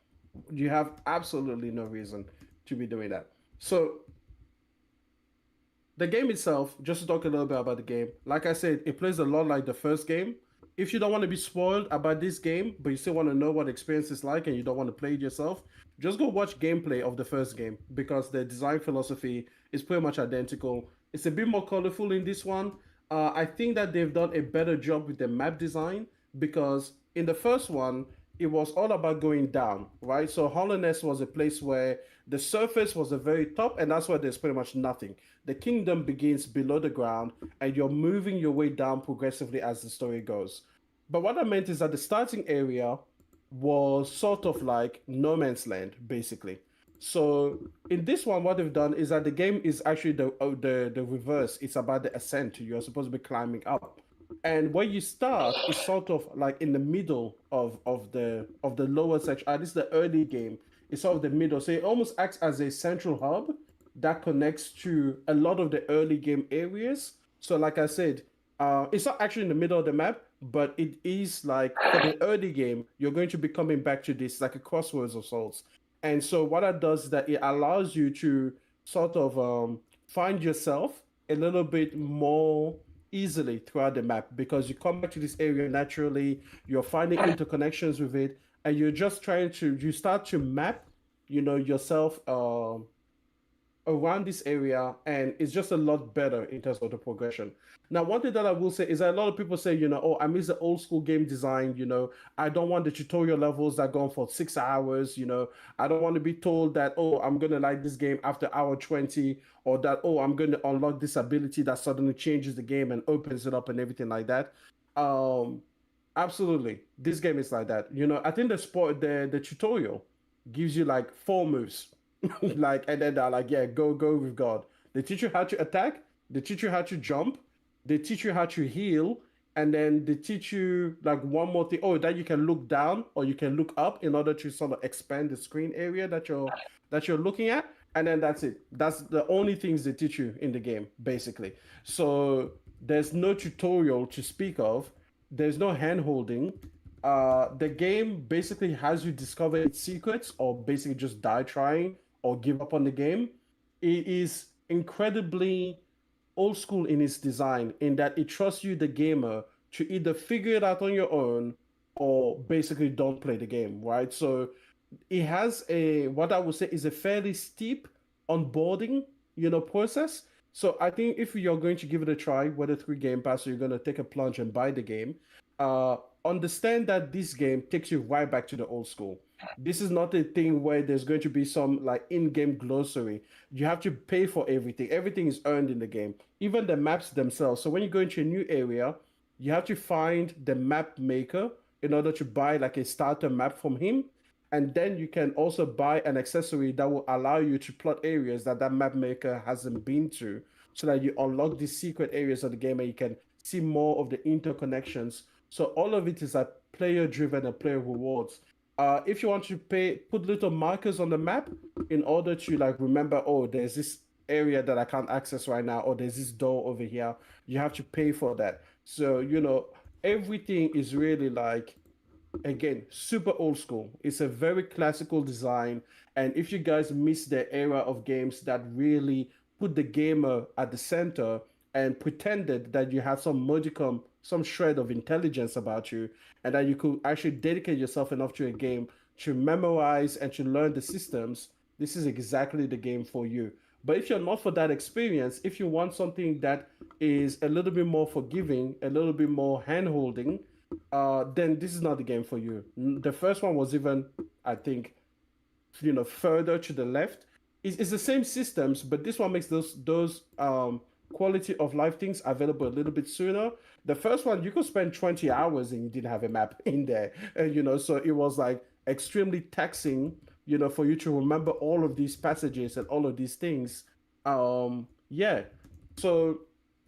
You have absolutely no reason to be doing that. So the game itself, just to talk a little bit about the game, like I said, it plays a lot like the first game. If you don't want to be spoiled about this game, but you still want to know what the experience is like and you don't want to play it yourself, just go watch gameplay of the first game, because the design philosophy is pretty much identical. It's a bit more colorful in this one. I think that they've done a better job with the map design, because in the first one, it was all about going down, right? So Hollowness was a place where the surface was the very top, and that's where there's pretty much nothing. The kingdom begins below the ground, and you're moving your way down progressively as the story goes. But what I meant is that the starting area was sort of like no man's land, basically. So in this one, what they've done is that the game is actually the reverse. It's about the ascent. You're supposed to be climbing up. And where you start is sort of like in the middle of the lower section. This is the early game. It's sort of the middle. So it almost acts as a central hub that connects to a lot of the early game areas. So like I said, it's not actually in the middle of the map, but it is like for the early game, you're going to be coming back to this, like a crossroads of sorts. And so what that does is that it allows you to sort of find yourself a little bit more easily throughout the map, because you come back to this area naturally, you're finding interconnections with it, and you're just you start to map, yourself around this area, and it's just a lot better in terms of the progression. Now, one thing that I will say is that a lot of people say, oh, I miss the old school game design, I don't want the tutorial levels that go on for 6 hours, I don't want to be told that, oh, I'm going to like this game after hour 20, or that, oh, I'm going to unlock this ability that suddenly changes the game and opens it up and everything like that. Absolutely. This game is like that. I think the tutorial gives you like 4 moves. And then they're like, yeah, go with God. They teach you how to attack, they teach you how to jump, they teach you how to heal, and then they teach you like one more thing. Oh, that you can look down or you can look up in order to sort of expand the screen area that you're looking at. And then that's it. That's the only things they teach you in the game, basically. So there's no tutorial to speak of. There's no hand holding. The game basically has you discover its secrets, or basically just die trying or give up on the game. It is incredibly old school in its design, in that it trusts you, the gamer, to either figure it out on your own or basically don't play the game, right? So it has what I would say is a fairly steep onboarding, process. So I think if you're going to give it a try, whether through Game Pass or you're going to take a plunge and buy the game, understand that this game takes you right back to the old school. This is not a thing where there's going to be some like in-game glossary. You have to pay for everything. Everything is earned in the game, even the maps themselves. So when you go into a new area, you have to find the map maker in order to buy like a starter map from him. And then you can also buy an accessory that will allow you to plot areas that map maker hasn't been to, so that you unlock these secret areas of the game and you can see more of the interconnections. So all of it is like player driven and player rewards. If you want to put little markers on the map in order to like remember, oh, there's this area that I can't access right now, or there's this door over here, you have to pay for that. So, everything is really like, again, super old school. It's a very classical design. And if you guys miss the era of games that really put the gamer at the center and pretended that you had some modicum, some shred of intelligence about you, and that you could actually dedicate yourself enough to a game to memorize and to learn the systems, this is exactly the game for you. But if you're not for that experience, if you want something that is a little bit more forgiving, a little bit more hand-holding, then this is not the game for you. The first one was even, I think, further to the left. It's the same systems, but this one makes those quality of life things available a little bit sooner. The first one, you could spend 20 hours and you didn't have a map in there. And, so it was like extremely taxing, for you to remember all of these passages and all of these things. Yeah. So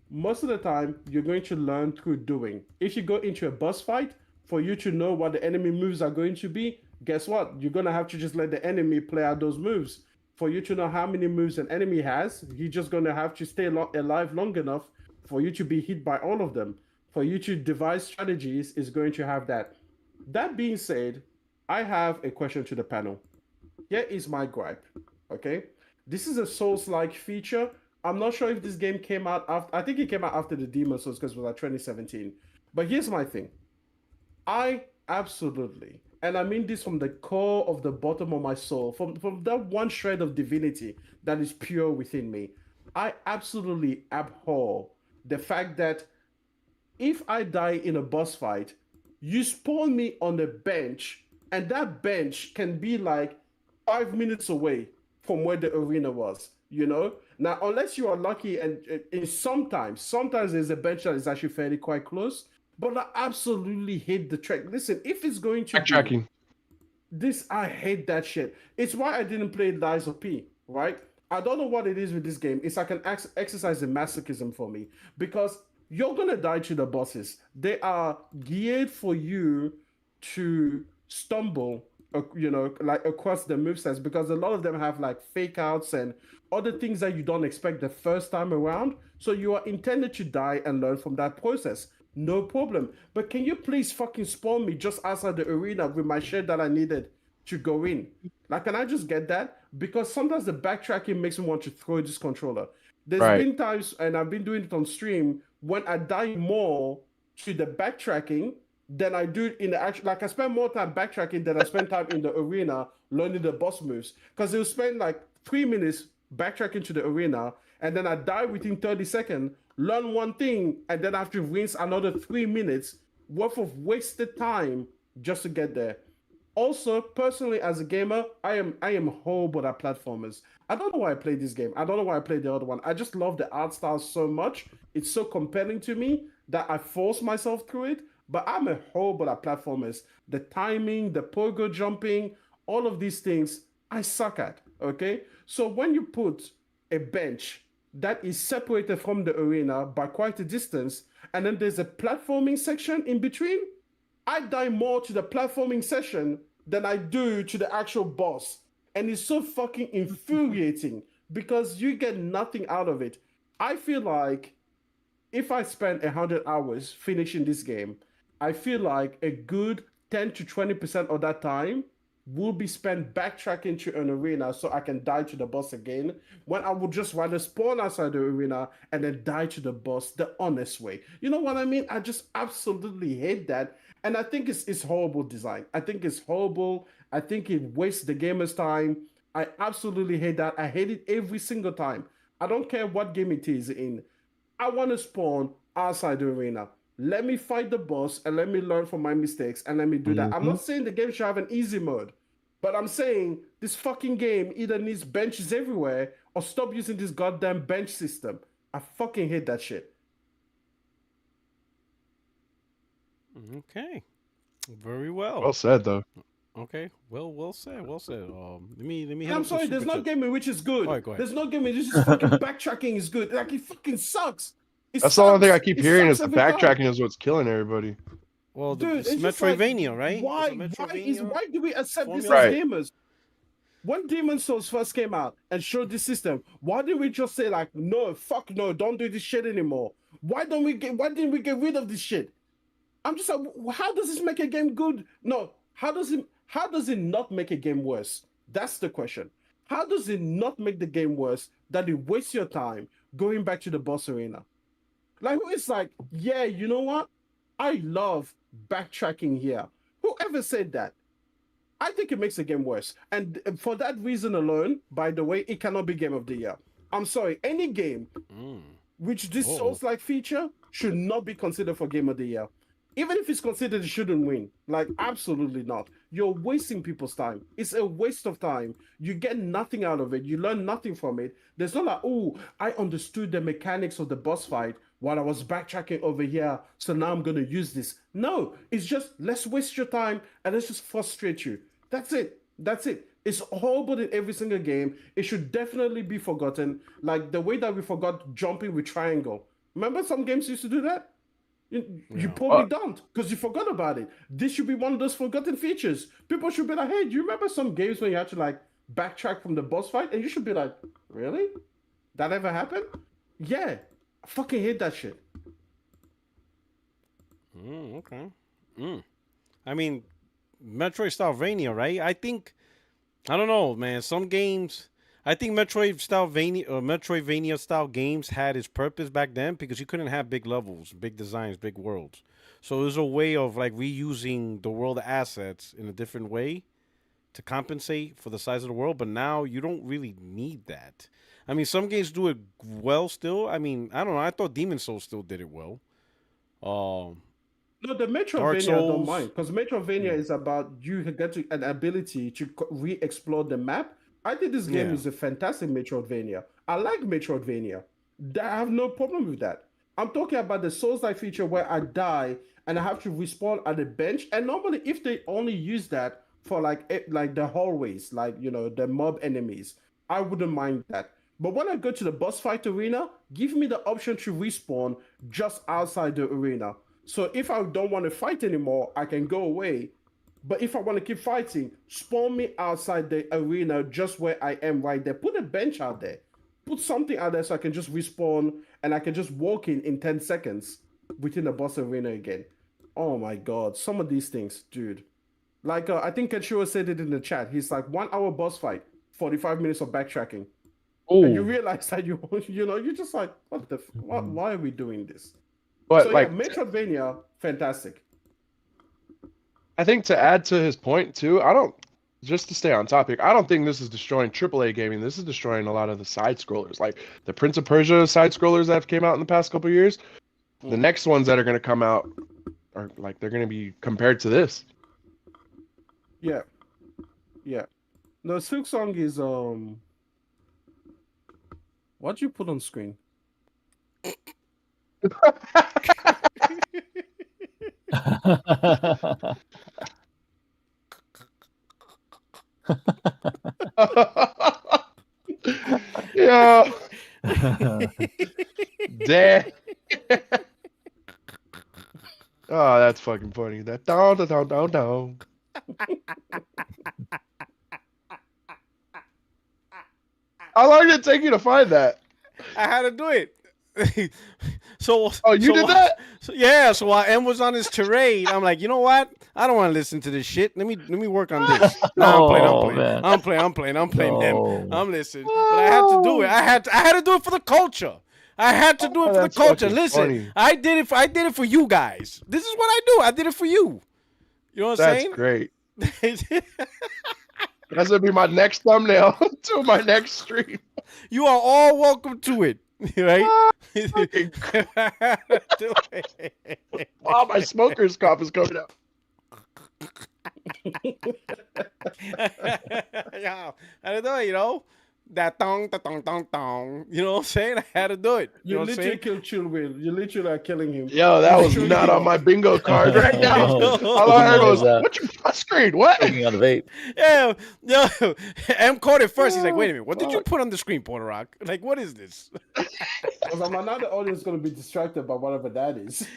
most of the time, you're going to learn through doing. If you go into a boss fight, for you to know what the enemy moves are going to be, guess what? You're going to have to just let the enemy play out those moves. For you to know how many moves an enemy has, you're just going to have to stay alive long enough for you to be hit by all of them. For you to devise strategies is going to have that. That being said, I have a question to the panel. Here is my gripe, okay? This is a Souls-like feature. I'm not sure if this game came out after, I think it came out after the Demon Souls because it was like 2017. But here's my thing. I absolutely, and I mean this from the core of the bottom of my soul, from that one shred of divinity that is pure within me, I absolutely abhor the fact that if I die in a boss fight, you spawn me on a bench, and that bench can be like 5 minutes away from where the arena was, Now, unless you are lucky, and sometimes there's a bench that is actually fairly quite close, but I absolutely hate the track. Listen, if it's going to backtracking, this, I hate that shit. It's why I didn't play Lies of P, right? I don't know what it is with this game. It's like an exercise in masochism for me, because you're gonna die to the bosses. They are geared for you to stumble, like across the movesets, because a lot of them have like fake outs and other things that you don't expect the first time around. So you are intended to die and learn from that process. No problem. But can you please fucking spawn me just outside the arena with my shit that I needed to go in? Like, can I just get that? Because sometimes the backtracking makes me want to throw this controller. There's been times, and I've been doing it on stream, when I die more to the backtracking than I do in the actual, like I spend more time backtracking than I spend time in the arena learning the boss moves. Because they'll spend like 3 minutes backtracking to the arena, and then I die within 30 seconds, learn one thing, and then I have to rinse another 3 minutes worth of wasted time just to get there. Also, personally, as a gamer, I am horrible at platformers. I don't know why I played this game. I don't know why I played the other one. I just love the art style so much. It's so compelling to me that I force myself through it. But I'm a horrible at platformers. The timing, the pogo jumping, all of these things, I suck at, okay? So when you put a bench that is separated from the arena by quite a distance, and then there's a platforming section in between, I die more to the platforming session than I do to the actual boss. And it's so fucking infuriating because you get nothing out of it. I feel like if I spend 100 hours finishing this game, I feel like a good 10 to 20% of that time will be spent backtracking to an arena so I can die to the boss again, when I would just rather spawn outside the arena and then die to the boss the honest way. You know what I mean? I just absolutely hate that. And I think it's horrible design. I think it's horrible. I think it wastes the gamer's time. I absolutely hate that. I hate it every single time. I don't care what game it is in. I want to spawn outside the arena. Let me fight the boss and let me learn from my mistakes and let me do that. I'm not saying the game should have an easy mode, but I'm saying this fucking game either needs benches everywhere or stop using this goddamn bench system. I fucking hate that shit. Okay. Very well. Well said, though. Okay. Well said. Well said. Let me. I'm sorry. There's no game in which is good. Right, go ahead. There's no game in which is fucking backtracking is good. Like, it fucking sucks. That's the only thing I keep hearing is the backtracking is what's killing everybody. Well, Dude, it's it's just Metroidvania, like, right? Why do we accept this as Right. gamers? When Demon Souls first came out and showed this system, why did we just say like, no, fuck no, don't do this shit anymore? Why didn't we get rid of this shit? I'm just like, how does this make a game good? No, how does it not make a game worse? That's the question. How does it not make the game worse that it wastes your time going back to the boss arena? Like, it's like, yeah, you know what? I love backtracking here. Whoever said that? I think it makes the game worse. And for that reason alone, by the way, it cannot be Game of the Year. I'm sorry, any game which this Souls-like feature should not be considered for Game of the Year. Even if it's considered, it shouldn't win. Like, absolutely not. you're wasting people's time. It's a waste of time. You get nothing out of it. You learn nothing from it. There's not like, oh, I understood the mechanics of the boss fight while I was backtracking over here, so now I'm going to use this. No, it's just, let's waste your time and let's just frustrate you. That's it. That's it. It's horrible in every single game. It should definitely be forgotten. Like the way that we forgot jumping with triangle. Remember some games used to do that? You probably don't, because you forgot about it. This should be one of those forgotten features. People should be like, hey, do you remember some games when you had to like backtrack from the boss fight? And you should be like, really? That ever happened? Yeah. I fucking hate that shit. Okay. I mean, Metroidvania, right? I don't know, man. Some games, I think Metroidvania style games had its purpose back then because you couldn't have big levels, big designs, big worlds. So there's a way of like reusing the world assets in a different way to compensate for the size of the world. But now you don't really need that. I mean, some games do it well still. I mean, I don't know. I thought Demon's Souls still did it well. No, the Metroidvania I don't mind, because Metroidvania is about you get an ability to re-explore the map. I think this game is a fantastic Metroidvania. I like Metroidvania. I have no problem with that. I'm talking about the Souls-like feature where I die and I have to respawn at a bench. And normally, if they only use that for like the hallways, like the mob enemies, I wouldn't mind that. But when I go to the boss fight arena, give me the option to respawn just outside the arena. So if I don't want to fight anymore, I can go away. But if I want to keep fighting, spawn me outside the arena just where I am right there. Put a bench out there. Put something out there so I can just respawn and I can just walk in 10 seconds within the boss arena again. Oh my God. Some of these things, dude. Like, I think Kenshiro said it in the chat. He's like, 1 hour boss fight, 45 minutes of backtracking. Ooh. And you realize that you're just like, why are we doing this? But so like, Metroidvania, fantastic. I think to add to his point too, just to stay on topic, I don't think this is destroying AAA gaming. This is destroying a lot of the side scrollers, like the Prince of Persia side scrollers that came out in the past couple of years. The next ones that are going to come out are like, they're going to be compared to this. Yeah. No, SilkSong is what'd you put on screen? Yeah. Damn. Oh, that's fucking funny. That down. How long did it take you to find that? I had to do it. You did that? So while M was on his tirade, I'm like, you know what? I don't want to listen to this shit. Let me work on this. No, I'm playing. M. I'm listening. But I had to do it. I had to do it for the culture. I had to do it for the culture. Listen, funny. I did it for you guys. This is what I do. I did it for you. You know what I'm saying? That's great. That's gonna be my next thumbnail to my next stream. You are all welcome to it. Right? Wow, my smoker's cough is coming out. Yeah, I don't know, that tong. You know what I'm saying? I had to do it. You literally killed Chill Will. You literally are killing him. Yo, that was not on my bingo card right now. All I heard was, what's your screen? What? Taking on the vape. Yeah. M caught it first. He's like, wait a minute. What did you put on the screen, Porter Rock? Like, what is this? Because I'm not the audience going to be distracted by whatever that is.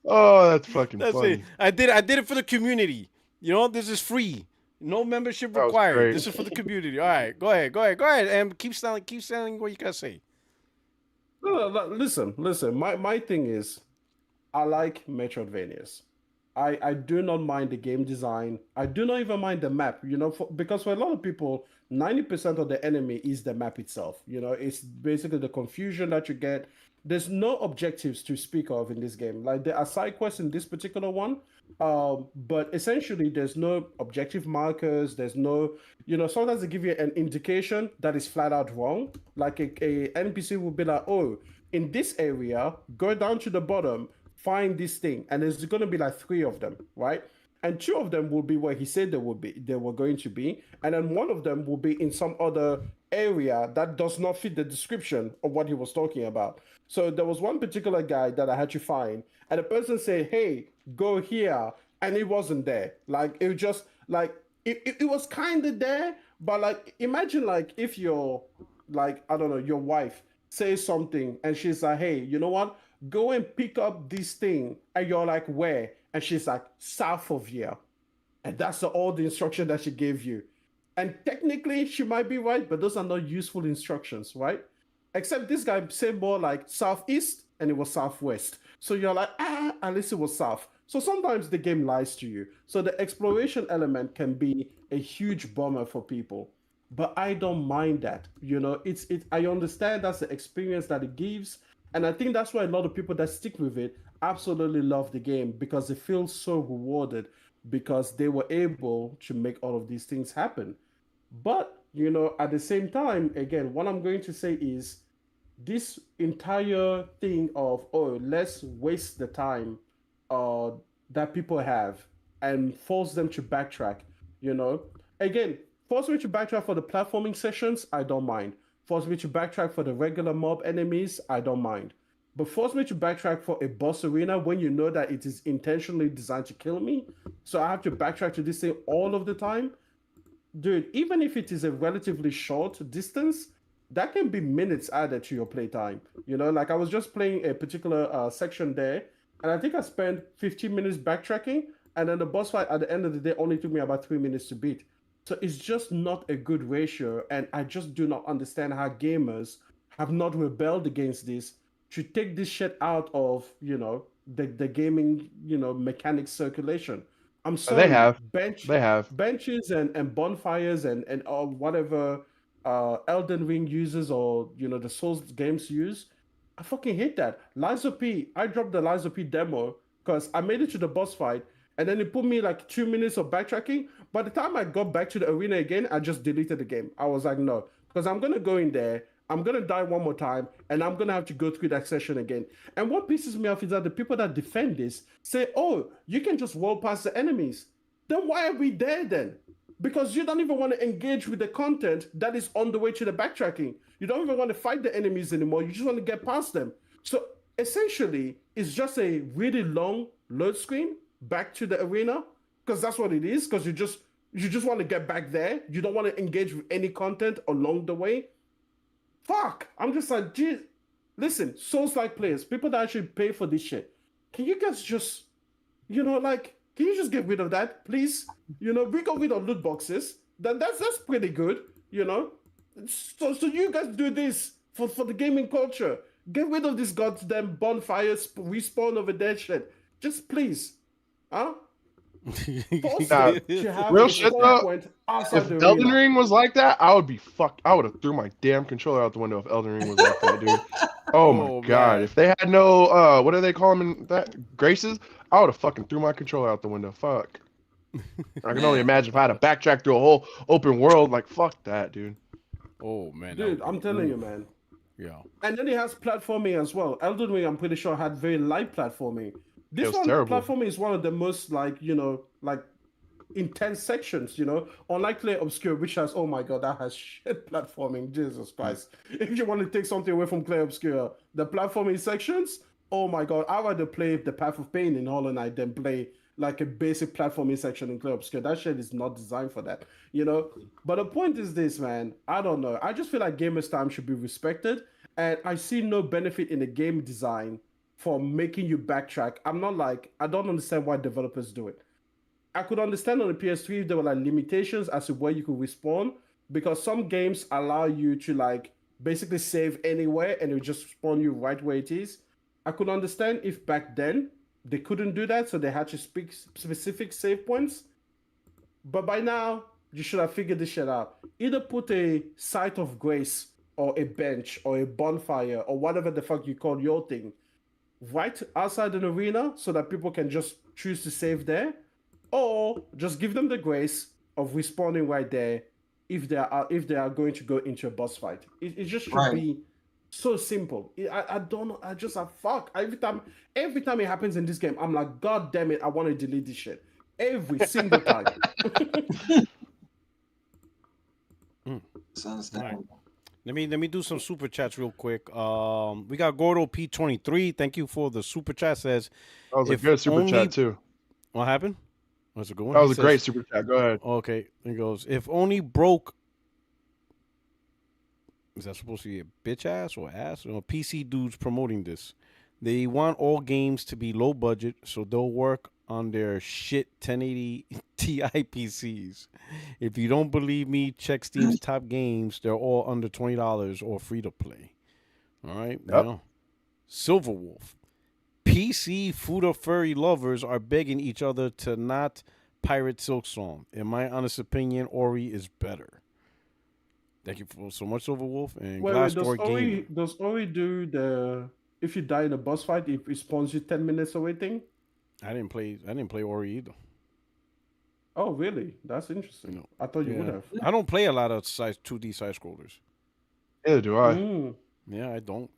Oh, that's fucking funny. It. I did it for the community. This is free. No membership required. This is for the community. All right, go ahead, and keep selling what you gotta say. No, listen. My thing is, I like Metroidvanias. I do not mind the game design. I do not even mind the map. Because for a lot of people, 90% of the enemy is the map itself. It's basically the confusion that you get. There's no objectives to speak of in this game. Like, there are side quests in this particular one, but essentially there's no objective markers. There's no, sometimes they give you an indication that is flat out wrong. Like a NPC will be like, oh, in this area, go down to the bottom, find this thing, and there's going to be like 3 of them, right? And 2 of them will be where he said they were going to be, and then 1 of them will be in some other area that does not fit the description of what he was talking about. So there was one particular guy that I had to find, and the person said, "Hey, go here," and it wasn't there. Like it was just like it was kind of there, but like imagine like if your like I don't know your wife says something and she's like, "Hey, you know what? Go and pick up this thing," and you're like, "Where?" And she's like, "South of here," and that's all the instruction that she gave you. And technically, she might be right, but those are not useful instructions, right? Except this guy said more like southeast, and it was southwest. So you're like, at least it was south. So sometimes the game lies to you. So the exploration element can be a huge bummer for people, but I don't mind that. You know, I understand that's the experience that it gives, and I think that's why a lot of people that stick with it absolutely love the game because they feel so rewarded because they were able to make all of these things happen. But, you know, at the same time, again, what I'm going to say is this entire thing of, oh, let's waste the time that people have and force them to backtrack, you know. Again, force me to backtrack for the platforming sessions, I don't mind. Force me to backtrack for the regular mob enemies, I don't mind. But force me to backtrack for a boss arena when you know that it is intentionally designed to kill me, so I have to backtrack to this thing all of the time. Dude, even if it is a relatively short distance, that can be minutes added to your playtime. You know, like I was just playing a particular section there, and I think I spent 15 minutes backtracking, and then the boss fight at the end of the day only took me about 3 minutes to beat. So it's just not a good ratio, and I just do not understand how gamers have not rebelled against this to take this shit out of, you know, the gaming, you know, mechanic circulation. I'm sorry. They have Benches and bonfires and whatever Elden Ring uses or, you know, the Souls games use. I fucking hate that. Lies of P, I dropped the Lies of P demo because I made it to the boss fight and then it put me like 2 minutes of backtracking. By the time I got back to the arena again, I just deleted the game. I was like, no, because I'm going to go in there, I'm going to die one more time, and I'm going to have to go through that session again. And what pisses me off is that the people that defend this say, oh, you can just roll past the enemies. Then why are we there then? Because you don't even want to engage with the content that is on the way to the backtracking. You don't even want to fight the enemies anymore. You just want to get past them. So essentially, it's just a really long load screen back to the arena, because that's what it is, because you just want to get back there. You don't want to engage with any content along the way. Fuck. I'm just like, geez. Listen, Souls-like players, people that actually pay for this shit, can you guys just, you know, like, can you just get rid of that, please? You know, we got rid of loot boxes. That's pretty good, you know? So you guys do this for the gaming culture. Get rid of this goddamn bonfires, respawn over there shit. Just please. Huh? Real shit though. If Elden Ring was like that, I would be fucked. I would have threw my damn controller out the window if Elden Ring was like that, dude. Oh my god! Man. If they had no, what do they call them in that? Graces? I would have fucking threw my controller out the window. Fuck. I can only imagine if I had to backtrack through a whole open world. Like fuck that, dude. Oh man, dude, I'm telling you, man. Yeah. And then it has platforming as well. Elden Ring, I'm pretty sure, had very light platforming. This one, terrible. Platforming is one of the most like, you know, like intense sections, you know, unlike Clay Obscure, which has, oh my god, that has shit platforming. Jesus Christ. If you want to take something away from Clay Obscure, the platforming sections, oh my god, I'd rather play the Path of Pain in Hollow Knight than play like a basic platforming section in Clay Obscure. That shit is not designed for that, you know. But the point is this, man, I don't know. I just feel like gamers' time should be respected, and I see no benefit in the game design for making you backtrack. I don't understand why developers do it. I could understand on the PS3 if there were like limitations as to where you could respawn, because some games allow you to like basically save anywhere and it will just spawn you right where it is. I could understand if back then they couldn't do that, so they had to pick specific save points. But by now, you should have figured this shit out. Either put a site of grace or a bench or a bonfire or whatever the fuck you call your thing right outside an arena so that people can just choose to save there, or just give them the grace of respawning right there if they are going to go into a boss fight. It just should be So simple. I don't know. I just fuck every time. Every time it happens in this game, I'm like, God damn it! I want to delete this shit every single time. Sounds right. Let me do some super chats real quick. We got Gordo P23. Thank you for the super chat. Says that was a good super chat too. What happened? What's it going? That was a great super chat. Go ahead. Okay, he goes. If only broke. Is that supposed to be a bitch ass or ass? Or PC dudes promoting this. They want all games to be low budget, so they'll work on their shit 1080 Ti PCs. If you don't believe me, check Steam's top games. They're all under $20 or free to play. All right. Yep. Now, Silver Wolf. PC Fuda furry lovers are begging each other to not pirate SilkSong. In my honest opinion, Ori is better. Thank you for so much, Silver Wolf. And Glassdoor Gaming. Does Ori do the if you die in a boss fight, it spawns you 10 minutes away thing? I didn't play Ori either. Oh, really? That's interesting. No. I thought you would have. I don't play a lot of 2D side scrollers. Neither do I. Yeah, I don't.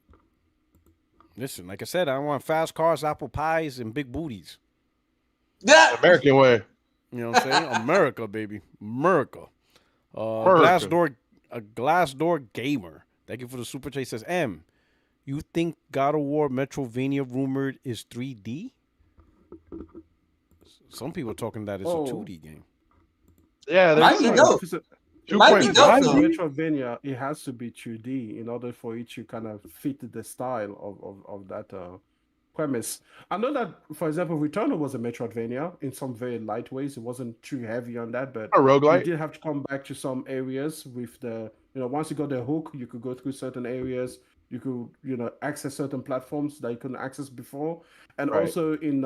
Listen, like I said, I want fast cars, apple pies, and big booties. American way. You know what I'm saying? America, baby. America. Glassdoor Gamer. Thank you for the super chat. Says, M, you think God of War Metrovania rumored is 3D? Some people are talking that it's a 2D game. Yeah, might be dope. It might be dope. Metrovania, it has to be 2D in order for it to kind of fit the style of that premise. I know that, for example, Returnal was a Metroidvania in some very light ways. It wasn't too heavy on that, but a roguelike. You did have to come back to some areas with the, once you got the hook, you could go through certain areas. You could, access certain platforms that you couldn't access before. And also in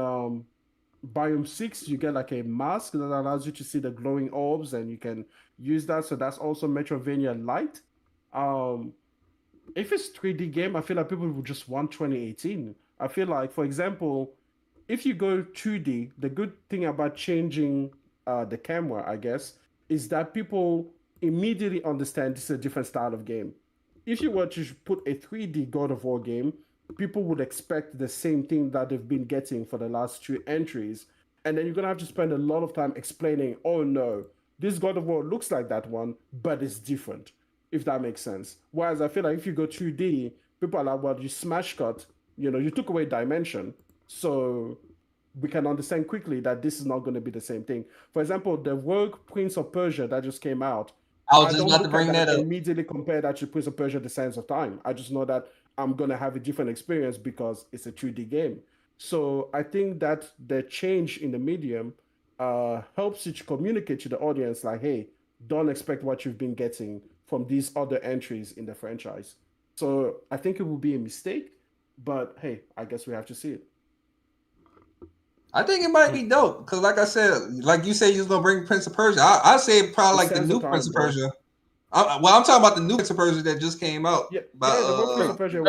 Biome 6, you get like a mask that allows you to see the glowing orbs, and you can use that. So that's also Metrovania Light. If it's 3D game, I feel like people would just want 2018. I feel like, for example, if you go 2D, the good thing about changing the camera, I guess, is that people immediately understand this is a different style of game. If you were to put a 3D God of War game, people would expect the same thing that they've been getting for the last 2 entries. And then you're going to have to spend a lot of time explaining, oh no, this God of War looks like that one, but it's different, if that makes sense. Whereas I feel like if you go 2D, people are like, well, you smash cut, you took away dimension. So we can understand quickly that this is not going to be the same thing. For example, the Rogue Prince of Persia that just came out, I was just about to bring that up. Immediately compare that to Prince of Persia: The Sands of Time. I just know that I'm gonna have a different experience because it's a 2D game. So I think that the change in the medium helps you to communicate to the audience, like, hey, don't expect what you've been getting from these other entries in the franchise. So I think it will be a mistake, but hey, I guess we have to see it. I think it might be dope because, like I said, like you said, you was gonna bring Prince of Persia. I say probably like the new Prince of Persia. I'm talking about the new Prince of Persia that just came out. Yeah, the Prince of Persia.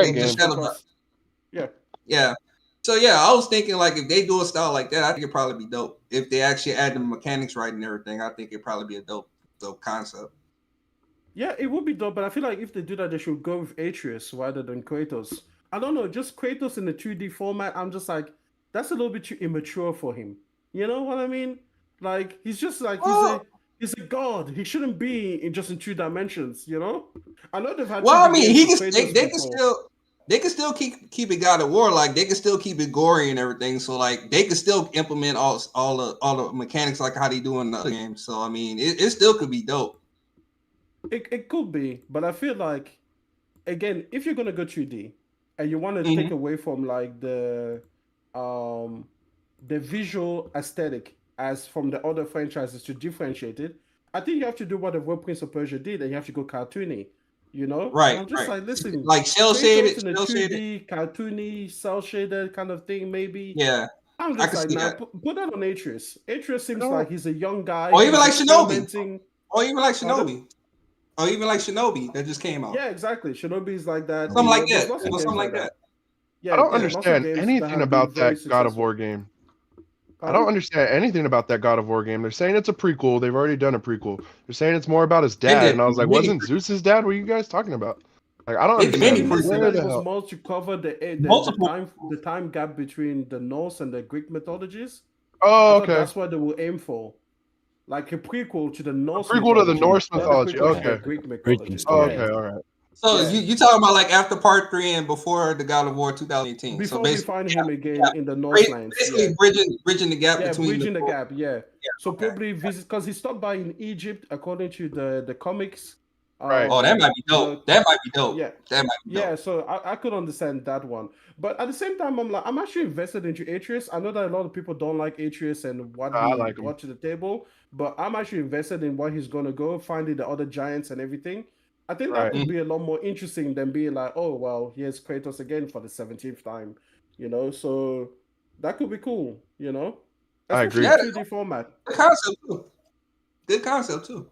Yeah. So yeah, I was thinking like if they do a style like that, I think it'd probably be dope. If they actually add the mechanics right and everything, I think it'd probably be a dope concept. Yeah, it would be dope, but I feel like if they do that, they should go with Atreus rather than Kratos. I don't know, just Kratos in the 2D format. I'm just like, that's a little bit too immature for him. You know what I mean? Like, he's just like, he's a god. He shouldn't be in 2 dimensions, I know they've had. Well, I mean, they can still keep it God of War. Like, they can still keep it gory and everything. So, like, they can still implement all the mechanics like how they do in the other games. So, I mean, it still could be dope. It could be, but I feel like, again, if you're gonna go 2D and you want to take away from like the visual aesthetic as from the other franchises to differentiate it, I think you have to do what the Rogue Prince of Persia did, and you have to go cartoony. Right? I'm just like, listen, like cell shaded, in a 2D, cartoony, cell shaded kind of thing, maybe. Yeah, I'm just like, now put that on Atreus. Atreus seems like he's a young guy, or even like Shinobi, or even like Shinobi. Or even like Shinobi that just came out. Yeah, exactly. Shinobi's like that. Something like that. Something like that. Yeah, I don't understand anything about that God of War game. I don't understand anything about that God of War game. They're saying it's a prequel. They've already done a prequel. They're saying it's more about his dad. And I was like, wasn't Zeus his dad? What are you guys talking about? Like I don't They made me understand personally where It the was hell. more to cover multiple. the time gap between the Norse and the Greek mythologies. Oh, I thought okay. that's what they will aim for, like a prequel to the Norse Prequel to the mythology, Norse not a mythology. prequel to the Okay. Greek Bridging mythology. Oh, story. okay. All right. So Yeah. you talking about like after part 3 and before the God of War 2018. Before So we basically, find him again in the Northlands, basically bridging the gap yeah, between bridging the the gap, yeah. So okay. probably visit because he stopped by in Egypt according to the comics. Right. Oh, that might be You dope. know, That might be dope. yeah, That might be dope. yeah. So I could understand that one, but at the same time, I'm actually invested into Atreus. I know that a lot of people don't like Atreus and what I he like him. brought to the table, but I'm actually invested in what he's gonna go finding the other giants and everything. I think that Right. could be a lot more interesting than being like, oh well, here's Kratos again for the 17th time, you know. So that could be cool, you know, I especially agree. in 2D format. Good concept too. Good concept too.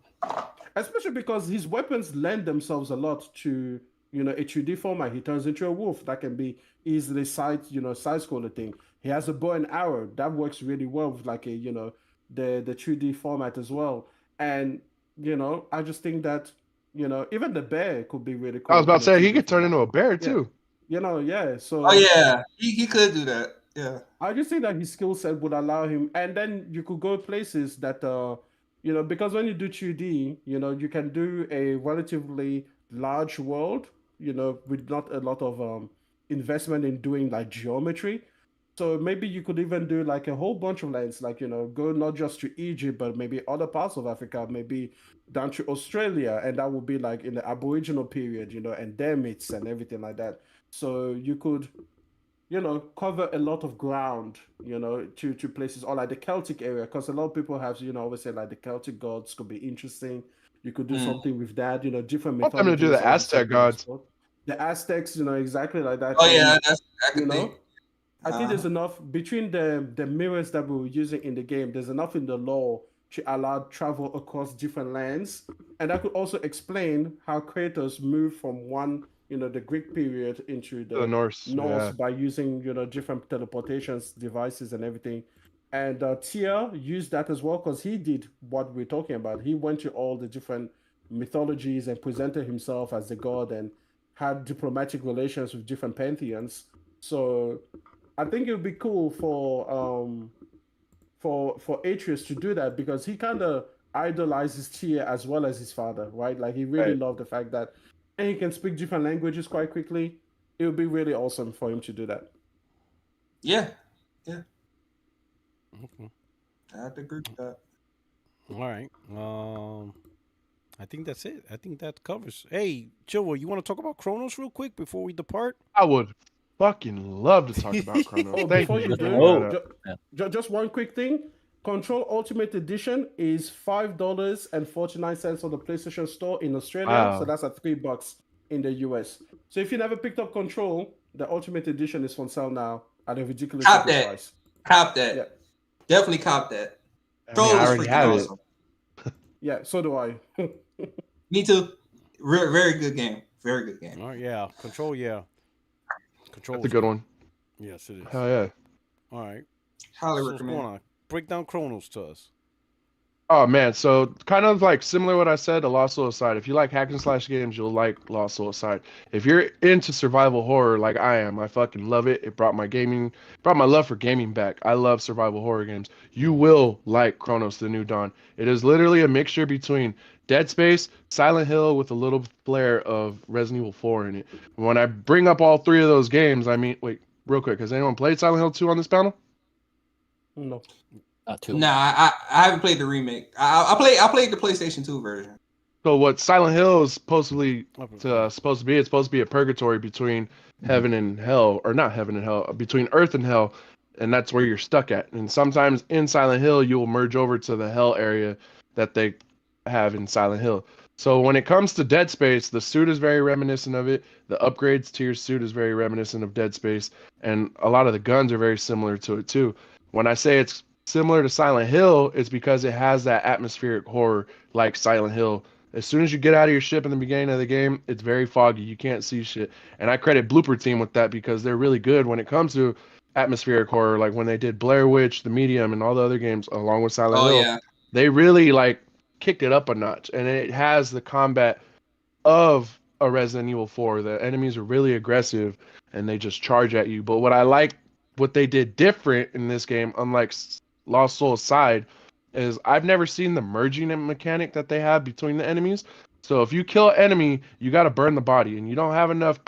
Especially because his weapons lend themselves a lot to, you know, a 2D format. He turns into a wolf that can be easily side scroller thing. He has a bow and arrow that works really well with like a, you know, the 2D format as well. And you know, I just think that, you know, even the bear could be really I was cool about in to a say he 2D could turn format. into a bear Yeah, too. you know, yeah. So Oh yeah, he could do that. Yeah. I just think that his skill set would allow him, and then you could go places that, you know, because when you do 2D, you know, you can do a relatively large world, you know, with not a lot of investment in doing like geometry. So maybe you could even do like a whole bunch of lands, like, you know, go not just to Egypt, but maybe other parts of Africa, maybe down to Australia, and that would be like in the Aboriginal period, you know, and their myths and everything like that. So you could, you know, cover a lot of ground, you know, to places or like the Celtic area, because a lot of people have, you know, always say like the Celtic gods could be interesting. You could do something with that, you know, different I want them to do mythologies, the as you said, Aztec being gods. explored. The Aztecs, you know, exactly like that. Oh And yeah, that you could know, be. I think there's enough between the mirrors that we were using in the game. There's enough in the lore to allow travel across different lands, and that could also explain how Kratos moved from one, you know, the Greek period into The the Norse. Norse Yeah. by using, you know, different teleportations devices and everything. And Tyr used that as well because he did what we're talking about. He went to all the different mythologies and presented himself as the god and had diplomatic relations with different pantheons. So I think it would be cool for Atreus to do that because he kind of idolizes Tyr as well as his father, right? Like he really Right. loved the fact that, and he can speak different languages quite quickly. It would be really awesome for him to do that. Yeah. Yeah. Okay. I have to agree with that. All right. I think that's it. I think that covers. Hey, Chilwell, you want to talk about Chronos real quick before we depart? I would fucking love to talk about Chronos. Oh, Thank before you you for bringing that do, up. just one quick thing. Control Ultimate Edition is $5.49 on the PlayStation Store in Australia. Wow. So that's at $3 in the US. So if you never picked up Control, the Ultimate Edition is on sale now at a ridiculously Cop good that. price. Cop that. Yeah. Definitely cop that. I Troll mean, I is already freaking have awesome. it. Yeah, so do I. Me too. Very good game. Very good game. Oh yeah, Control. Yeah, Control. That's a good one. Yes, it is. Hell yeah. All right. Highly So what's recommend. going on? Break down Chronos to us. Oh man, so kind of like similar to what I said, the Lost Soul Aside. If you like hack and slash games, you'll like Lost Soul Aside. If you're into survival horror like I am, I fucking love it. It brought my love for gaming back. I love survival horror games. You will like Chronos: The New Dawn. It is literally a mixture between Dead Space, Silent Hill with a little flair of Resident Evil 4 in it. When I bring up all three of those games, I mean, wait, real quick, has anyone played Silent Hill 2 on this panel? No. Not too. Nah, I haven't played the remake. I played the PlayStation 2 version. So what Silent Hill is supposed to be, it's supposed to be a purgatory between heaven and hell, or not heaven and hell, between earth and hell, and that's where you're stuck at. And sometimes in Silent Hill, you will merge over to the hell area that they have in Silent Hill. So when it comes to Dead Space, the suit is very reminiscent of it. The upgrades to your suit is very reminiscent of Dead Space, and a lot of the guns are very similar to it too. When I say it's similar to Silent Hill, it's because it has that atmospheric horror like Silent Hill. As soon as you get out of your ship in the beginning of the game, it's very foggy. You can't see shit. And I credit Blooper Team with that because they're really good when it comes to atmospheric horror. Like when they did Blair Witch, The Medium, and all the other games along with Silent Hill. Yeah. They really like kicked it up a notch. And it has the combat of a Resident Evil 4. The enemies are really aggressive and they just charge at you. But what they did different in this game, unlike Lost Soul's side, is I've never seen the merging mechanic that they have between the enemies. So if you kill an enemy, you got to burn the body, and you don't have enough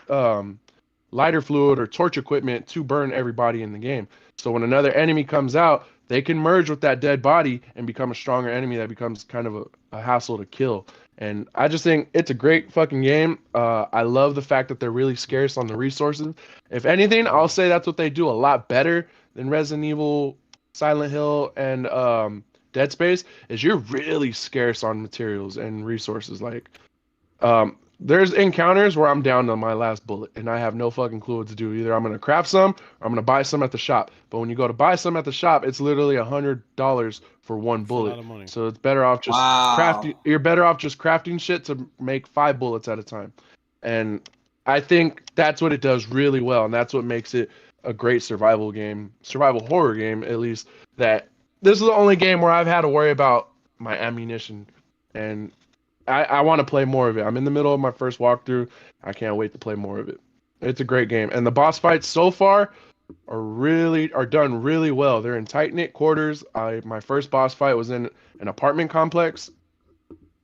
lighter fluid or torch equipment to burn everybody in the game. So when another enemy comes out, they can merge with that dead body and become a stronger enemy that becomes kind of a hassle to kill. And I just think it's a great fucking game. I love the fact that they're really scarce on the resources. If anything, I'll say that's what they do a lot better than Resident Evil, Silent Hill, and Dead Space, is you're really scarce on materials and resources. Like, there's encounters where I'm down to my last bullet and I have no fucking clue what to do. Either I'm gonna craft some or I'm gonna buy some at the shop. But when you go to buy some at the shop, it's literally $100 for one bullet. So it's better off just crafting. You're better off just crafting shit to make 5 bullets at a time. And I think that's what it does really well, and that's what makes it a great survival horror game, at least. That this is the only game where I've had to worry about my ammunition, and I want to play more of it. I'm in the middle of my first walkthrough. I can't wait to play more of it. It's a great game, and the boss fights so far are done really well. They're in tight-knit quarters. My first boss fight was in an apartment complex,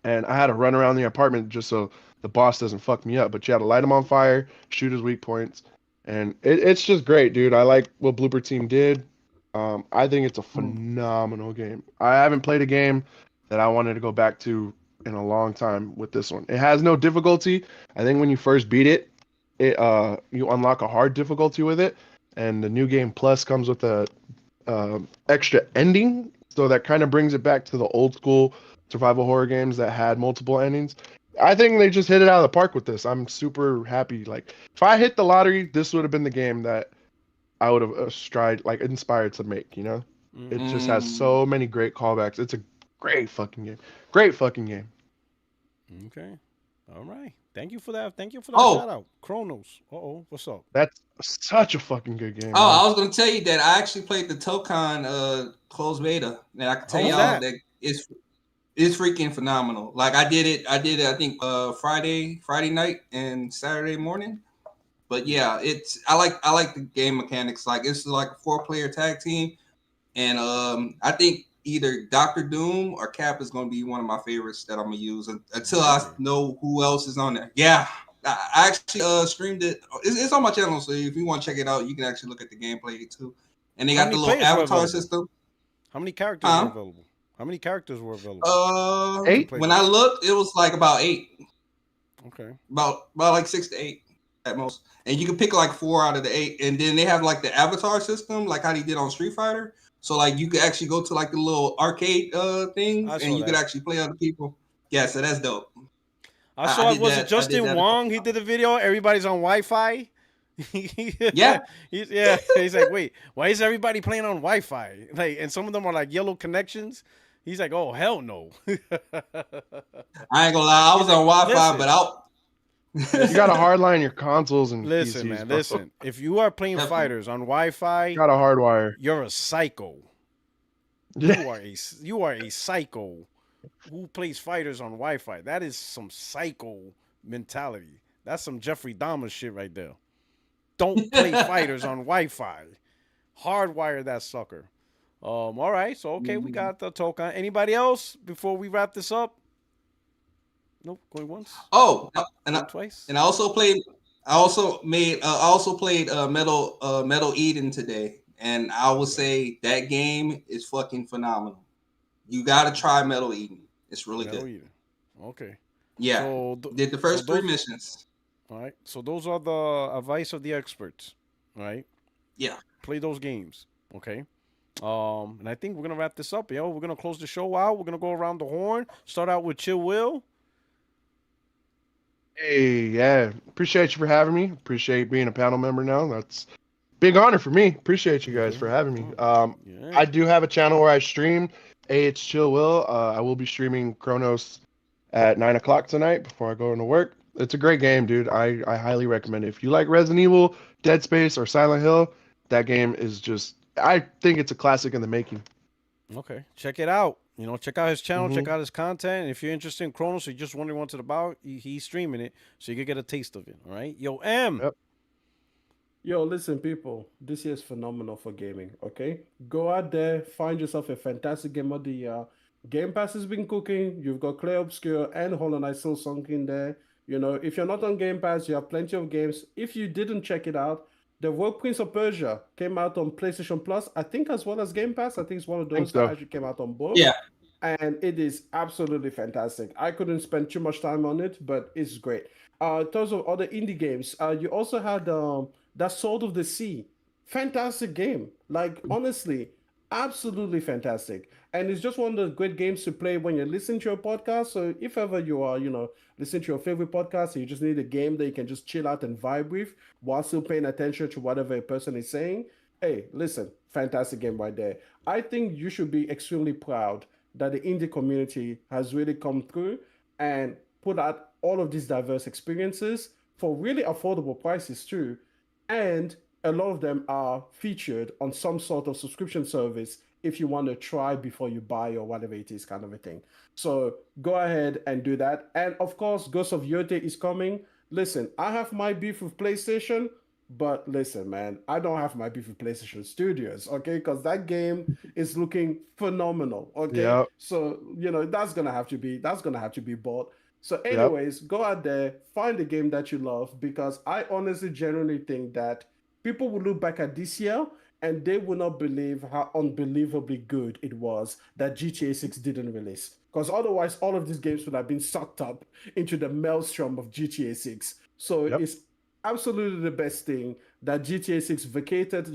and I had to run around the apartment just so the boss doesn't fuck me up. But you had to light him on fire, shoot his weak points, and it's just great, dude. I like what Blooper Team did. I think it's a phenomenal game. I haven't played a game that I wanted to go back to in a long time with this one. It has no difficulty. I think when you first beat it, you unlock a hard difficulty with it, and the new game plus comes with a extra ending, so that kind of brings it back to the old school survival horror games that had multiple endings. I think they just hit it out of the park with this. I'm super happy. Like, if I hit the lottery, this would have been the game that I would have inspired to make, you know? It just has so many great callbacks. It's a great fucking game. Great fucking game. Okay. All right. Thank you for that. Thank you for that shout out. Chronos. What's up? That's such a fucking good game. Oh, I was gonna tell you that I actually played the Tokon closed beta, and I can tell y'all that it's freaking phenomenal. Like, I did it I think Friday night and Saturday morning. But yeah, I like the game mechanics. Like, it's like a 4-player tag team, and I think either Dr. Doom or Cap is going to be one of my favorites that I'm gonna use until I know who else is on there. Yeah, I actually streamed it. It's on my channel, so if you want to check it out, you can actually look at the gameplay too. And they got the little avatar system. How many characters were available? How many characters were available? 8. When I looked, it was like about 8. Okay. About like 6 to 8 at most. And you can pick like 4 out of the 8. And then they have like the avatar system, like how they did on Street Fighter. So like you could actually go to like the little arcade thing, and you could actually play other people. Yeah, so that's dope. I saw it. Was it Justin Wong? He did a video. Everybody's on Wi-Fi. Yeah. He's like, wait, why is everybody playing on Wi-Fi? Like, and some of them are like yellow connections. He's like, oh hell no. I ain't gonna lie, I was on Wi-Fi, but you gotta hardline your consoles and listen, PCs, man. bro. Listen, if you are playing fighters on Wi-Fi, You gotta hardwire. you're a psycho. Yeah. You are a psycho who plays fighters on Wi-Fi. That is some psycho mentality. That's some Jeffrey Dahmer shit right there. Don't play fighters on Wi-Fi. Hardwire that sucker. All right. So okay, we got the token. Anybody else before we wrap this up? Nope. Going once. Oh, and twice. And I also played. I also played Metal Eden today, and I would say that game is fucking phenomenal. You gotta try Metal Eden. It's really good. Eden. Okay. Yeah. So did the first 3 missions. All right. So those are the advice of the experts. All right. Yeah. Play those games. Okay. And I think we're gonna wrap this up, yo. We're gonna close the show out. We're gonna go around the horn. Start out with Chill Will. Hey, yeah. Appreciate you for having me. Appreciate being a panel member now. That's a big honor for me. Appreciate you guys for having me. I do have a channel where I stream. It's Chill Will. I will be streaming Chronos at 9 o'clock tonight before I go into work. It's a great game, dude. I highly recommend it. If you like Resident Evil, Dead Space, or Silent Hill, that game is just, I think it's a classic in the making. Okay. Check it out. You know, check out his channel, check out his content. And if you're interested in Chronos or you're just wondering what it's about, he's streaming it, so you can get a taste of it. All right, yo, M. Yep. Yo, listen, people. This year is phenomenal for gaming. Okay, go out there, find yourself a fantastic game of the year. Game Pass has been cooking. You've got Clear Obscure and Hollow Knight SilkSong in there. You know, if you're not on Game Pass, you have plenty of games. If you didn't check it out, The Rogue Prince of Persia came out on PlayStation Plus, I think, as well as Game Pass. I think it's one of those that actually came out on both. Yeah. And it is absolutely fantastic. I couldn't spend too much time on it, but it's great. In terms of other indie games, you also had that Sword of the Sea. Fantastic game. Like, honestly, absolutely fantastic. And it's just one of the great games to play when you're listening to your podcast. So if ever you are, listening to your favorite podcast and you just need a game that you can just chill out and vibe with while still paying attention to whatever a person is saying, hey, listen, fantastic game right there. I think you should be extremely proud that the indie community has really come through and put out all of these diverse experiences for really affordable prices too. And a lot of them are featured on some sort of subscription service if you want to try before you buy or whatever it is, kind of a thing. So go ahead and do that. And of course, Ghost of Yote is coming. Listen, I have my beef with PlayStation, but listen, man, I don't have my beef with PlayStation Studios, okay? Because that game is looking phenomenal, okay? Yep. So, that's gonna have to be bought. So anyways, go out there, find a game that you love, because I honestly genuinely think that people will look back at this year and they will not believe how unbelievably good it was that GTA 6 didn't release. Because otherwise, all of these games would have been sucked up into the maelstrom of GTA 6. So it's absolutely the best thing that GTA 6 vacated,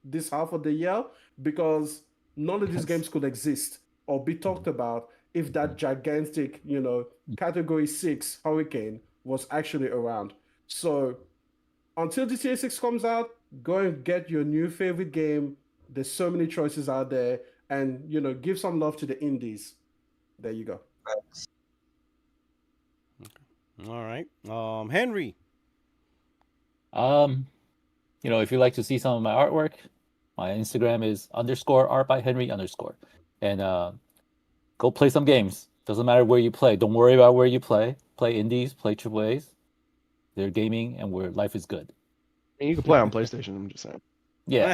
this half of the year, because none of these games could exist or be talked about if that gigantic, Category 6 hurricane was actually around. So until GTA 6 comes out, go and get your new favorite game. There's so many choices out there, and give some love to the indies. There you go. All right, Henry. If you'd like to see some of my artwork, my Instagram is _art by Henry _ and go play some games. Doesn't matter where you play. Don't worry about where you play. Play indies, play AAAs. They're gaming, and where life is good. And you can play on PlayStation. I'm just saying. Yeah,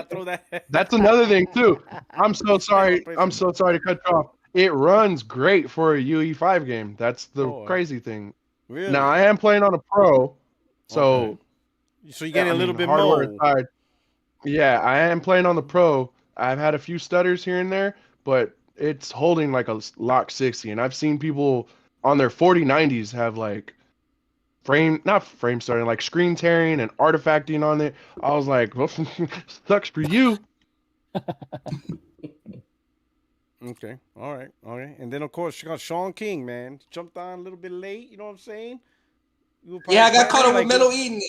throw that. That's another thing too. I'm so sorry. I'm so sorry to cut you off. It runs great for a UE5 game. That's the crazy thing. Really? Now I am playing on a Pro, so you're getting a little bit hardware more. aside, yeah, I am playing on the Pro. I've had a few stutters here and there, but it's holding like a lock 60, and I've seen people on their 4090s have like not frame starting, like screen tearing and artifacting on it. I was like, well, sucks for you. Okay, all right. And then of course you got Sean King, man. Jumped on a little bit late. You know what I'm saying? Yeah, I got caught up with Metal Eden.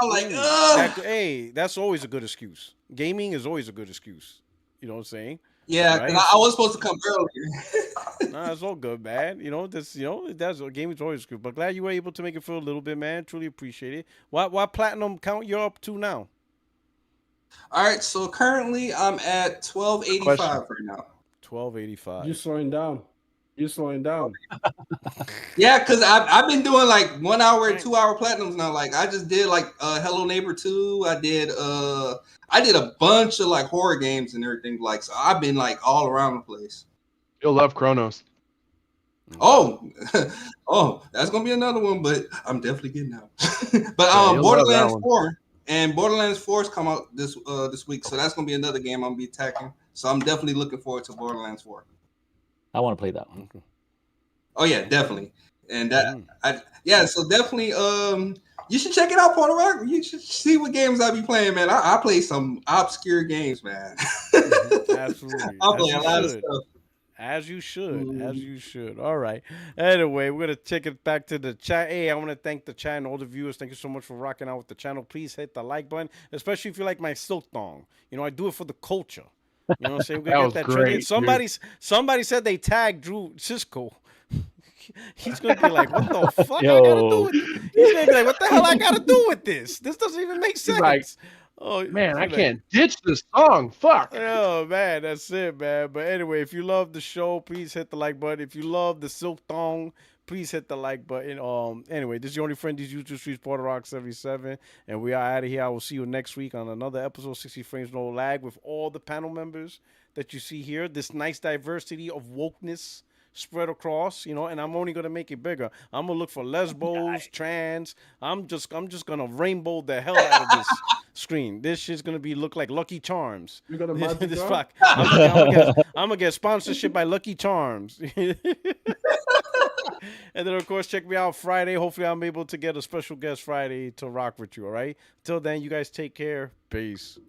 I was like, ugh. Hey, that's always a good excuse. Gaming is always a good excuse. You know what I'm saying? Yeah, right? I was supposed to come earlier. Nah, it's all good, man. That's gaming is always good. But glad you were able to make it feel a little bit, man. Truly appreciate it. What platinum count you're up to now? All right, so currently I'm at 1285 right now. 1285. You're slowing down. Yeah, because I've been doing like 1 hour and 2 hour platinums now. Like I just did like Hello Neighbor 2. I did a bunch of like horror games and everything. Like so I've been like all around the place. You'll love Chronos. Oh, that's gonna be another one, but I'm definitely getting out. But Borderlands 4 and Borderlands 4 has come out this week, so that's gonna be another game I'm gonna be attacking. So I'm definitely looking forward to Borderlands 4. I want to play that one. Oh yeah, definitely. And so definitely you should check it out, Puerto Rico. You should see what games I be playing, man. I play some obscure games, man. Absolutely. I play a lot of stuff. As you should. All right. Anyway, we're gonna take it back to the chat. Hey, I want to thank the chat and all the viewers. Thank you so much for rocking out with the channel. Please hit the like button, especially if you like my SilkSong. I do it for the culture. You know what I'm saying? We're gonna get that great, somebody said they tagged Drew Cisco. He's gonna be like, "What the fuck I gotta do with this?" He's gonna be like, "What the hell I gotta do with this? This doesn't even make sense." Oh Man, I see, like, can't ditch this song. Fuck. oh man, that's it, man. But anyway, if you love the show, please hit the like button. If you love the SilkSong, please hit the like button. Anyway, this is your only friend, these YouTube streets, Porter Rock 77, and we are out of here. I will see you next week on another episode, 60 frames no lag, with all the panel members that you see here. This nice diversity of wokeness spread across, and I'm only gonna make it bigger. I'm gonna look for lesbos, trans. I'm just gonna rainbow the hell out of this screen. This shit's gonna look like Lucky Charms. You got a magic This jar? fuck. I'm gonna get sponsorship by Lucky Charms. And then of course check me out Friday. Hopefully I'm able to get a special guest Friday to rock with you. All right. Till then, you guys take care. Peace.